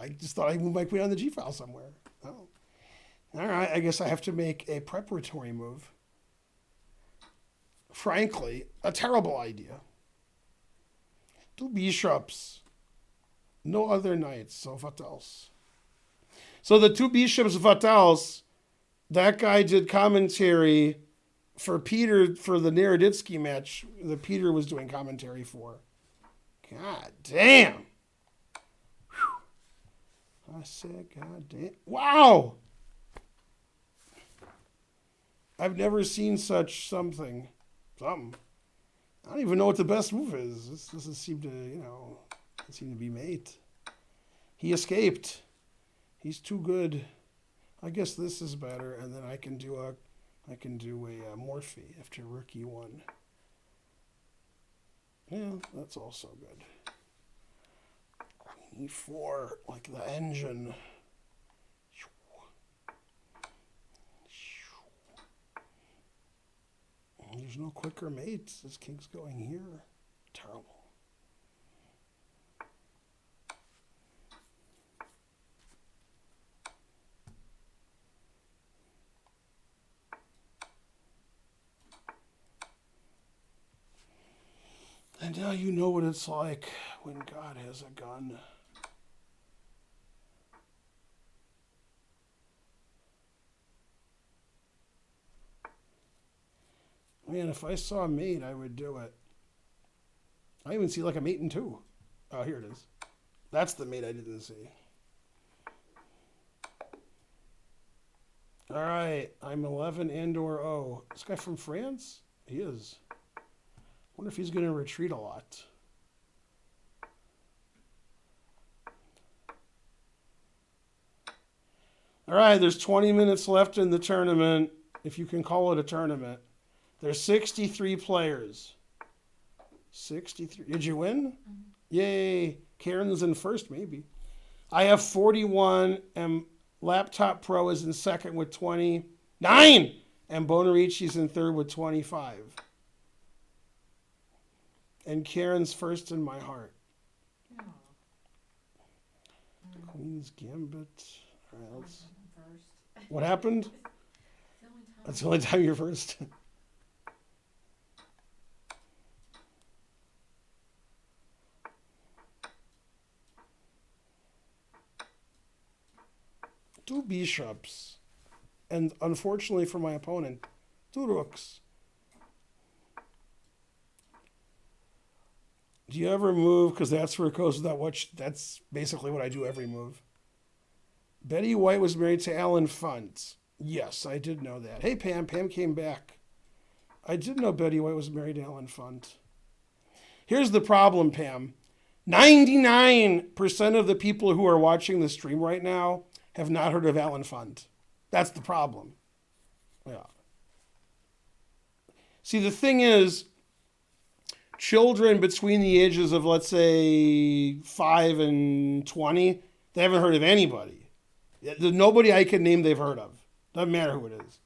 I just thought I moved my queen on the G file somewhere. Oh. All right, I guess I have to make a preparatory move. Frankly, a terrible idea. Two bishops. No other knights, so what else? So the two bishops, what else? That guy did commentary for Peter, for the Naroditsky match that Peter was doing commentary for. God damn. Whew. I said, God damn. Wow. I've never seen such something. I don't even know what the best move is. This doesn't seem to, be mate. He escaped. He's too good. I guess this is better, and then I can do a Morphe after rook e1. Yeah, that's also good. Queen e4, like the engine. There's no quicker mates. This king's going here. Terrible. And now you know what it's like when God has a gun. Man, if I saw a mate, I would do it. I even see like a mate in 2. Oh, here it is. That's the mate I didn't see. All right, I'm 11 and/or 0. This guy from France? He is. Wonder if he's going to retreat a lot. All right, there's 20 minutes left in the tournament, if you can call it a tournament. There's 63 players. 63. Did you win? Mm-hmm. Yay. Karen's in first, maybe. I have 41, and Laptop Pro is in second with 29, and Bonarici's in third with 25. And Karen's first in my heart. Oh. Queen's Gambit. All right, First. what happened? That's the only time you're first. Two bishops. And unfortunately for my opponent, two rooks. Do you ever move? Because that's where it goes without watch. That's basically what I do every move. Betty White was married to Alan Funt. Yes, I did know that. Hey, Pam. Pam came back. I did know Betty White was married to Alan Funt. Here's the problem, Pam. 99% of the people who are watching the stream right now have not heard of Alan Funt. That's the problem. Yeah. See, the thing is, children between the ages of, let's say, 5 and 20, they haven't heard of anybody. There's nobody I can name they've heard of. Doesn't matter who it is.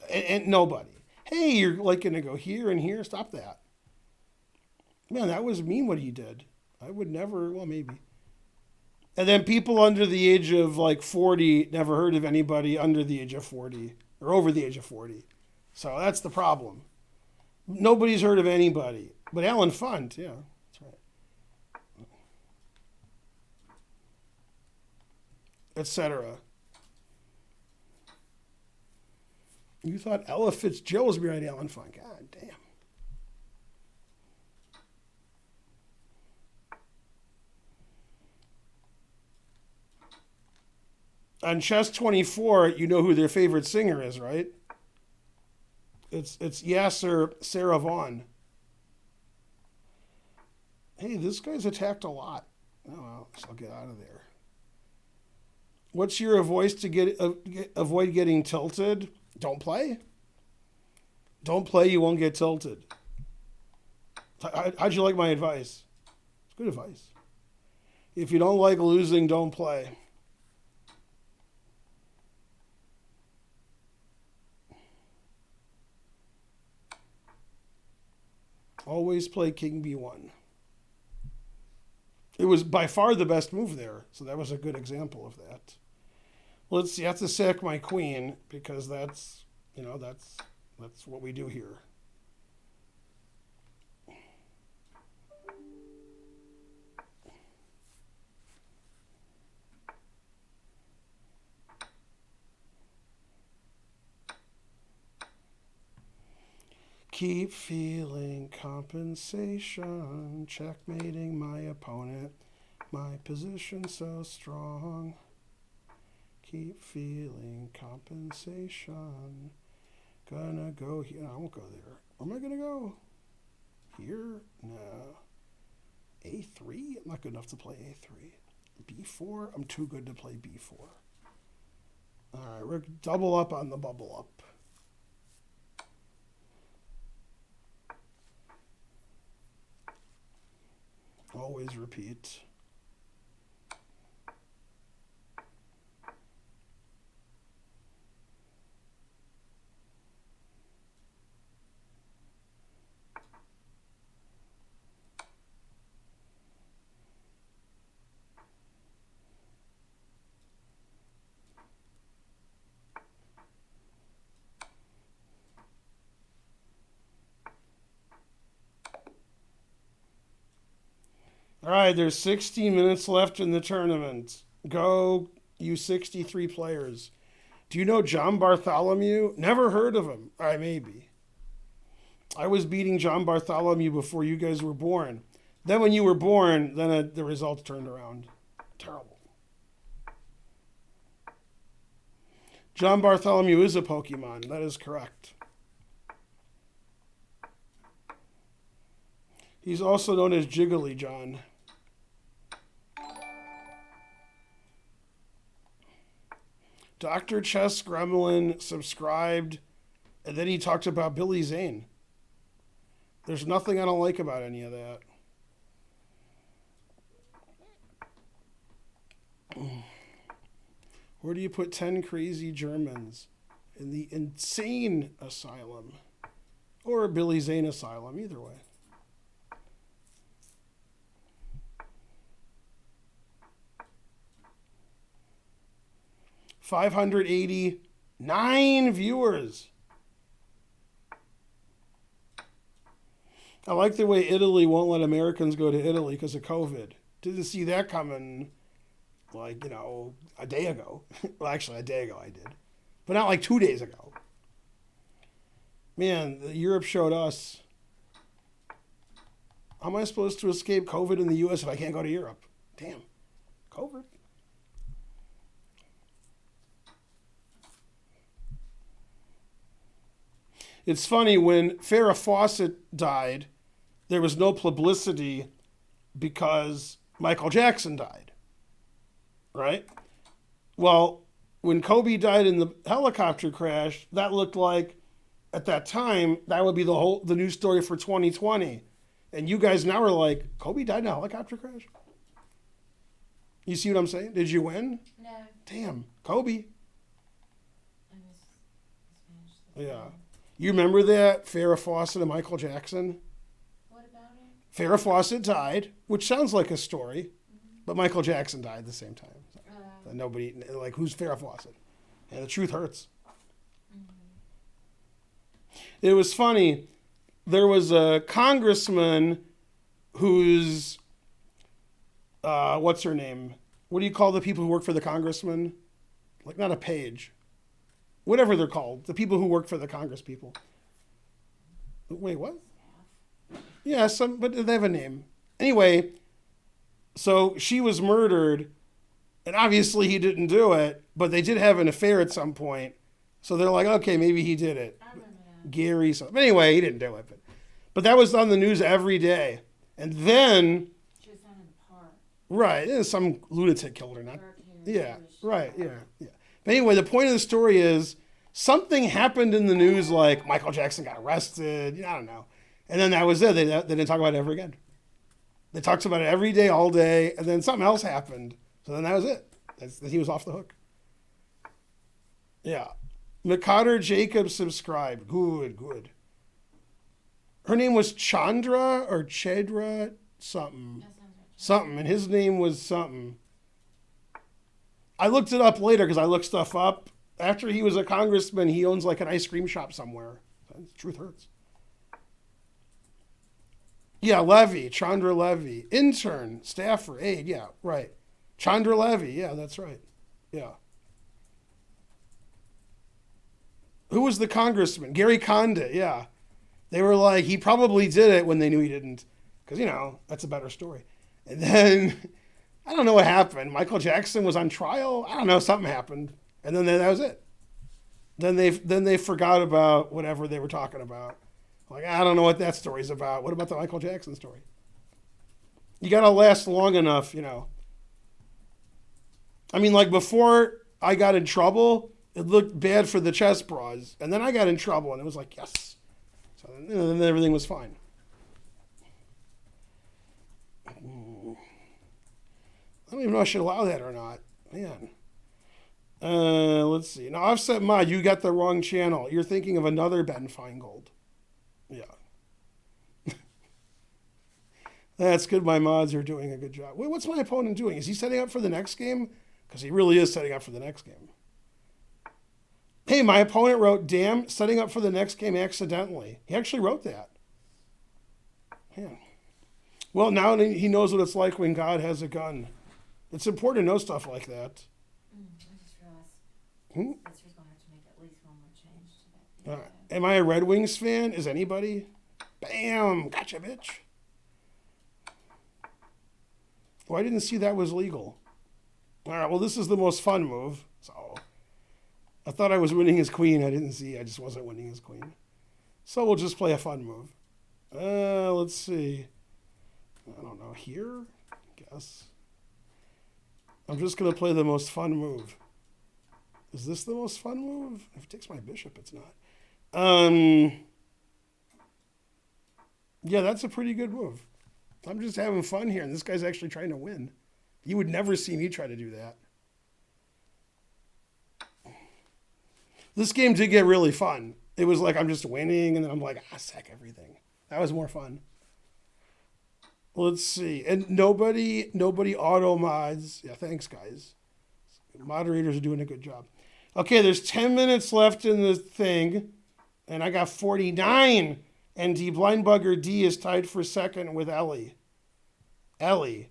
And nobody. Hey, you're like going to go here and here. Stop that. Man, that was mean what he did. I would never, well, maybe. And then people under the age of like 40 never heard of anybody under the age of 40 or over the age of 40. So that's the problem. Nobody's heard of anybody. But Alan Funt, yeah, that's right. Etc. You thought Ella Fitzgerald was married to Alan Funt. God damn. On Chess 24, you know who their favorite singer is, right? It's Yasser Sarah Vaughan. Hey, this guy's attacked a lot. Oh, well, so I'll get out of there. What's your advice to avoid getting tilted? Don't play. Don't play, you won't get tilted. How'd you like my advice? It's good advice. If you don't like losing, don't play. Always play King B1. It was by far the best move there, so that was a good example of that. Let's see, I have to sack my queen because that's what we do here. Keep feeling compensation, checkmating my opponent, my position so strong. Keep feeling compensation. Gonna go here. No, I won't go there. Where am I gonna go? Here? No. A3? I'm not good enough to play A3. B4? I'm too good to play B4. Alright, we're double up on the bubble up. Always repeat. All right, there's 16 minutes left in the tournament. Go, you 63 players. Do you know John Bartholomew? Never heard of him. All right, maybe. I was beating John Bartholomew before you guys were born. Then when you were born, then the results turned around. Terrible. John Bartholomew is a Pokemon. That is correct. He's also known as Jiggly John. Dr. Chess Gremlin subscribed, and then he talked about Billy Zane. There's nothing I don't like about any of that. Where do you put 10 crazy Germans? In the insane asylum. Or Billy Zane asylum, either way. $589 viewers. I like the way Italy won't let Americans go to Italy because of COVID. Didn't see that coming, like, a day ago. Well, actually, a day ago I did. But not like 2 days ago. Man, Europe showed us. How am I supposed to escape COVID in the U.S. if I can't go to Europe? Damn. COVID. It's funny, when Farrah Fawcett died, there was no publicity because Michael Jackson died. Right? Well, when Kobe died in the helicopter crash, that looked like, at that time, that would be the news story for 2020. And you guys now are like, Kobe died in a helicopter crash? You see what I'm saying? Did you win? No. Damn, Kobe. I was Yeah. You remember that? Farrah Fawcett and Michael Jackson? What about him? Farrah Fawcett died, which sounds like a story, but Michael Jackson died at the same time. And nobody, like, who's Farrah Fawcett? And the truth hurts. It was funny. There was a congressman who's, what's her name? What do you call the people who work for the congressman? Like, not a page. Whatever they're called. The people who work for the Congress people. Wait, what? Yeah, but they have a name. Anyway, so she was murdered, and obviously he didn't do it, but they did have an affair at some point. So they're like, okay, maybe he did it. I remember that. Gary, something. Anyway, he didn't do it. But that was on the news every day. And then, She was found in the park. right, some lunatic killed her. Not, Dark hair, yeah, Jewish. right, yeah. But anyway, the point of the story is something happened in the news, like Michael Jackson got arrested. I don't know. And then that was it. They didn't talk about it ever again. They talked about it every day, all day, and then something else happened. So then that was it. He was off the hook. Yeah. McCotter Jacobs subscribed. Good. Her name was Chandra or Chedra something. That sounds right. Something. And his name was something. I looked it up later because I looked stuff up. After he was a congressman, he owns like an ice cream shop somewhere. Truth hurts. Yeah, Levy, Chandra Levy. Intern, staffer, aide, yeah, right. Chandra Levy, yeah, that's right. Yeah. Who was the congressman? Gary Condit, yeah. They were like, he probably did it when they knew he didn't. Because, that's a better story. And then, I don't know what happened. Michael Jackson was on trial. I don't know, something happened. And then that was it. Then they forgot about whatever they were talking about. Like, I don't know what that story's about. What about the Michael Jackson story? You got to last long enough, I mean, like, before I got in trouble, it looked bad for the chest bras. And then I got in trouble, and it was like, yes. So then everything was fine. I don't even know if I should allow that or not. Man. Let's see. Now, Offset Mod, you got the wrong channel. You're thinking of another Ben Feingold. Yeah. That's good. My mods are doing a good job. Wait, what's my opponent doing? Is he setting up for the next game? Because he really is setting up for the next game. Hey, my opponent wrote, damn, setting up for the next game accidentally. He actually wrote that. Man. Well, now he knows what it's like when God has a gun. It's important to know stuff like that. I just realized that she's going to have to make at least one more change to that. Am I a Red Wings fan? Is anybody? Bam! Gotcha, bitch. Oh, I didn't see that was legal. All right, well, this is the most fun move. So I thought I was winning his queen. I didn't see. I just wasn't winning his queen. So we'll just play a fun move. Let's see. I don't know. Here? I guess. I'm just going to play the most fun move. Is this the most fun move? If it takes my bishop, it's not. Yeah, that's a pretty good move. I'm just having fun here, and this guy's actually trying to win. You would never see me try to do that. This game did get really fun. It was like I'm just winning, and then I'm like, sack everything. That was more fun. Let's see. And nobody auto mods. Yeah, thanks, guys. Moderators are doing a good job. Okay, there's 10 minutes left in the thing, and I got 49. And D Blind Bugger D is tied for second with Ellie. Ellie.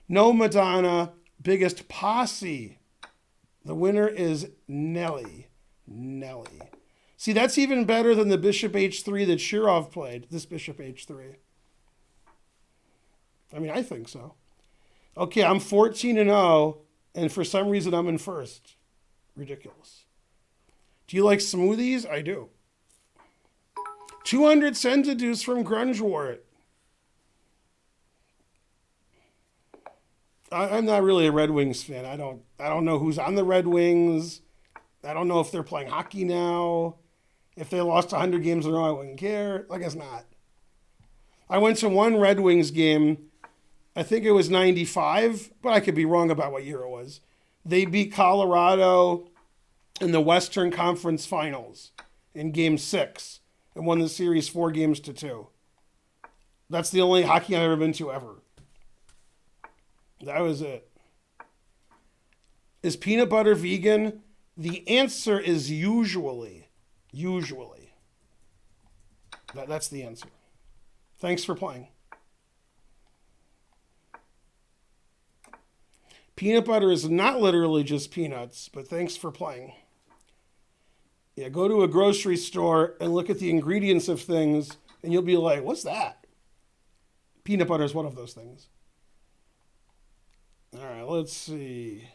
No Madonna, biggest posse. The winner is Nelly. Nelly. See, that's even better than the Bishop H3 that Shirov played, this Bishop H3. I mean, I think so. Okay, I'm 14-0, and for some reason I'm in first. Ridiculous. Do you like smoothies? I do. 200 centidues from Grungewort. I'm not really a Red Wings fan. I don't know who's on the Red Wings. I don't know if they're playing hockey now. If they lost 100 games in a row, I wouldn't care. I guess not. I went to one Red Wings game. I think it was 95, but I could be wrong about what year it was. They beat Colorado in the Western Conference Finals in Game 6 and won the series 4-2. That's the only hockey I've ever been to ever. That was it. Is peanut butter vegan? The answer is usually. Usually. That's the answer. Thanks for playing. Peanut butter is not literally just peanuts, but thanks for playing. Yeah, go to a grocery store and look at the ingredients of things, and you'll be like, what's that? Peanut butter is one of those things. All right, let's see.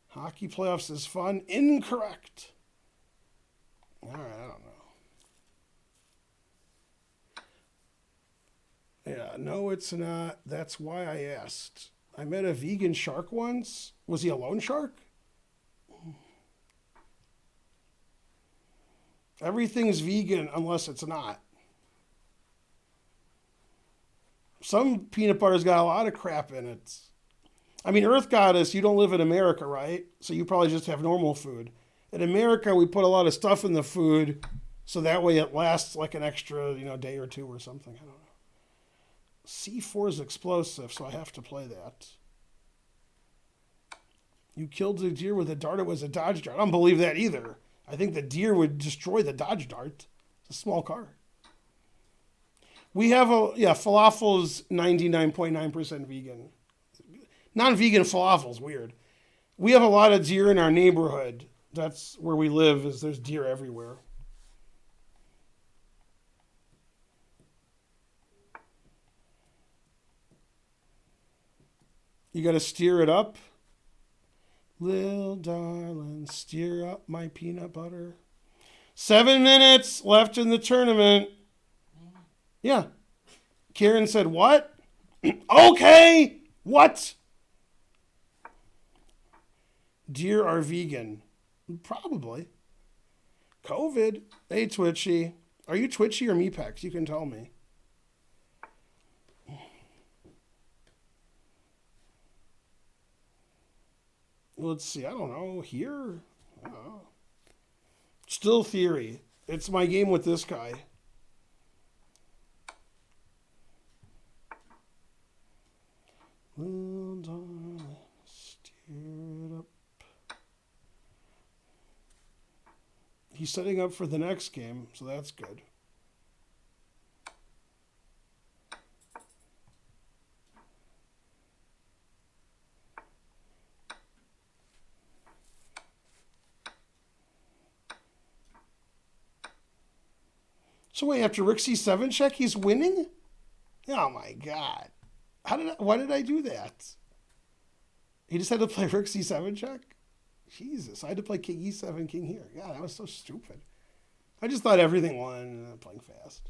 Hockey playoffs is fun. Incorrect. All right, I don't know. Yeah, no, it's not. That's why I asked. I met a vegan shark once. Was he a loan shark? Everything's vegan unless it's not. Some peanut butter's got a lot of crap in it. I mean, Earth Goddess, you don't live in America, right? So you probably just have normal food. In America, we put a lot of stuff in the food so that way it lasts like an extra, day or two or something. I don't know. C4 is explosive, so I have to play that. You killed the deer with a dart. It was a Dodge Dart. I don't believe that either. I think the deer would destroy the Dodge Dart. It's a small car. We have falafel's 99.9% vegan. Non-vegan falafel's weird. We have a lot of deer in our neighborhood. That's where we live, is there's deer everywhere. You got to steer it up. Lil darling, steer up my peanut butter. 7 minutes left in the tournament. Yeah. Karen said, what? Okay. What? Deer are vegan. Probably. COVID. Hey, Twitchy. Are you Twitchy or Mepex? You can tell me. Let's see. I don't know. Here? I don't know. Still theory. It's my game with this guy. Well done. Steer it up. He's setting up for the next game, so that's good. So wait, after Rook C7 check, he's winning? Oh my god. Why did I do that? He just had to play Rook C7 check? Jesus, I had to play King E7, King here. God, that was so stupid. I just thought everything won and I'm playing fast.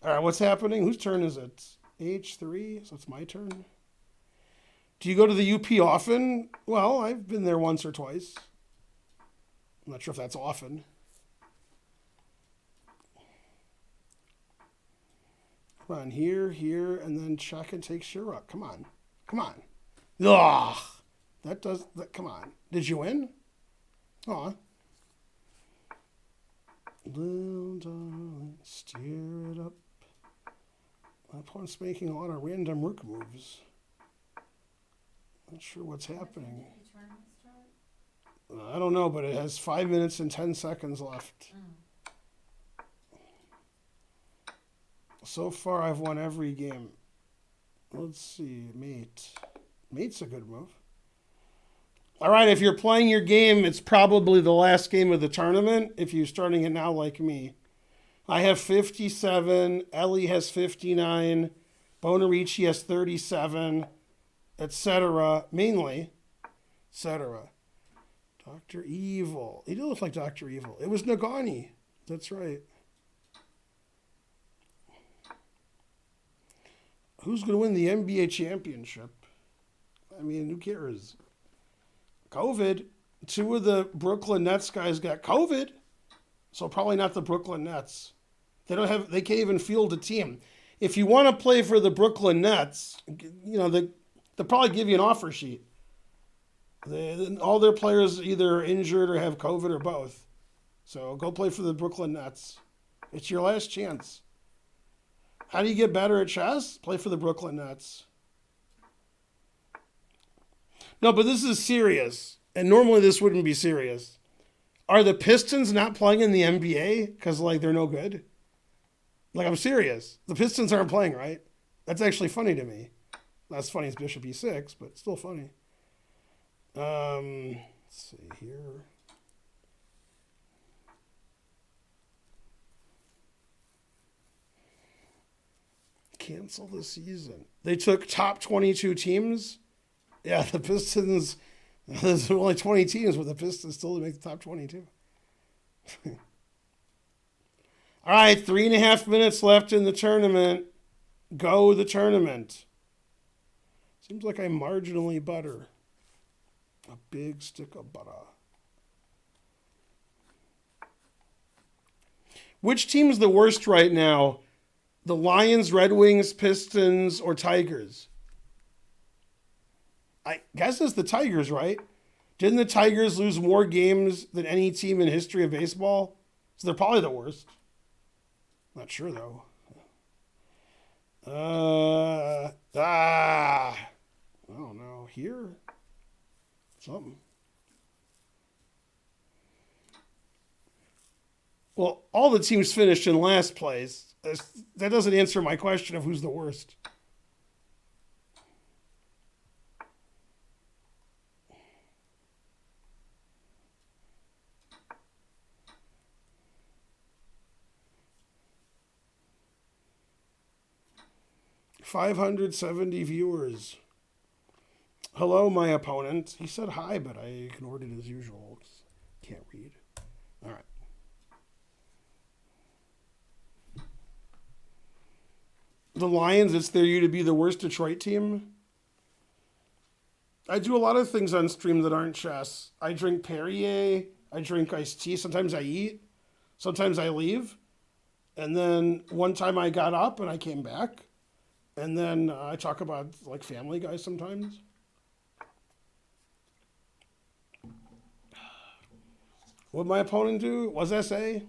All right, what's happening? Whose turn is it? H3, so it's my turn. Do you go to the UP often? Well, I've been there once or twice. I'm not sure if that's often. Come on, here, and then check and take your rook. Come on. Ugh. Come on. Did you win? Aw. Little darling, steer it up. My opponent's making a lot of random rook moves. Not sure what's happening. I don't know, but it has 5 minutes and 10 seconds left. So far, I've won every game. Let's see, mate. Mate's a good move. All right, if you're playing your game, it's probably the last game of the tournament. If you're starting it now like me. I have 57. Ellie has 59. Bonarici has 37. Etc. Mainly. Etc. Dr. Evil. He did look like Dr. Evil. It was Nagani. That's right. Who's going to win the NBA championship? I mean, who cares? COVID. 2 of the Brooklyn Nets guys got COVID. So probably not the Brooklyn Nets. They can't even field a team. If you want to play for the Brooklyn Nets, they'll probably give you an offer sheet. All their players either injured or have COVID or both. So go play for the Brooklyn Nets. It's your last chance. How do you get better at chess? Play for the Brooklyn Nets. No, but this is serious. And normally this wouldn't be serious. Are the Pistons not playing in the NBA because, they're no good? I'm serious. The Pistons aren't playing, right? That's actually funny to me. Not as funny as Bishop E6, but still funny. Let's see here. Cancel the season. They took top 22 teams. Yeah, the Pistons. There's only 20 teams, but the Pistons still make the top 22. All right, 3.5 minutes left in the tournament. Go the tournament. Seems like I'm marginally butter. A big stick of butter. Which team's the worst right now? The Lions, Red Wings, Pistons, or Tigers? I guess it's the Tigers, right? Didn't the Tigers lose more games than any team in history of baseball? So they're probably the worst. Not sure, though. I don't know. Here? Something. Well, all the teams finished in last place. That doesn't answer my question of who's the worst. $570 viewers. Hello, my opponent. He said hi, but I ignored it as usual. Can't read. All right. The Lions, it's their you to be the worst Detroit team. I do a lot of things on stream that aren't chess. I drink Perrier. I drink iced tea. Sometimes I eat. Sometimes I leave. And then one time I got up and I came back. And then I talk about Family Guy sometimes. What'd my opponent do? What's that say?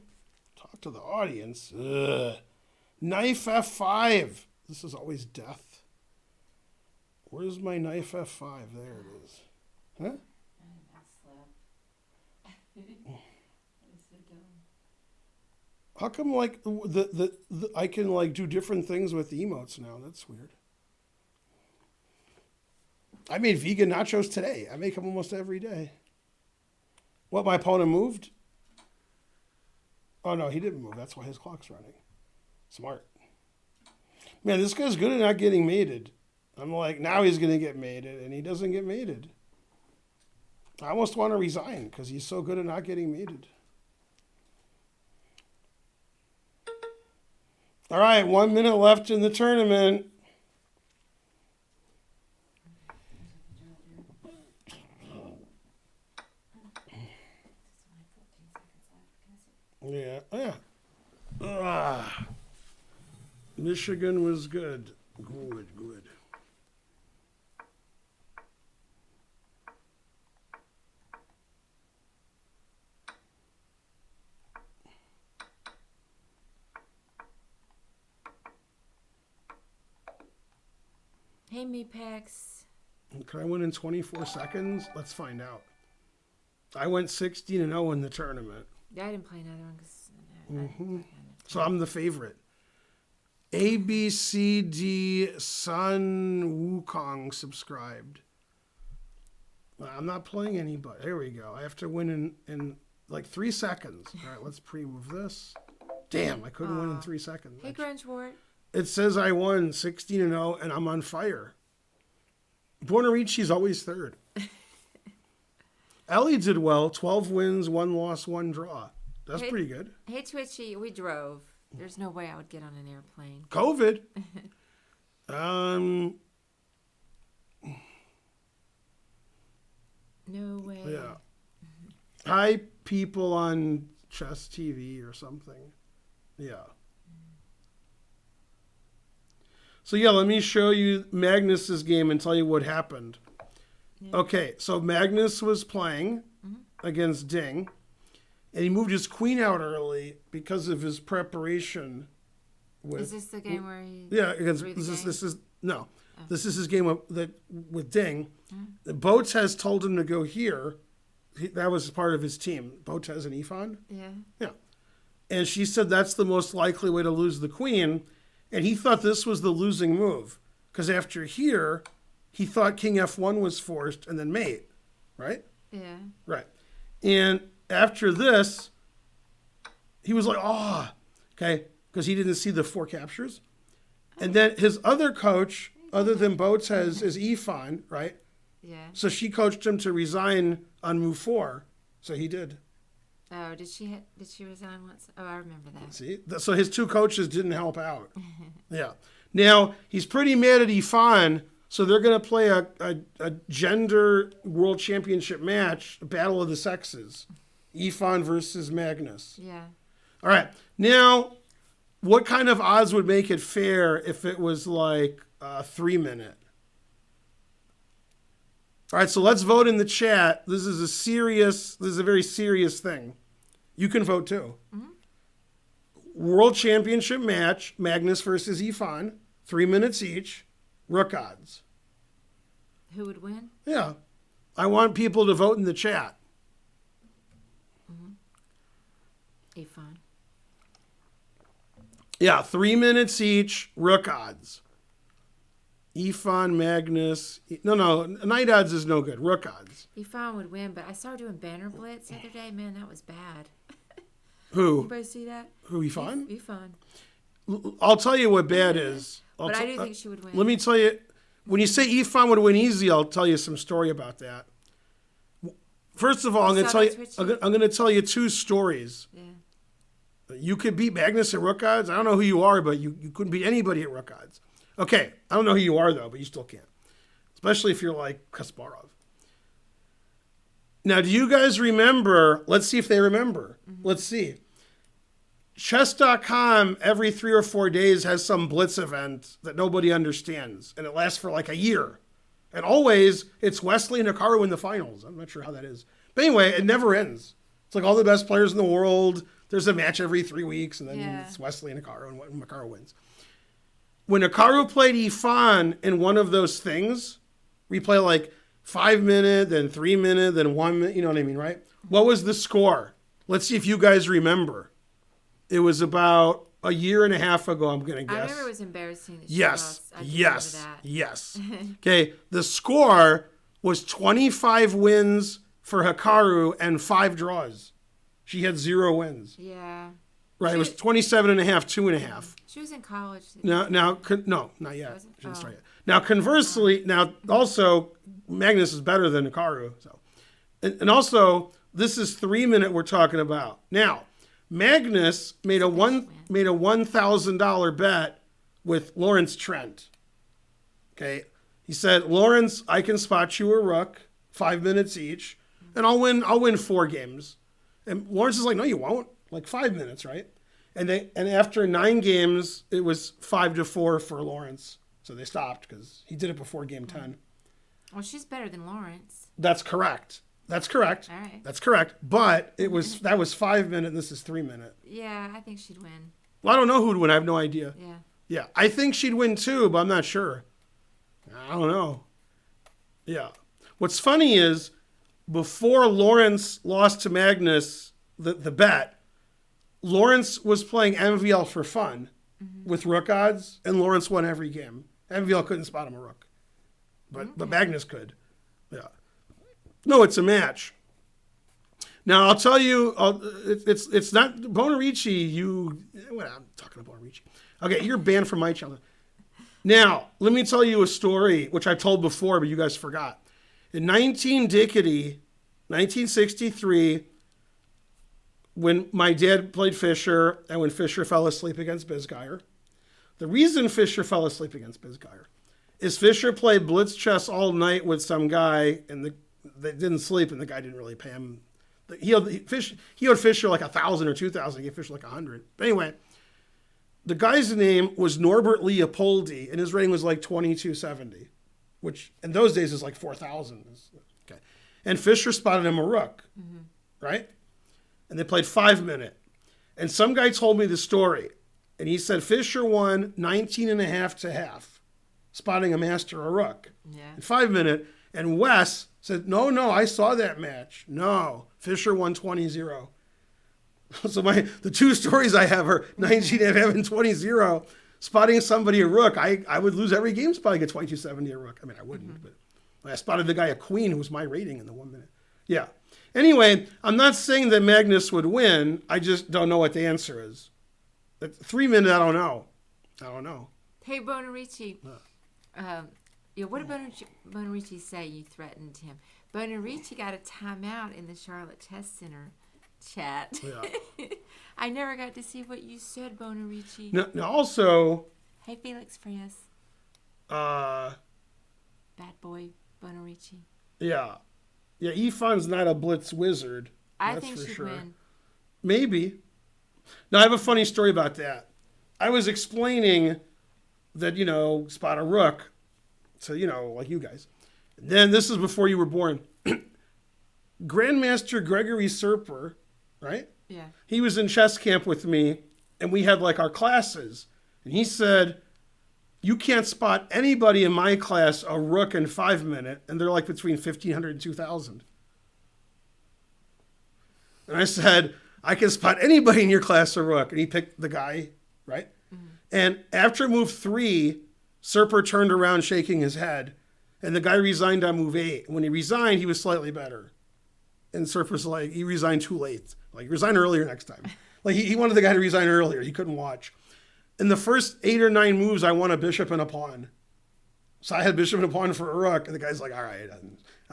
Talk to the audience. Ugh. Knife F5. This is always death. Where's my knife F5? There it is. Huh? I slept. That's so dumb. How come I can do different things with emotes now? That's weird. I made vegan nachos today. I make them almost every day. What, my opponent moved? Oh no, he didn't move. That's why his clock's running. Smart. Man, this guy's good at not getting mated. I'm now he's gonna get mated, and he doesn't get mated. I almost want to resign because he's so good at not getting mated. All right, 1 minute left in the tournament. Yeah. Michigan was good. Good. Hey, Meepex. Can I win in 24 seconds? Let's find out. I went 16-0 in the tournament. I didn't play another one because. So I'm the favorite. ABCD Sun Wukong subscribed. I'm not playing anybody. Here we go. I have to win in like 3 seconds. All right, let's pre-move this. Damn, I couldn't win in 3 seconds. Hey, Grungewort. It says I won 16-0 and I'm on fire. Buonarici's always third. Ellie did well. 12 wins, 1 loss, 1 draw. That's pretty good. Hey, Twitchy, we drove. There's no way I would get on an airplane. COVID. No way. Yeah. Hi, people on Chess TV or something. Yeah. So yeah, let me show you Magnus's game and tell you what happened. Yeah. Okay, so Magnus was playing against Ding, and he moved his queen out early because of his preparation. Is this the game where he? Yeah, against this is no. Oh. This is his game with Ding. Boats has told him to go here. That was part of his team. Botes and Ifan. Yeah. Yeah. And she said that's the most likely way to lose the queen. And he thought this was the losing move. Because after here, he thought King F1 was forced and then mate. Right? Yeah. Right. And after this, he was like, oh, okay. Because he didn't see the 4 captures. And then his other coach, other than Botes, is Ifan, right? Yeah. So she coached him to resign on move 4. So he did. Oh, did she resign once? Oh, I remember that. See? So his 2 coaches didn't help out. Yeah. Now, he's pretty mad at Ifan, so they're going to play a gender world championship match, a battle of the sexes. Ifan versus Magnus. Yeah. All right. Now, what kind of odds would make it fair if it was like 3 minute? All right, so let's vote in the chat. This is a very serious thing. You can vote too. Mm-hmm. World Championship match, Magnus versus Ifan, 3 minutes each, rook odds. Who would win? Yeah. I want people to vote in the chat. Mm-hmm. Ifan. Yeah, 3 minutes each, rook odds. Ifan, Magnus. No, night odds is no good. Rook odds. Ifan would win, but I started doing banner blitz the other day. Man, that was bad. Who? Anybody see that? Who, Ifan? Ifan. I'll tell you what bad is. But I do think she would win. Let me tell you, when you say Ifan would win easy, I'll tell you some story about that. First of all, I'm going to tell you 2 stories. Yeah. You could beat Magnus at rook odds. I don't know who you are, but you couldn't beat anybody at rook odds. Okay, I don't know who you are, though, but you still can't. Especially if you're like Kasparov. Now, do you guys remember? Let's see if they remember. Mm-hmm. Let's see. Chess.com every 3 or 4 days has some blitz event that nobody understands, and it lasts for like a year. And always, it's Wesley and Hikaru in the finals. I'm not sure how that is. But anyway, it never ends. It's like all the best players in the world. There's a match every 3 weeks, and then it's Wesley and Hikaru, and Hikaru wins. When Hikaru played Ifan in one of those things, we play like 5 minute, then 3 minute, then 1 minute, you know what I mean, right? What was the score? Let's see if you guys remember. It was about a year and a half ago, I'm going to guess. I remember it was embarrassing. Yes. Okay, the score was 25 wins for Hikaru and 5 draws. She had 0 wins. Yeah. Right, it was 27 and a half, 2.5. She was in college. No, not yet. She didn't start yet. Now, conversely, also, Magnus is better than Hikaru. So, and also, this is 3 minute we're talking about. Now, Magnus made a $1,000 bet with Lawrence Trent. Okay, he said, Lawrence, I can spot you a rook, 5 minutes each, and I'll win 4 games. And Lawrence is like, no, you won't. Like 5 minutes, right? And after 9 games, it was 5-4 for Lawrence. So they stopped because he did it before game 10. Well, she's better than Lawrence. That's correct. All right. That's correct. But that was 5 minute. And this is 3 minute. Yeah, I think she'd win. Well, I don't know who'd win. I have no idea. Yeah. Yeah, I think she'd win too, but I'm not sure. I don't know. Yeah. What's funny is before Lawrence lost to Magnus the bet, Lawrence was playing MVL for fun, with rook odds, and Lawrence won every game. MVL couldn't spot him a rook, but Magnus could. Yeah. No, it's a match. Now I'll tell you, it's not Bonarici. Well, I'm talking about Bonarici. Okay, you're banned from my channel. Now let me tell you a story which I told before, but you guys forgot. In 1963, when my dad played Fischer, and when Fischer fell asleep against Bisgeier, the reason Fischer fell asleep against Bisgeier is Fischer played blitz chess all night with some guy, and they didn't sleep, and the guy didn't really pay him. He owed Fischer like 1,000 or 2,000. He gave Fischer like 100. But anyway, the guy's name was Norbert Leopoldi, and his rating was like 2270, which in those days is like 4,000. Okay, and Fischer spotted him a rook, right? And they played 5-minute. And some guy told me the story, and he said Fischer won 19.5 to half, spotting a master a rook in 5-minute. And Wes said, no, I saw that match. No, Fischer won 20-0. So the two stories I have are 19.5 and 20-0. Spotting somebody a rook, I would lose every game spotting a 2270 a rook. I mean, I wouldn't, but I spotted the guy a queen who was my rating in the 1 minute. Yeah. Anyway, I'm not saying that Magnus would win. I just don't know what the answer is. At 3 minute, I don't know. Hey, Bonarici. What did Bonarici say you threatened him? Bonarici got a timeout in the Charlotte Test Center chat. Yeah. I never got to see what you said, Bonarici. Now also... Hey, Felix Frias. Bad boy, Bonarici. Yeah. Yeah, Efon's not a blitz wizard. I think she'd win. Maybe. Now, I have a funny story about that. I was explaining that, spot a rook. So, like you guys. Then this is before you were born. Grandmaster Gregory Serper, right? Yeah. He was in chess camp with me, and we had like our classes. And he said, you can't spot anybody in my class a rook in 5-minute, and they're like between 1,500 and 2,000. And I said, I can spot anybody in your class a rook. And he picked the guy, right? Mm-hmm. And after move 3, Serper turned around shaking his head, and the guy resigned on move 8. When he resigned, he was slightly better. And Serper's like, he resigned too late. Like, resign earlier next time. Like, he wanted the guy to resign earlier. He couldn't watch. In the first 8 or 9 moves, I won a bishop and a pawn. So I had bishop and a pawn for a rook, and the guy's like, all right, I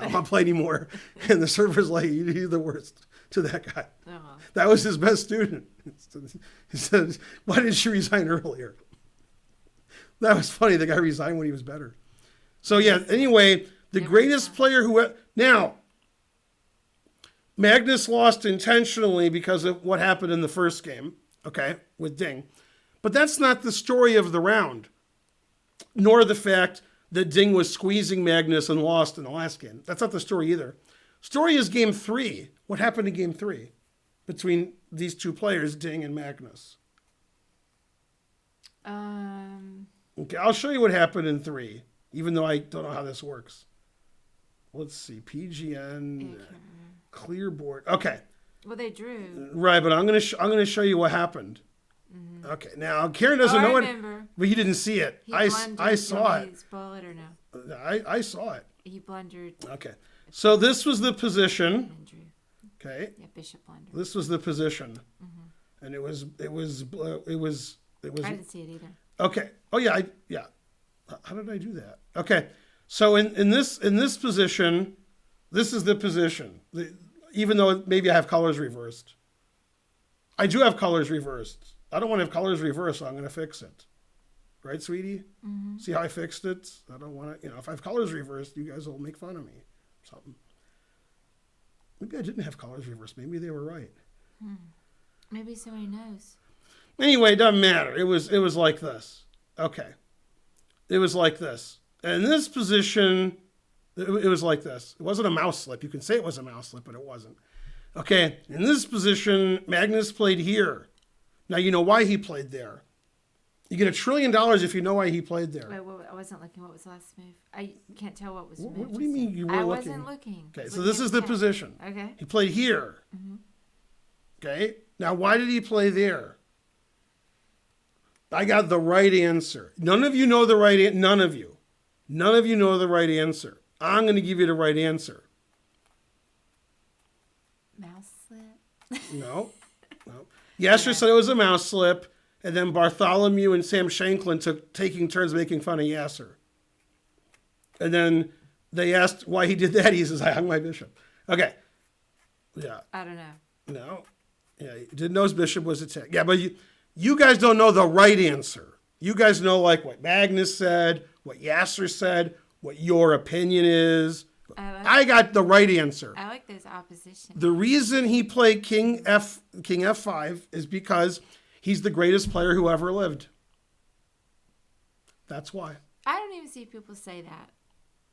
don't want to play anymore. And the Serper's like, you're the worst to that guy. Uh-huh. That was his best student. He said, why didn't you resign earlier? That was funny. The guy resigned when he was better. So yeah, anyway, the greatest player who... Now, Magnus lost intentionally because of what happened in the first game, okay, with Ding. But that's not the story of the round, nor the fact that Ding was squeezing Magnus and lost in the last game. That's not the story either. Story is game 3. What happened in game 3 between these two players, Ding and Magnus? Okay, I'll show you what happened in 3, even though I don't know how this works. Let's see, PGN, clear board. Okay. Well, they drew. Right, but I'm gonna show you what happened. Mm-hmm. Okay, now Karen doesn't know it, but you didn't see it. I saw it. Spoil it or no? I saw it. He blundered. Okay, so this was the position. Okay. Yeah, bishop blunder. This was the position, and it was. I didn't see it either. Okay. Oh yeah, How did I do that? Okay, so in this position, this is the position. Even though maybe I have colors reversed, I do have colors reversed. I don't want to have colors reversed, so I'm going to fix it. Right, sweetie? Mm-hmm. See how I fixed it? I don't want to, if I have colors reversed, you guys will make fun of me. Something. Maybe I didn't have colors reversed. Maybe they were right. Maybe somebody knows. Anyway, it doesn't matter. It was like this. Okay. It was like this. And in this position, it was like this. It wasn't a mouse slip. You can say it was a mouse slip, but it wasn't. Okay. In this position, Magnus played here. Now, you know why he played there. You get $1 trillion if you know why he played there. Wait, I wasn't looking. What was the last move? I can't tell what was moved. What do you mean you were looking? I wasn't looking. Okay, so this is the position. Okay. He played here. Mm-hmm. Okay. Now, why did he play there? I got the right answer. None of you know the right answer. None of you. None of you know the right answer. I'm going to give you the right answer. Mouse slip. No. Yasser said it was a mouse slip, and then Bartholomew and Sam Shanklin took taking turns making fun of Yasser. And then they asked why he did that. He says, I hung my bishop. Okay. Yeah. I don't know. No. Yeah, he didn't know his bishop was attacked. Yeah, but you guys don't know the right answer. You guys know like what Magnus said, what Yasser said, what your opinion is. I got the right answer. I like those opposition. The reason he played King F5 is because he's the greatest player who ever lived. That's why. I don't even see people say that.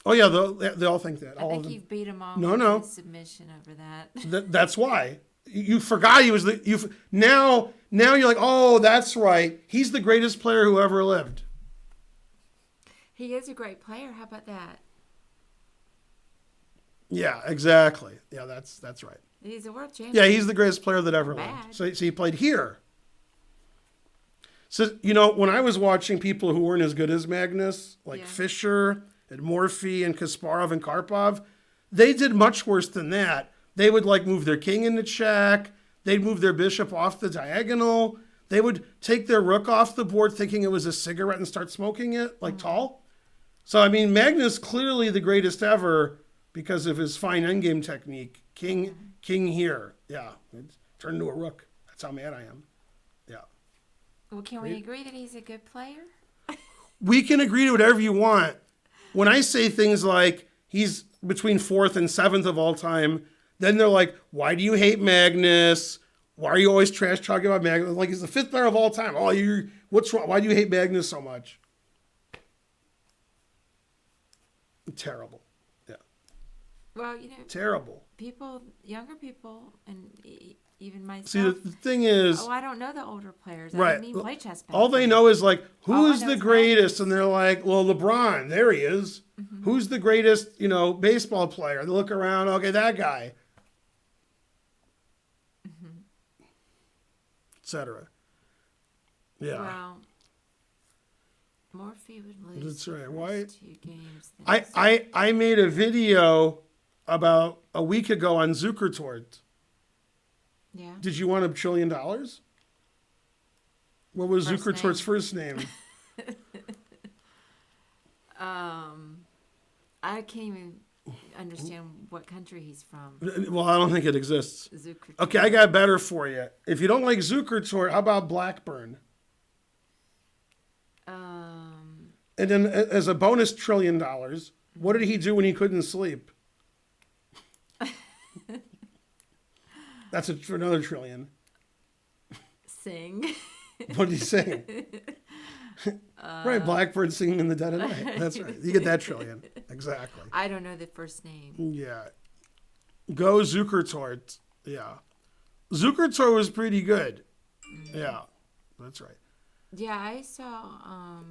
Oh yeah, they all think that. I think you've beat them all. No. Submission over that. That's why. You forgot he was now you're like, oh, that's right. He's the greatest player who ever lived. He is a great player. How about that? Yeah, exactly. Yeah, that's right. He's a world champion. Yeah, he's the greatest player that ever lived. So he played here. So, when I was watching people who weren't as good as Magnus, like Fischer and Morphy and Kasparov and Karpov, they did much worse than that. They would move their king into check. They'd move their bishop off the diagonal. They would take their rook off the board thinking it was a cigarette and start smoking it, tall. So, Magnus clearly the greatest ever because of his fine endgame technique. King here. Yeah, it turned into a rook. That's how mad I am. Yeah. Well, can we agree that he's a good player? We can agree to whatever you want. When I say things like he's between 4th and 7th of all time, then they're like, why do you hate Magnus? Why are you always trash talking about Magnus? Like, he's the 5th player of all time. Oh, what's wrong? Why do you hate Magnus so much? Terrible. Yeah. Well, terrible. Younger people, and even myself. See, the thing is... Oh, I don't know the older players. Right. I didn't even play chess back all they then. know is, who's the is greatest? And they're like, well, LeBron, there he is. Mm-hmm. Who's the greatest, baseball player? They look around, okay, that guy. Etc. Yeah. Well, Morphy would lose. That's right. Why? 2 games. I made a video about a week ago on Zuckertort. Yeah. Did you want $1 trillion? What was Zuckertort's first name? I can't even understand what country he's from. Well, I don't think it exists. Zuckertort. Okay, I got better for you. If you don't like Zuckertort, how about Blackburn? And then as a bonus $1 trillion, what did he do when he couldn't sleep? That's for another $1 trillion. Sing. What did he sing? Right, Blackbird singing in the dead of night. That's right. You get that $1 trillion. Exactly. I don't know the first name. Yeah. Go Zuckertort. Yeah. Zuckertort was pretty good. Yeah. That's right. Yeah, I saw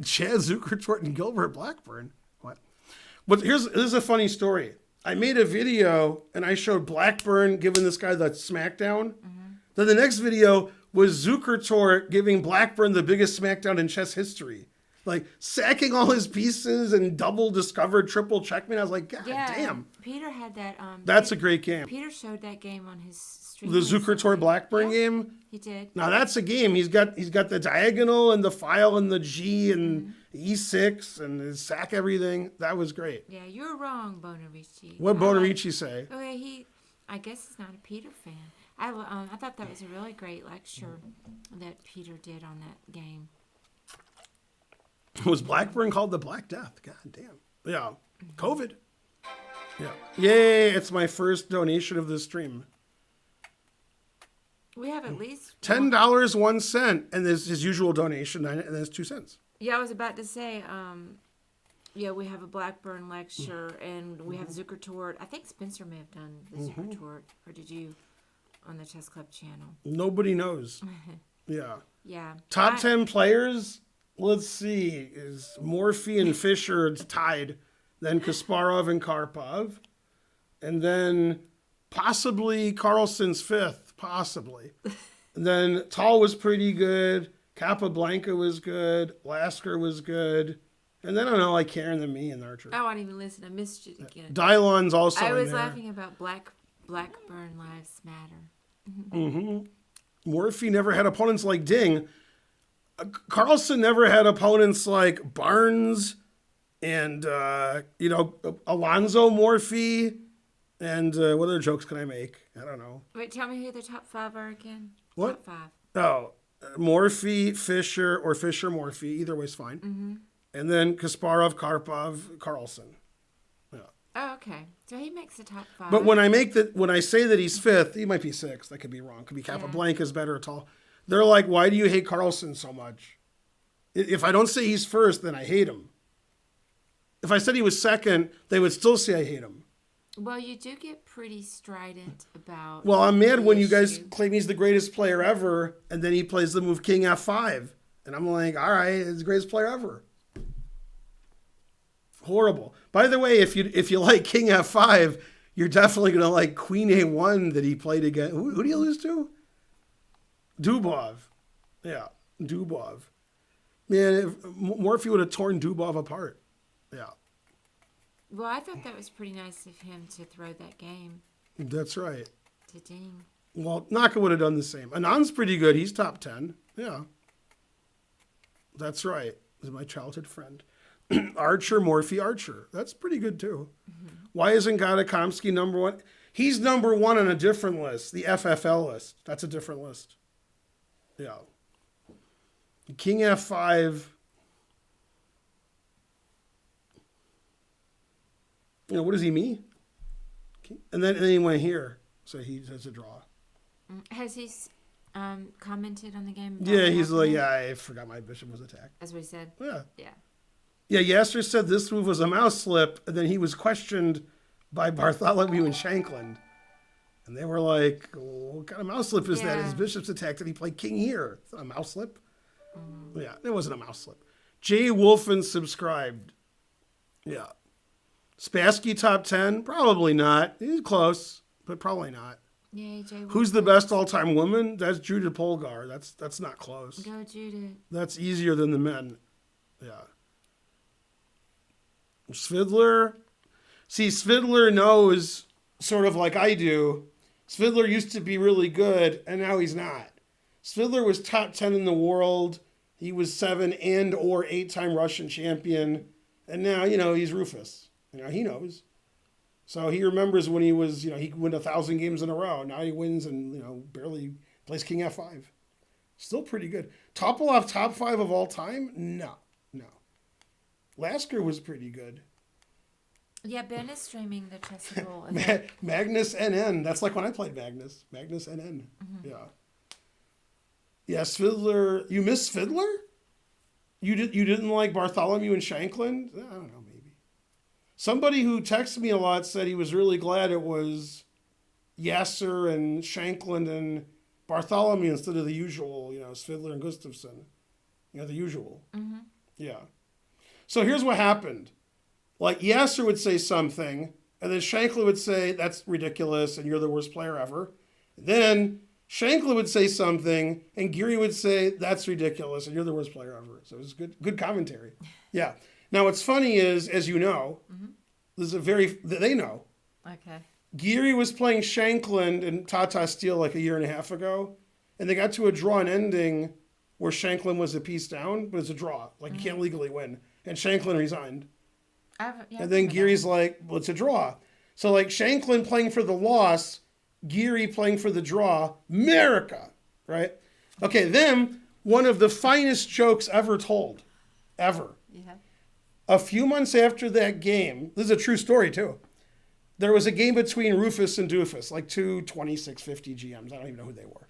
Chad Zuckertort and Gilbert Blackburn. What? But this is a funny story. I made a video and I showed Blackburn giving this guy the smackdown. Mm-hmm. Then the next video was Zuckertort giving Blackburn the biggest smackdown in chess history. Sacking all his pieces and double discovered, triple checkmate. I was like, God damn. Peter had that. That's a great game. Peter showed that game on his stream. The Zuckertort Blackburn game? He did. Now that's a game. He's got the diagonal and the file and the G and E6 and his sack everything. That was great. Yeah, you're wrong, Bonarici. What Bonarici say? Oh, yeah, I guess he's not a Peter fan. I thought that was a really great lecture that Peter did on that game. Was Blackburn called the Black Death? God damn. Yeah. COVID. Yeah. Yay, it's my first donation of the stream. We have at least $10 1 cent, and there's his usual donation, and there's 2 cents. Yeah, I was about to say, we have a Blackburn lecture, and we have Zuckertort. I think Spencer may have done the Zuckertort, or did you on the Chess Club channel? Nobody knows. Yeah. Yeah. Top 10 players, let's see, is Morphy and Fischer tied, then Kasparov and Karpov, and then possibly Carlsen's 5th. Possibly. And then Tall was pretty good. Capablanca was good. Lasker was good. And then I don't know, like Karen and me and Archer. I won't even listen. I missed it again. Dylon's also I in was there. laughing about Blackburn Lives Matter. Mm-hmm. Morphy never had opponents like Ding. Carlson never had opponents like Barnes and, Alonzo Morphy. And what other jokes can I make? I don't know. Wait, tell me who the top 5 are again. What? Top 5. Oh, Morphy, Fisher, or Fisher Morphy. Either way's fine. Mm-hmm. And then Kasparov, Karpov, Carlson. Yeah. Oh, okay. So he makes the top 5. But when I say that he's 5th, he might be 6th. That could be wrong. Could be Capablanca's better at all. They're like, why do you hate Carlson so much? If I don't say he's 1st, then I hate him. If I said he was 2nd, they would still say I hate him. Well, you do get pretty strident about. Well, I'm mad the when you guys issue. claim he's the greatest player ever, and then he plays the move King F5. And I'm like, all right, he's the greatest player ever. Horrible. By the way, if you like King F5, you're definitely going to like Queen A1 that he played against. Who do you lose to? Dubov. Yeah, Dubov. Man, if Morphy would have torn Dubov apart. Yeah, Well, I thought that was pretty nice of him to throw that game that's right. to Ding. Well, Naka would have done the same. Anand's pretty good. He's top 10. Yeah. That's right. This is my childhood friend. Archer, Morphy, Archer. That's pretty good, too. Mm-hmm. Why isn't Gadakomsky number 1? He's number 1 on a different list, the FFL list. That's a different list. Yeah. King F5. What does he mean? And then he went here. So he has a draw. Has he commented on the game? about Yeah, what he's like, happened? yeah, I forgot my bishop was attacked. That's what he said. Yeah. Yeah. Yeah, Yasser said this move was a mouse slip, and then he was questioned by Bartholomew and Shankland. And they were like, what kind of mouse slip is that? Yeah. His bishop's attacked, and he played king here. It's not a mouse slip. Mm-hmm. Yeah, it wasn't a mouse slip. Jay Wolfen subscribed. Yeah. Spassky top 10? Probably not. He's close, but probably not. Yeah, Jay. Who's the best all-time woman? That's Judith Polgar. That's not close. Go, Judith. That's easier than the men. Yeah. Svidler. See, Svidler knows, sort of like I do, Svidler used to be really good, and now he's not. Svidler was top 10 in the world. He was 7 and or 8-time Russian champion. And now, he's Rufus. He knows. So he remembers when he was, he could win 1,000 games in a row. Now he wins and, barely plays King F5. Still pretty good. Topolov top 5 of all time? No. Lasker was pretty good. Yeah, Ben is streaming the Chessable event. Magnus NN. That's like when I played Magnus. Magnus NN. Mm-hmm. Yeah. Yeah, Svidler. You miss Svidler? You didn't like Bartholomew and Shankland? I don't know, maybe. Somebody who texted me a lot said he was really glad it was Yasser and Shankland and Bartholomew instead of the usual, Svidler and Gustafsson. The usual. Mm-hmm. Yeah. So here's what happened. Like, Yasser would say something, and then Shankland would say, that's ridiculous, and you're the worst player ever. Then Shankland would say something, and Geary would say, that's ridiculous, and you're the worst player ever. So it was good commentary. Yeah. Now, what's funny is, as you know, this is they know. Okay. Geary was playing Shankland and Tata Steel like a year and a half ago, and they got to a draw and ending where Shankland was a piece down, but it's a draw. Like, you can't legally win. And Shankland resigned. And then Geary's like, well, it's a draw. So, like, Shankland playing for the loss, Geary playing for the draw, America, right? Okay, then one of the finest jokes ever told, ever. Yeah. A few months after that game, this is a true story, too. There was a game between Rufus and Doofus, like two 2650 GMs. I don't even know who they were.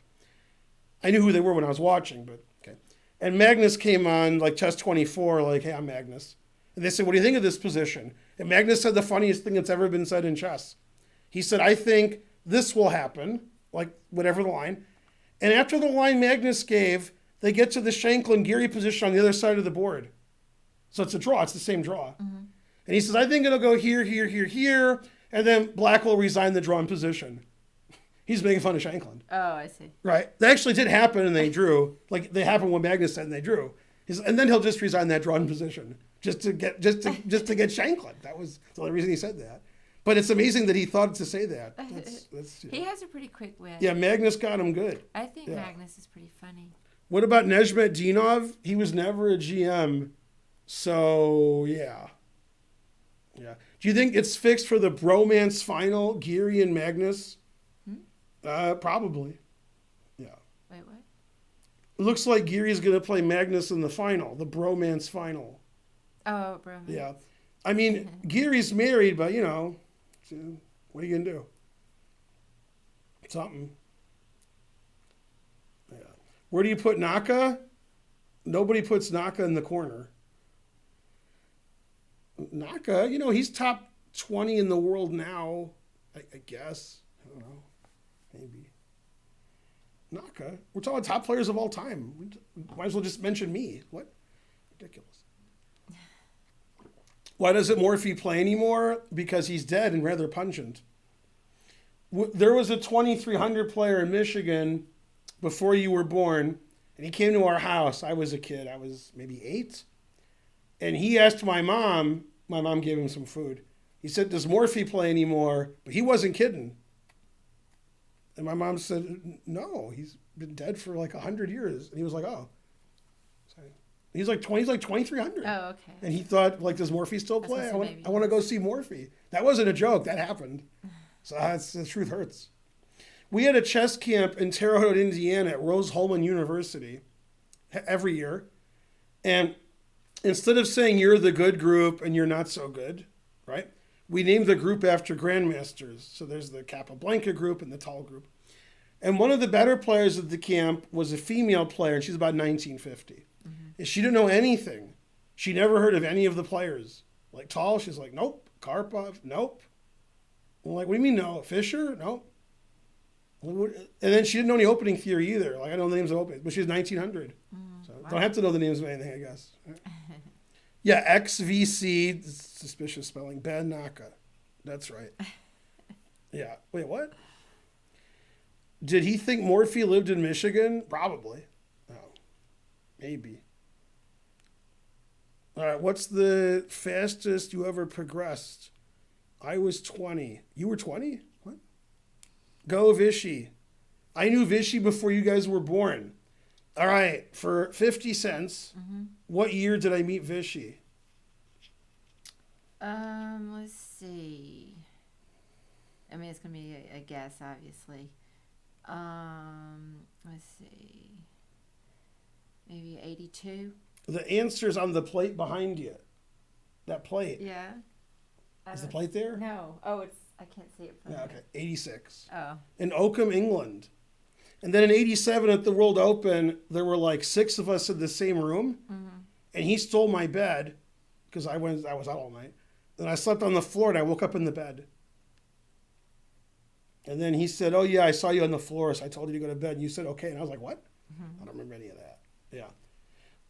I knew who they were when I was watching, but okay. And Magnus came on, like, Chess 24, like, hey, I'm Magnus. And they said, what do you think of this position? And Magnus said the funniest thing that's ever been said in chess. He said, I think this will happen, like, whatever the line. And after the line Magnus gave, they get to the Shankland-Geary position on the other side of the board. So it's a draw. It's the same draw. Mm-hmm. And he says, I think it'll go here, here, here, here. And then Black will resign the drawn position. He's making fun of Shankland. Oh, I see. Right. That actually did happen and they drew. Like they happened when Magnus said and they drew. And then he'll just resign that drawn position just to get Shankland. That was the only reason he said that. But it's amazing that he thought to say that. He has a pretty quick wit. Yeah, Magnus got him good. I think Magnus is pretty funny. What about Nezhmet Dinov? He was never a GM. So, yeah. Yeah. Do you think it's fixed for the bromance final, Geary and Magnus? Probably. Yeah. Wait, what? It looks like Geary's going to play Magnus in the final, the bromance final. Oh, bromance. Yeah. I mean, Geary's married, but, what are you going to do? Something. Yeah. Where do you put Naka? Nobody puts Naka in the corner. Naka, he's top 20 in the world now, I guess. I don't know. Maybe. Naka. We're talking top players of all time. We might as well just mention me. What? Ridiculous. Why doesn't Morphy play anymore? Because he's dead and rather pungent. There was a 2300 player in Michigan before you were born, and he came to our house. I was a kid. I was maybe 8. And he asked my mom. My mom gave him some food. He said, does Morphy play anymore? But he wasn't kidding. And my mom said, no, he's been dead for like 100 years. And he was like, oh. Sorry. He's like 2300. Oh, okay. And he thought, like, does Morphy still play? I want to go see Morphy. That wasn't a joke. That happened. So the truth hurts. We had a chess camp in Terre Haute, Indiana at Rose-Hulman University every year. And instead of saying you're the good group and you're not so good, right? We named the group after grandmasters. So there's the Capablanca group and the Tall group. And one of the better players at the camp was a female player, and she's about 1950. And she didn't know anything. She never heard of any of the players. Like Tall, she's like, nope. Karpov, nope. I'm like, what do you mean no? Fischer? Nope. And then she didn't know any opening theory either. Like, I know the names of openings, but she's 1900. So wow. Don't have to know the names of anything, I guess. Yeah, XVC, suspicious spelling, Ben Naka. That's right. Yeah. Wait, what? Did he think Morphy lived in Michigan? Probably. Oh, maybe. All right, what's the fastest you ever progressed? I was 20. You were 20? What? Go Vichy. I knew Vichy before you guys were born. All right, for 50 cents, what year did I meet Vichy? Let's see. I mean, it's going to be a guess, obviously. Let's see. Maybe 82? The answer's on the plate behind you. That plate. Yeah. Is the plate there? No. Oh, I can't see it from Yeah, okay. 86. Oh. In Oakham, England. And then in 87 at the World Open, there were like 6 of us in the same room. And he stole my bed because I was out all night. And I slept on the floor and I woke up in the bed. And then he said, oh, yeah, I saw you on the floor, so I told you to go to bed. And you said, okay. And I was like, what? I don't remember any of that. Yeah.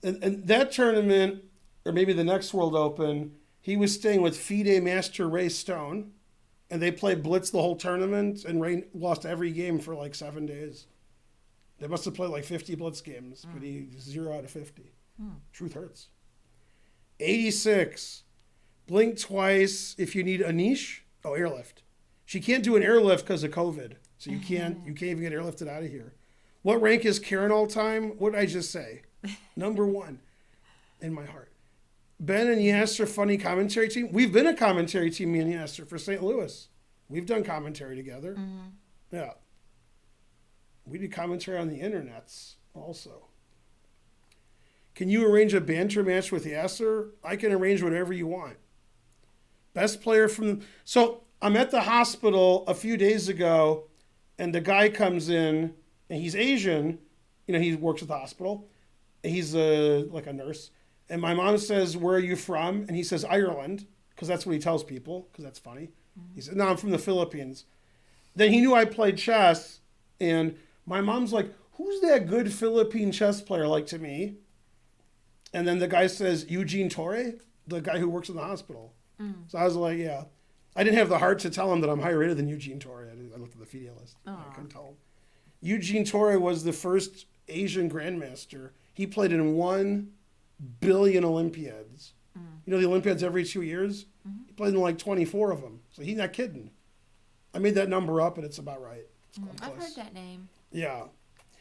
And that tournament, or maybe the next World Open, he was staying with FIDE master Ray Stone. And they played blitz the whole tournament, and Ray lost every game for like 7 days. They must have played like 50 blitz games, but he 0 out of 50. Truth hurts. 86. Blink twice if you need a niche. Oh, airlift. She can't do an airlift because of COVID. So you can't even get airlifted out of here. What rank is Karen all time? What did I just say? Number 1 in my heart. Ben and Yasser, funny commentary team. We've been a commentary team, me and Yasser, for St. Louis. We've done commentary together. Yeah. We did commentary on the internets also. Can you arrange a banter match with Yasser? I can arrange whatever you want. Best player from... So I'm at the hospital a few days ago, and the guy comes in, and he's Asian. He works at the hospital. He's like a nurse. And my mom says, where are you from? And he says, Ireland, because that's what he tells people, because that's funny. He said, no, I'm from the Philippines. Then he knew I played chess, and my mom's like, who's that good Philippine chess player like to me? And then the guy says, Eugene Torre, the guy who works in the hospital. So I was like, yeah. I didn't have the heart to tell him that I'm higher rated than Eugene Torre. I looked at the FIDE list. I Aw. couldn't tell him. Eugene Torre was the first Asian grandmaster. He played in 1 billion Olympiads. You know the Olympiads every 2 years? He played in like 24 of them. So he's not kidding. I made that number up and it's about right. It's I've heard that name. Yeah.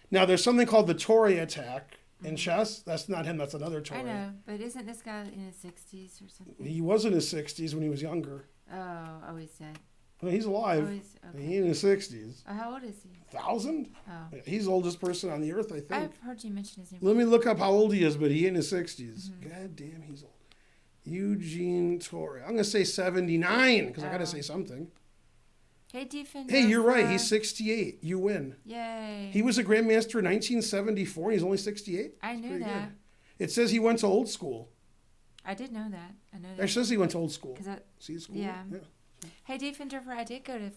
Now there's something called the Torre Attack in chess. That's not him. That's another Torre. I know, but isn't this guy in his 60s or something? He was in his 60s when he was younger. Oh, always said. Well, he's alive. Always, okay. He's in his 60s. How old is he? 1,000? Oh. He's the oldest person on the earth, I think. I've heard you mention his name. Let me look up how old he is, but he's in his 60s. God damn, he's old. Eugene Torre. I'm going to say 79 because I got to say something. Hey, defender. Hey, you're right. He's 68. You win. Yay. He was a grandmaster in 1974. He's only 68. I knew that. Good. It says he went to old school. I did know that. I know that. It says he went to old school. 'Cause I- See school? yeah. Hey, defender, I did go to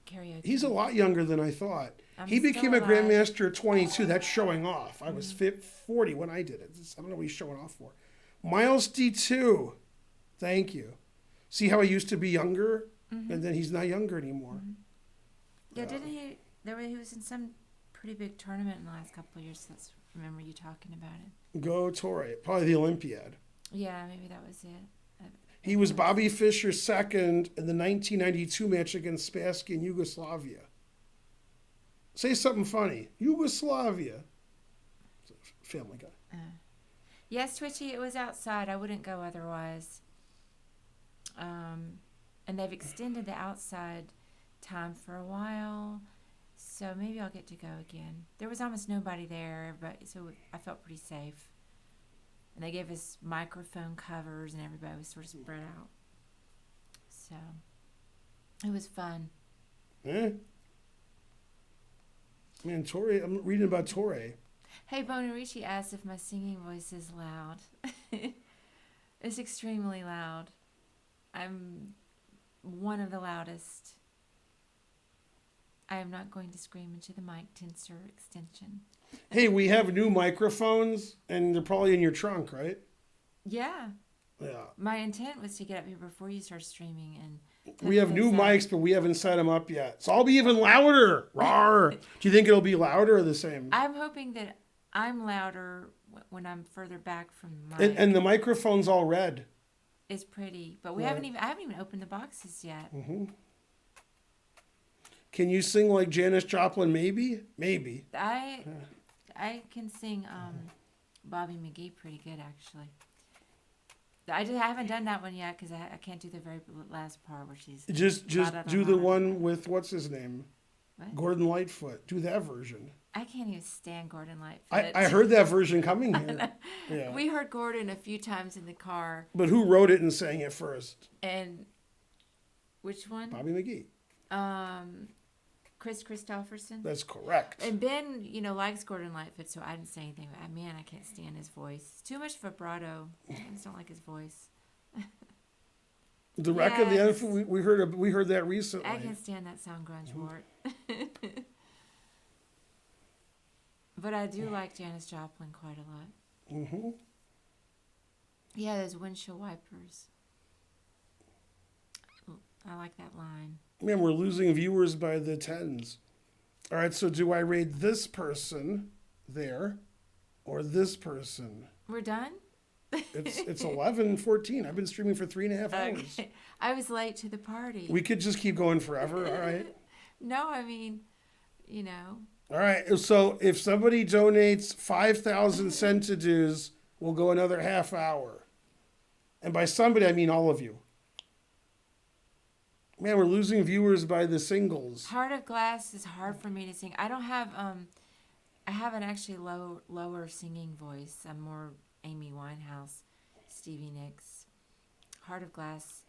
karaoke. He's a lot younger than I thought. I'm He became a still alive. grandmaster at 22. That's showing off. I was 40 when I did it. I don't know what he's showing off for. Miles D2. Thank you. See how he used to be younger? And then he's not younger anymore. Yeah, didn't he? He was in some pretty big tournament in the last couple of years. That's remember you talking about it. Go Torre. Probably the Olympiad. Yeah, maybe that was it. He was Bobby Fischer's second in the 1992 match against Spassky in Yugoslavia. Say something funny. Yugoslavia. Family Guy. Yes, Twitchy, it was outside. I wouldn't go otherwise. And they've extended the outside time for a while, so maybe I'll get to go again. There was almost nobody there, so I felt pretty safe. And they gave us microphone covers, and everybody was sort of spread out. So it was fun. Man, Torre, I'm reading about Torre. Hey, Bonarici asked if my singing voice is loud. It's extremely loud. I'm one of the loudest. I am not going to scream into the mic tensor extension. Hey, we have new microphones, and they're probably in your trunk, right? Yeah. Yeah. My intent was to get up here before you start streaming and We have new mics, but we haven't set them up yet. So I'll be even louder. Rawr. Do you think it'll be louder or the same? I'm hoping that I'm louder when I'm further back from the mic. And the microphone's all red. It's pretty, but I haven't even opened the boxes yet. Can you sing like Janis Joplin? Maybe. I can sing Bobby McGee pretty good, actually. I haven't done that one yet because I can't do the very last part where she's Just do the one with what's his name, What? Gordon Lightfoot. Do that version. I can't even stand Gordon Lightfoot. I heard that version coming here. Yeah. We heard Gordon a few times in the car. But who wrote it and sang it first? And which one? Bobby McGee. Chris Christopherson. That's correct. And Ben, likes Gordon Lightfoot, so I didn't say anything. But man, I can't stand his voice. It's too much vibrato. I just don't like his voice. The wreck of the Yes. elephant. We heard that recently. I can't stand that sound grunge wart. But I do like Janis Joplin quite a lot. Mm-hmm. Yeah, those windshield wipers. I like that line. Man, we're losing viewers by the tens. All right, so do I rate this person there or this person? We're done? It's 11:14. I've been streaming for 3.5 hours. Okay. I was late to the party. We could just keep going forever. All right. No, I mean, All right. So if somebody donates 5,000 centidues, we'll go another half hour. And by somebody, I mean all of you. Man, we're losing viewers by the singles. Heart of Glass is hard for me to sing. I don't have I have an actually lower singing voice. I'm more Amy Winehouse, Stevie Nicks. Heart of Glass.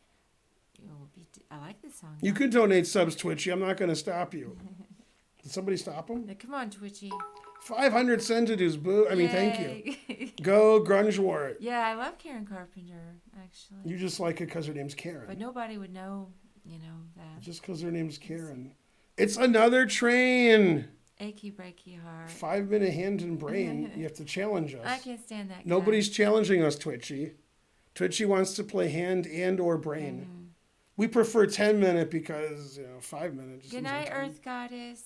I like this song. You can donate subs, Twitchy. I'm not going to stop you. Did somebody stop them? Now, come on, Twitchy. 500 centidues, boo. I mean, thank you. Go Grunge Wart. Yeah, I love Karen Carpenter, actually. You just like it because her name's Karen. But nobody would know, that. Just because her name's Karen. It's another train. Achy breaky heart. 5-minute hand and brain. You have to challenge us. I can't stand that guy. Nobody's challenging us, Twitchy. Twitchy wants to play hand and or brain. We prefer 10-minute because 5 minutes. Just Good seems like night, time. Earth Goddess.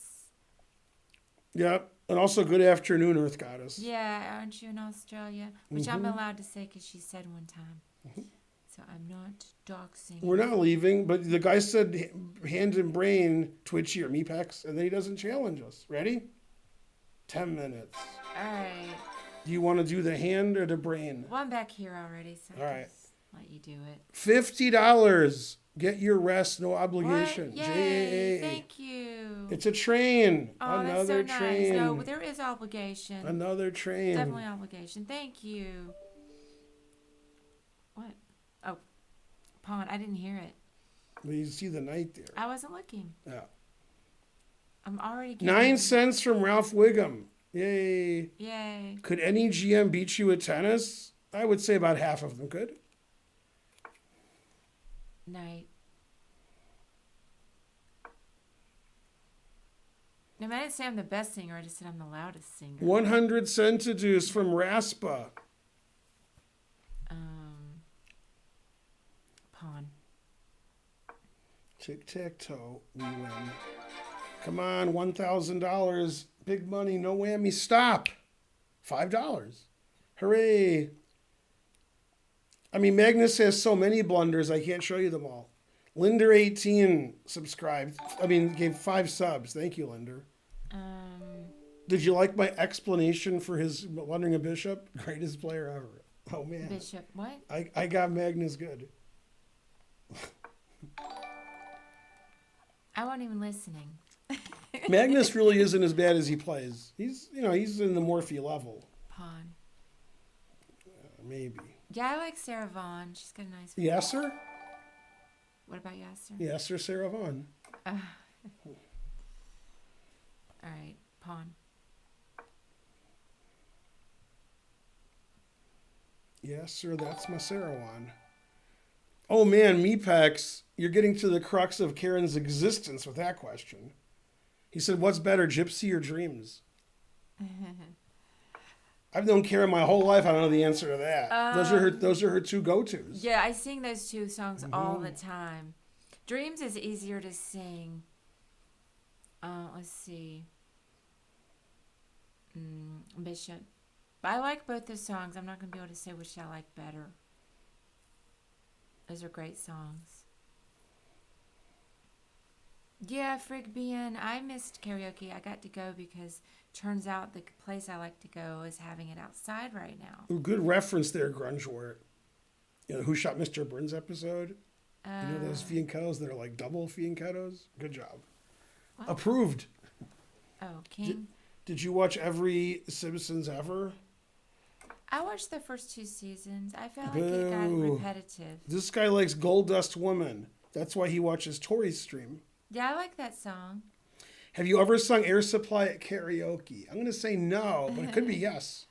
Yep, and also good afternoon, Earth Goddess. Yeah, aren't you in Australia? Which I'm allowed to say because she said one time. So I'm not doxing. We're not leaving, but the guy said hand and brain, twitchy or mepex, and then he doesn't challenge us. Ready? 10 minutes. All right. Do you want to do the hand or the brain? Well, I'm back here already, so All I'll right. just let you do it. $50. Get your rest, no obligation. What? Yay, JAA. thank you. It's a train. Oh, Another that's so train. nice. No, there is obligation. Another train. Definitely obligation. Thank you. What? Oh, pawn. I didn't hear it. Well, you see the knight there. I wasn't looking. Yeah. I'm already getting... 9 cents from Ralph Wiggum. Yay. Yay. Could any GM beat you at tennis? I would say about half of them could. Night. No, I didn't say I'm the best singer. I just said I'm the loudest singer. 100 centidues from Raspa. Pawn. Tic-tac-toe, we win. Come on, $1,000. Big money, no whammy. Stop. $5. Hooray. I mean, Magnus has so many blunders, I can't show you them all. Linder18 subscribed. Gave 5 subs. Thank you, Linder. Did you like my explanation for his blundering a bishop? Greatest player ever. Oh, man. Bishop. What? I got Magnus good. I wasn't even listening. Magnus really isn't as bad as he plays. He's in the Morphe level. Pawn. Maybe. Yeah, I like Sarah Vaughan. She's got a nice voice. Yes, sir? What about Yasser? Yes, sir, Sarah Vaughan. All right, pawn. Yes, sir, that's my Sarah Vaughan. Oh, man, Mepex, you're getting to the crux of Karen's existence with that question. He said, what's better, Gypsy or Dreams? I've known Karen my whole life. I don't know the answer to that. Those are her two go-tos. Yeah, I sing those two songs all the time. Dreams is easier to sing. Let's see. Bishop. But I like both the songs. I'm not going to be able to say which I like better. Those are great songs. Yeah, Frigbian. I missed karaoke. I got to go because turns out the place I like to go is having it outside right now. Ooh, good reference there, Grungewort. Who Shot Mr. Burns episode? Those fianchettos that are like double fianchettos? Good job. What? Approved. Oh, King. Did you watch every Simpsons ever? I watched the first 2 seasons. I felt like it got repetitive. This guy likes Gold Dust Woman. That's why he watches Tori's stream. Yeah, I like that song. Have you ever sung Air Supply at karaoke? I'm going to say no, but it could be yes.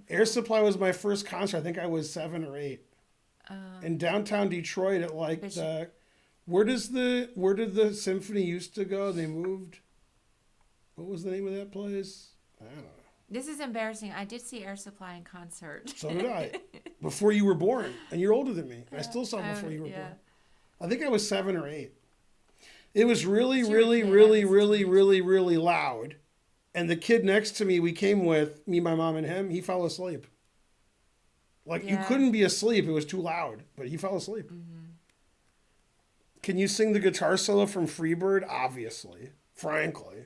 Air Supply was my first concert. I think I was 7 or 8. In downtown Detroit at where did the symphony used to go? They moved. What was the name of that place? I don't know. This is embarrassing. I did see Air Supply in concert. So did I. Before you were born. And you're older than me. I still saw before you were born. I think I was 7 or 8. It was really, really, really, really, really, really loud. And the kid next to me, me, my mom, and him, he fell asleep. You couldn't be asleep. It was too loud. But he fell asleep. Mm-hmm. Can you sing the guitar solo from Freebird? Obviously. Frankly.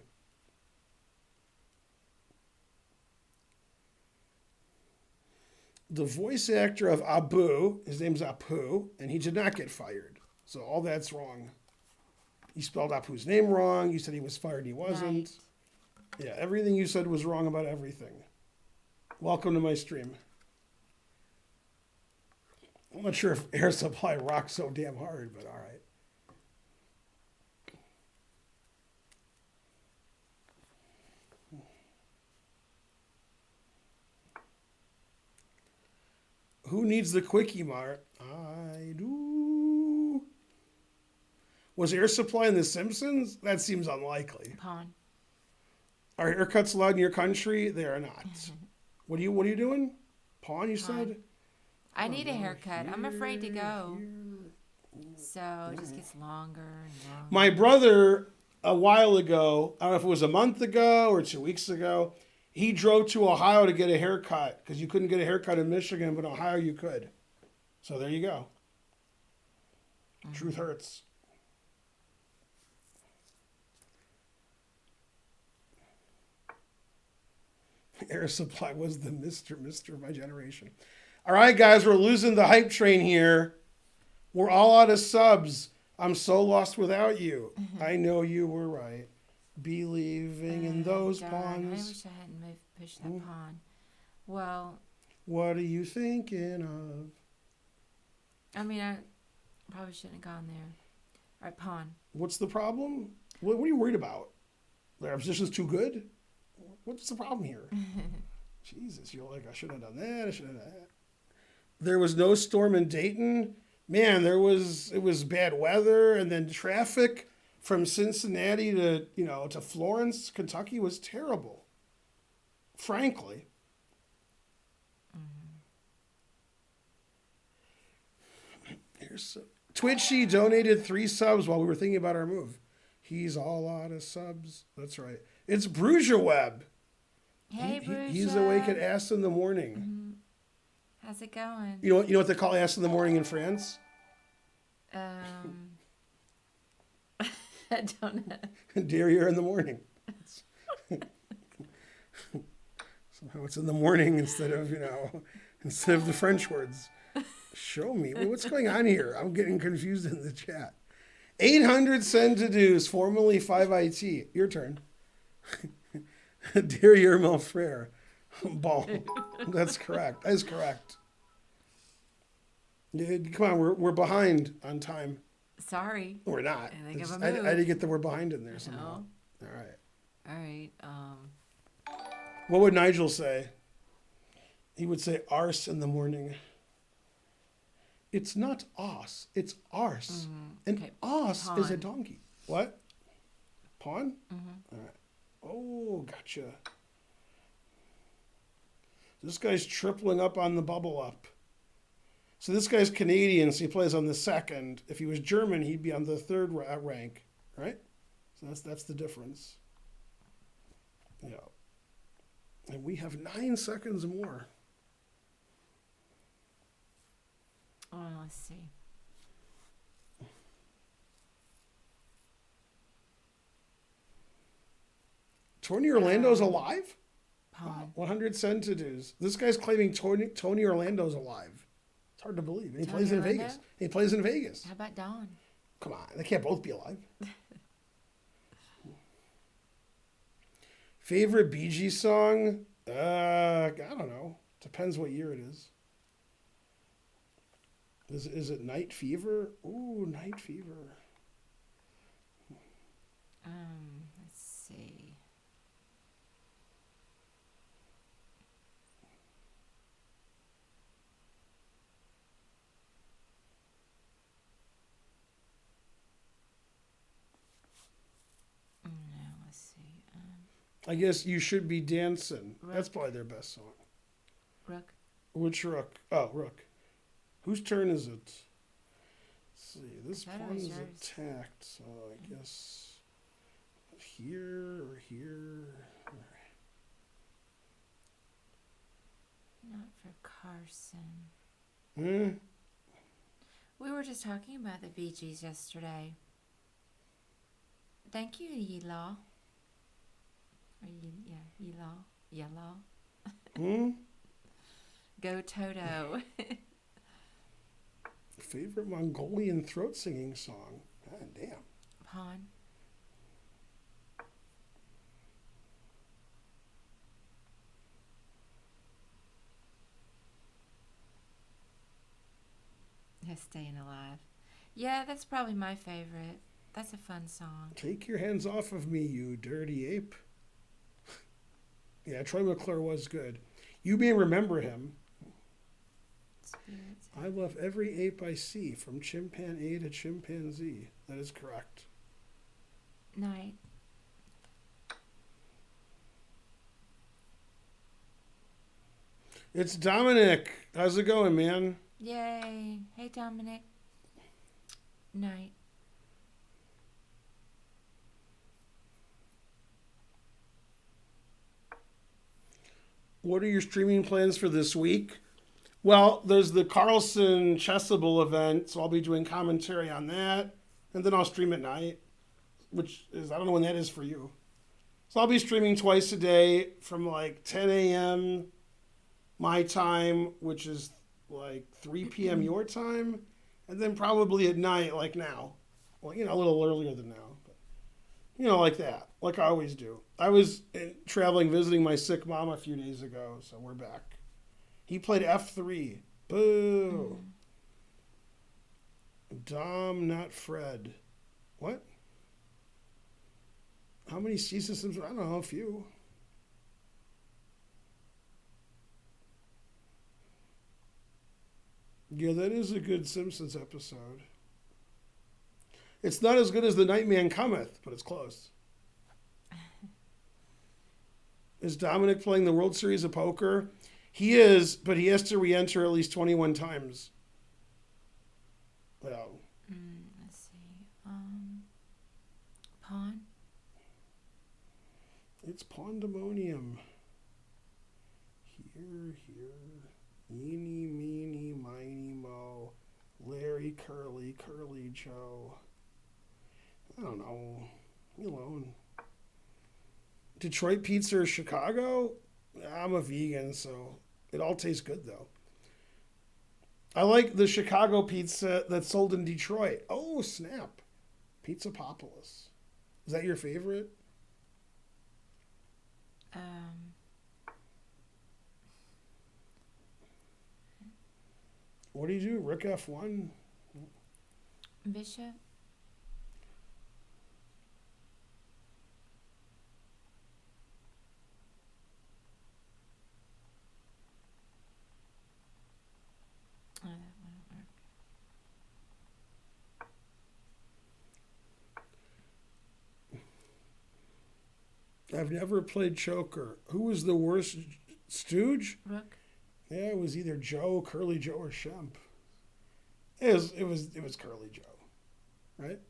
The voice actor of Abu, his name's Apu, and he did not get fired. So all that's wrong. You spelled Apu's name wrong. You said he was fired. He wasn't. Right. Yeah, everything you said was wrong about everything. Welcome to my stream. I'm not sure if Air Supply rocks so damn hard, but all right. Who needs the Quickie Mart? I do. Was Air Supply in The Simpsons? That seems unlikely. Pawn. Are haircuts allowed in your country? They are not. What are you doing? Pawn, you said? I need a haircut. I'm afraid to go. So it just gets longer and longer. My brother, a while ago, I don't know if it was a month ago or 2 weeks ago, he drove to Ohio to get a haircut because you couldn't get a haircut in Michigan, but in Ohio you could. So there you go. Truth hurts. Air Supply was the Mister of my generation. All right, guys, we're losing the hype train here. We're all out of subs. I'm so lost without you. I know you were right. Believing in those darn, pawns. I wish I hadn't pushed that pawn. Well, What are you thinking of? I mean, I probably shouldn't have gone there. All right, pawn. What's the problem? What are you worried about? Their position's too good? What's the problem here? Jesus, you're like, I should have done that. I should have done that. There was no storm in Dayton. Man, it was bad weather, and then traffic from Cincinnati to Florence, Kentucky was terrible. Frankly. Twitchy donated 3 subs while we were thinking about our move. He's all out of subs. That's right. It's Bruja Web. Hey, Bruja. He's awake at ass in the morning. How's it going? You know what they call ass in the morning in France? I don't know. Derriere in the morning. Somehow it's in the morning instead of the French words. Show me. What's going on here? I'm getting confused in the chat. 800 Centidues, formerly 5IT. Your turn. Derriere Malfrere. Ball. That's correct. That is correct. Yeah, come on, we're behind on time. Sorry. We're not. I think of a I move. had to get the we're behind in there somehow. No. All right. All right. What would Nigel say? He would say arse in the morning. It's not os, it's arse. And Okay, os is a pawn. donkey. What? Pawn? All right. Oh, gotcha. This guy's tripling up on the bubble up. So this guy's Canadian, so he plays on the second. If he was German, he'd be on the third rank, right? So that's the difference. Yeah. And we have 9 seconds more. Oh, let's see. Tony Orlando's alive? Pawn. 100 Centidues. This guy's claiming Tony Orlando's alive. It's hard to believe. And he Tony plays in Orlando? Vegas. He plays in Vegas. How about Dawn? Come on, they can't both be alive. Favorite Bee Gees song? I don't know. Depends what year it is. Is it Night Fever? Ooh, Night Fever. Let's see. No, let's see. I guess You Should Be Dancing. That's probably their best song. Rook. Which rook? Oh, rook. Whose turn is it? Let's see. This That pawn was is yours. attacked, so I guess here or here. Not for Carson. Hmm. We were just talking about the Bee Gees yesterday. Thank you, Yelaw. Yelaw. Hmm. Go Toto. Favorite Mongolian throat singing song? God damn. Pawn. Staying Alive. Yeah, that's probably my favorite. That's a fun song. Take your hands off of me, you dirty ape. Yeah, Troy McClure was good. You may remember him. Spirits. I love every ape I see, from chimpanzee to chimpanzee. That is correct. Night. It's Dominic. How's it going, man? Yay. Hey, Dominic. Night. What are your streaming plans for this week? Well, there's the Carlson Chessable event, so I'll be doing commentary on that, and then I'll stream at night, which is, I don't know when that is for you. So I'll be streaming twice a day from like 10 a.m. my time, which is like 3 p.m. your time, and then probably at night, like now. Well, a little earlier than now, but like that, like I always do. I was traveling, visiting my sick mom a few days ago, so we're back. He played F3. Boo. Dom, not Fred. What? How many C systems? I don't know, a few. Yeah, that is a good Simpsons episode. It's not as good as The Nightman Cometh, but it's close. Is Dominic playing the World Series of Poker? He is, but he has to re-enter at least 21 times. Well. Let's see. Pawn. It's Pandemonium. Here. Eeny, meeny, miny, mo. Larry, Curly Joe. I don't know. Leave me alone. Detroit pizza or Chicago? I'm a vegan, so it all tastes good, though. I like the Chicago pizza that's sold in Detroit. Oh, snap. Pizzapopolis. Is that your favorite? What do you do? Rook F1? Bishop. Oh, that won't work. I've never played Choker. Who was the worst stooge? Rook. Yeah, it was either Joe, Curly Joe, or Shemp. It was Curly Joe, right?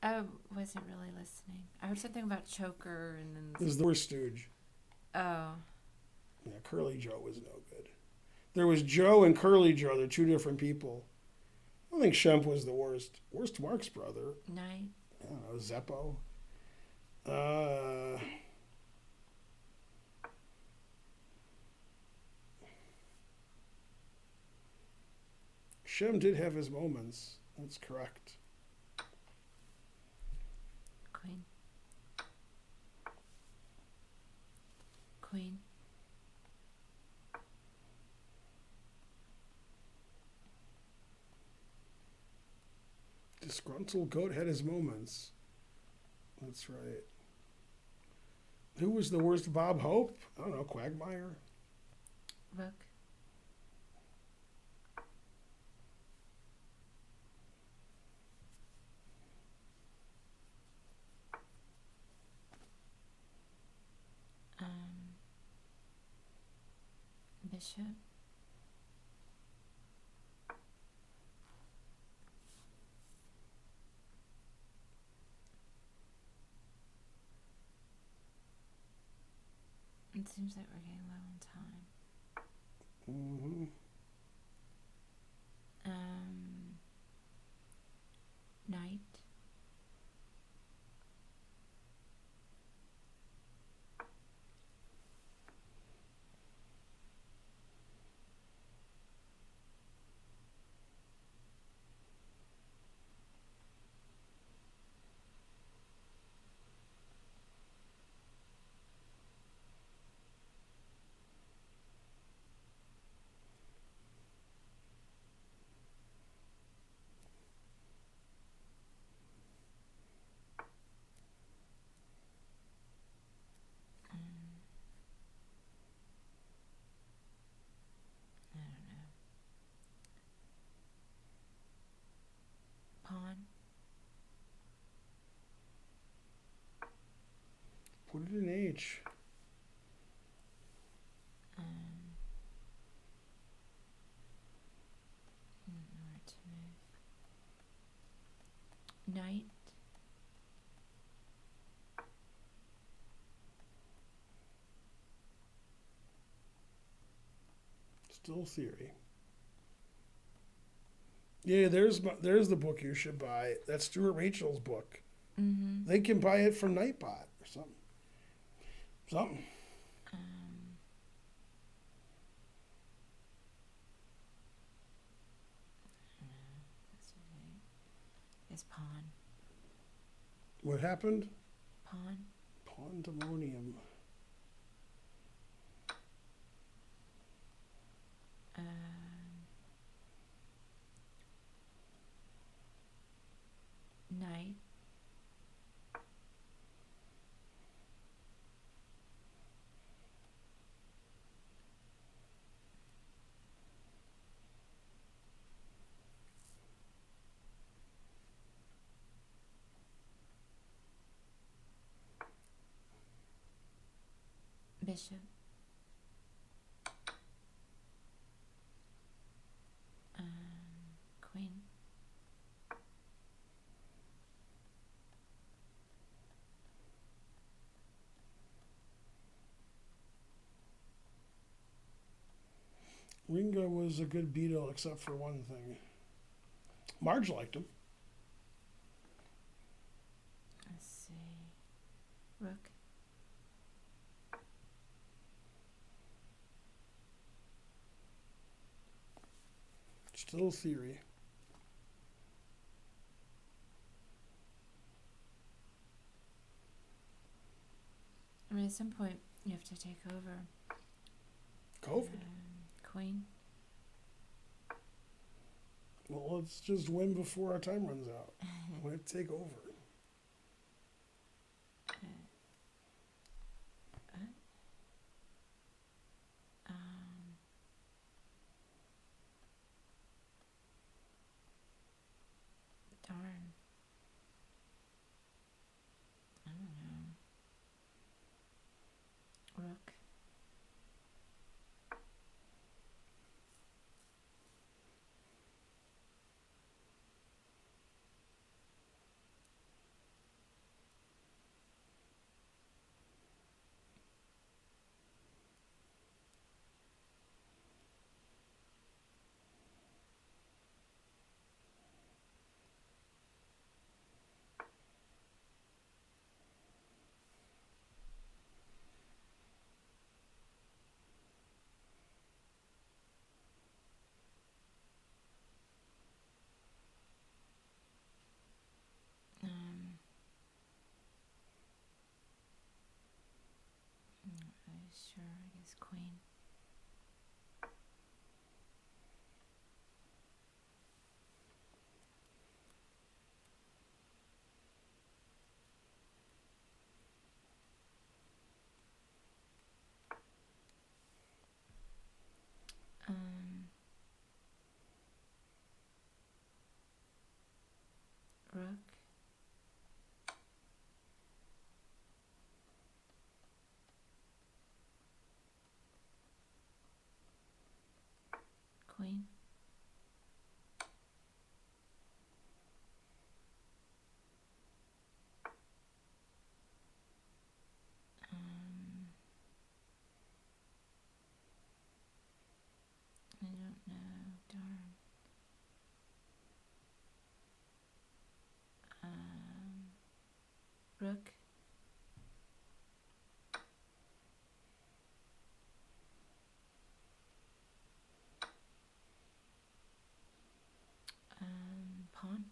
I wasn't really listening. I heard something about choker and then. It was the worst stooge. Oh. Yeah, Curly Joe was no good. There was Joe and Curly Joe. They're two different people. I think Shemp was the worst. Worst Mark's brother. Night. I don't know, Zeppo. Shem did have his moments. That's correct. Queen. Queen. Disgruntled Goat had his moments. That's right. Who was the worst Bob Hope? I don't know, Quagmire? Rook. Bishop. It seems like we're getting low on time. Mm-hmm. Night. I don't know. Pawn. Put it in H. I don't know where to move. Knight. Still theory. Yeah, there's the book you should buy. That's Stuart Rachel's book. Mm-hmm. They can buy it from Nightbot or something. Something. It's Pawn. What happened? Pawn. Pandemonium. Night. Bishop. Queen. Ringo was a good Beatle except for one thing. Marge liked him. Let's see. Rook. Still theory. I mean, at some point, you have to take over. COVID. Queen. Well, let's just win before our time runs out. We have to take over. Darn. I don't know. Rook. Not really sure. I guess Queen. Rook. Queen. I don't know. Darn. Rook. Pawn.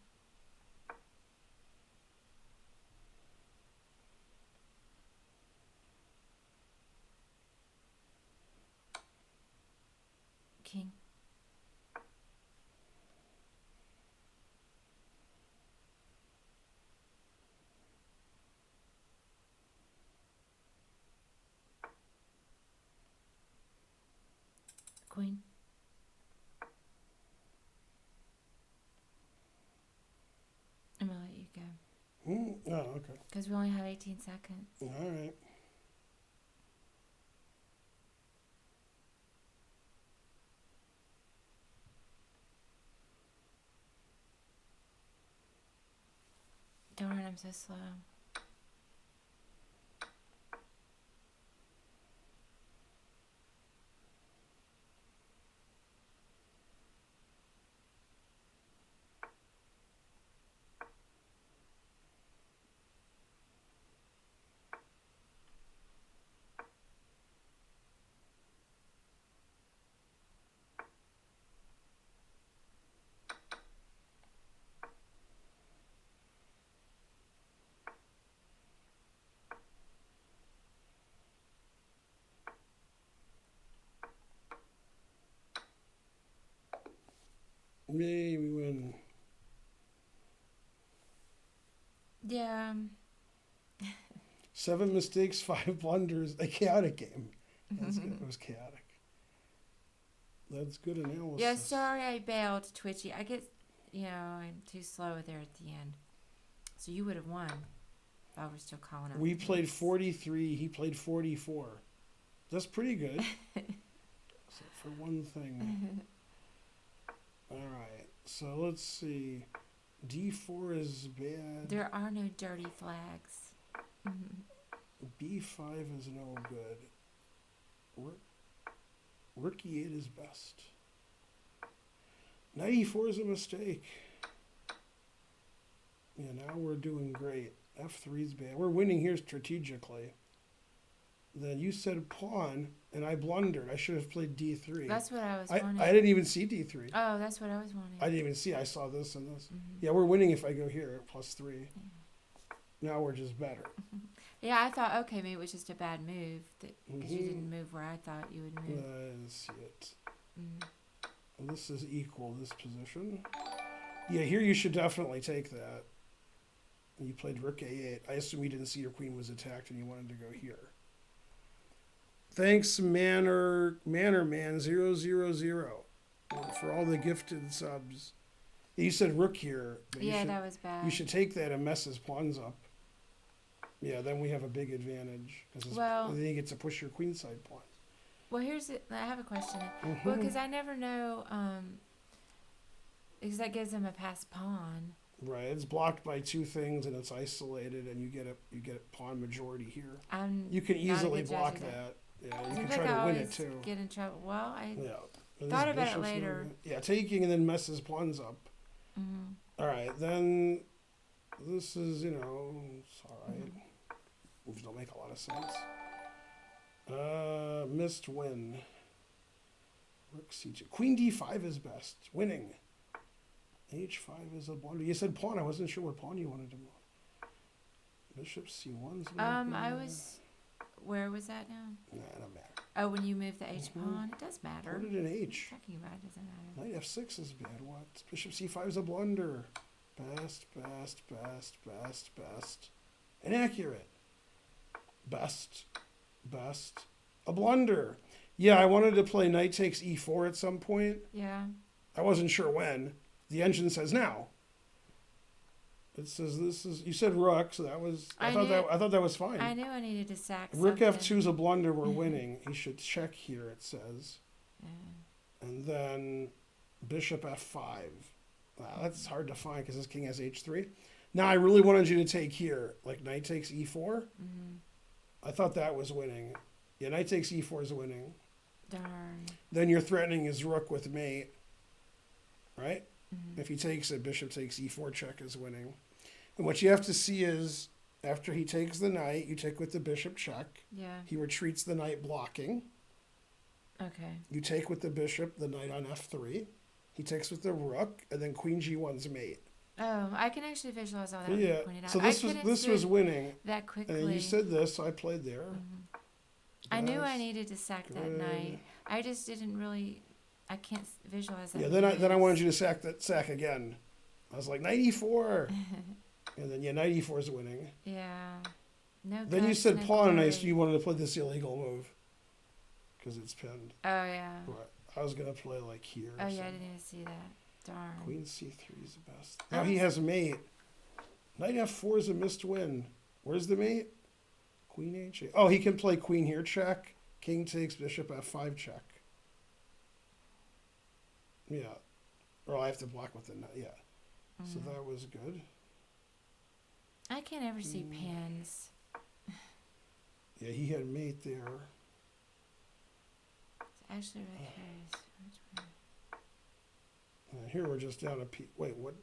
King. Queen. I'm gonna let you go. Oh, okay. Because we only have 18 seconds. All right. Darn, I'm so slow. Yay, we win. Yeah. 7 mistakes, 5 blunders. A chaotic game. That's good. It was chaotic. That's good analysis. Yeah, sorry I bailed, Twitchy. I get, I'm too slow there at the end. So you would have won if I were still calling out. We played 43. He played 44. That's pretty good. Except for one thing. All right. So let's see. D4 is bad. There are no dirty flags. B5 is no good. Rook E8 is best. Knight E4 is a mistake. Yeah, now we're doing great. F3 is bad. We're winning here strategically. Then you said pawn, and I blundered. I should have played D3. That's what I was wanting. I didn't even see D3. Oh, that's what I was wanting. I didn't even see. I saw this and this. Yeah, we're winning if I go here, +3. Yeah. Now we're just better. Yeah, I thought, okay, maybe it was just a bad move because you didn't move where I thought you would move. I see it. And this is equal, this position. Yeah, here you should definitely take that. And you played Rook A8. I assume you didn't see your queen was attacked and you wanted to go here. Thanks, Manor Man 000 for all the gifted subs. You said Rook here. But Yeah, that was bad. You should take that and mess his pawns up. Yeah, then we have a big advantage. Well, then you get to push your queenside pawn. Well, I have a question. Well, because I never know, because that gives him a passed pawn. Right, it's blocked by 2 things and it's isolated, and you get a pawn majority here. You can easily block that. Yeah, you can try to win it too. Get in trouble. Well, I yeah. thought about it later. Yeah, taking and then messes pawns up. All right, then this is it's all right. Moves don't make a lot of sense. Missed win. Rook C2. Queen D5 is best. Winning. H5 is a blunder. You said pawn. I wasn't sure what pawn you wanted to move. Bishop C1's I was. Where was that now? Nah, it don't matter. Oh, when you move the H pawn, it does matter. Put it in H. Talking about it doesn't matter. Knight F6 is bad. What? Bishop C5 is a blunder. Best. Inaccurate. Best. A blunder. Yeah, I wanted to play knight takes E4 at some point. Yeah. I wasn't sure when. The engine says now. It says this is. You said rook, so that was. I thought that was fine. I knew I needed to sack Rook something. F2 is a blunder. We're winning. He should check here. It says. Yeah. And then Bishop F5. Wow, that's hard to find because this king has H3. Now I really wanted you to take here, like knight takes E4. I thought that was winning. Yeah, knight takes E4 is winning. Darn. Then you're threatening his rook with mate, right? If he takes it, bishop takes E4 check is winning. And what you have to see is after he takes the knight, you take with the bishop check. Yeah. He retreats the knight blocking. Okay. You take with the bishop, the knight on F3. He takes with the rook, and then queen G1's mate. Oh, I can actually visualize all that. Yeah. Pointed out. So this was winning. That quickly. And you said this, so I played there. I knew I needed to sack that knight. I just didn't really. I can't visualize that. Yeah. Then I wanted you to sack again. I was like knight E4, and then knight E4 is winning. Yeah. No. Then you guts, said no pawn, and glory. you wanted to play this illegal move because it's pinned. Oh yeah. Right. I was gonna play like here. Oh yeah, I didn't even see that. Darn. Queen C3 is the best. Now he has mate. Knight F4 is a missed win. Where's the mate? Queen H8. Oh, he can play queen here check. King takes bishop F5 check. Yeah. Or I have to block with the knight. Yeah. So that was good. can't ever see pins. Yeah, he had mate there. It's actually really curious. Which one? Here we're just down a wait, what?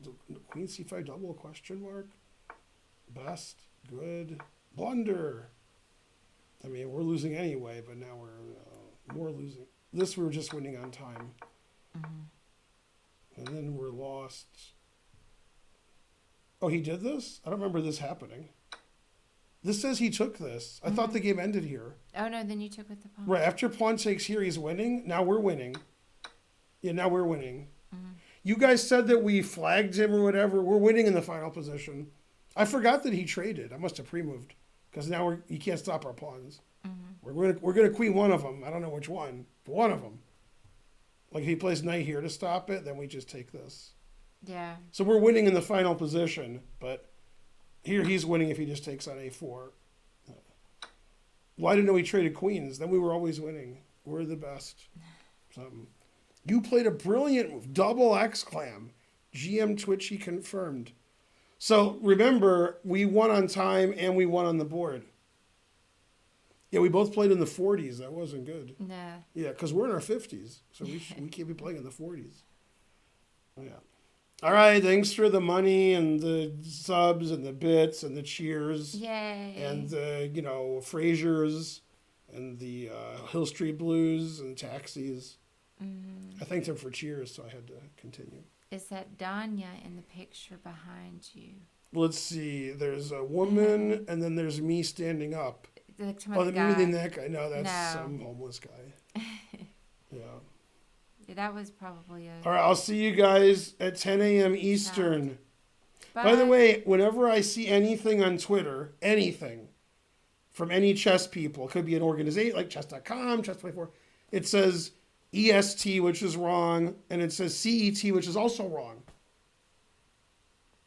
Queen c5 double question mark? Best, good, blunder. I mean, we're losing anyway, but now we're more losing. This we were just winning on time. And then we're lost. Oh, he did this? I don't remember this happening. This says he took this. I thought the game ended here. Oh, no, then you took with the pawn. Right, after pawn takes here, he's winning. Now we're winning. Yeah, now we're winning. You guys said that we flagged him or whatever. We're winning in the final position. I forgot that he traded. I must have pre-moved because now he can't stop our pawns. We're gonna queen one of them. I don't know which one, but one of them. Like if he plays knight here to stop it, then we just take this. Yeah. So we're winning in the final position, but here he's winning if he just takes on a4. Well, I didn't know he traded queens. Then we were always winning. We're the best. Something. You played a brilliant move. Double exclam. GM Twitchy confirmed. So remember, we won on time and we won on the board. Yeah, we both played in the 40s. That wasn't good. No. Yeah, because we're in our 50s. So we can't be playing in the 40s. Yeah. All right, thanks for the money and the subs and the bits and the cheers. Yay. And the, Frasers and the Hill Street Blues and taxis. I thanked him for cheers, so I had to continue. Is that Danya in the picture behind you? Let's see. There's a woman, and then there's me standing up. The Maybe that guy. No, that's some homeless guy. Yeah. Yeah, that was probably a... All right, I'll see you guys at 10 a.m. Eastern. Bye. By the way, whenever I see anything on Twitter, anything from any chess people, it could be an organization like chess.com, chess24, it says EST, which is wrong, and it says CET, which is also wrong.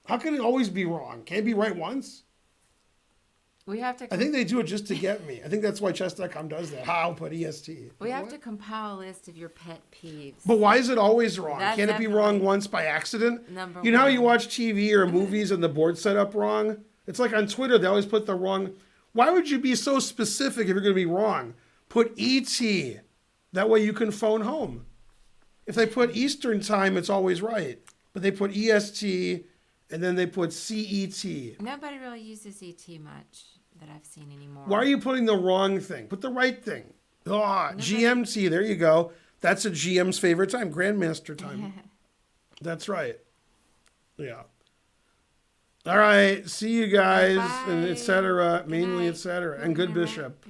How can it always be wrong? Can it be right once? We have to... I think they do it just to get me. I think that's why chess.com does that. I'll put EST. We have to compile a list of your pet peeves. But why is it always wrong? That's Can't it be wrong once by accident? Number You know how one. you watch TV or movies and the board set up wrong? It's like on Twitter, they always put the wrong... Why would you be so specific if you're going to be wrong? Put ET. That way you can phone home. If they put Eastern time, it's always right. But they put EST and then they put CET. Nobody really uses ET much that I've seen anymore. Why are you putting the wrong thing? Put the right thing. GMT, there you go. That's a GM's favorite time, Grandmaster time. That's right. Yeah. All right. See you guys, Bye. and et cetera, Good mainly night. et cetera, and good Good night. bishop.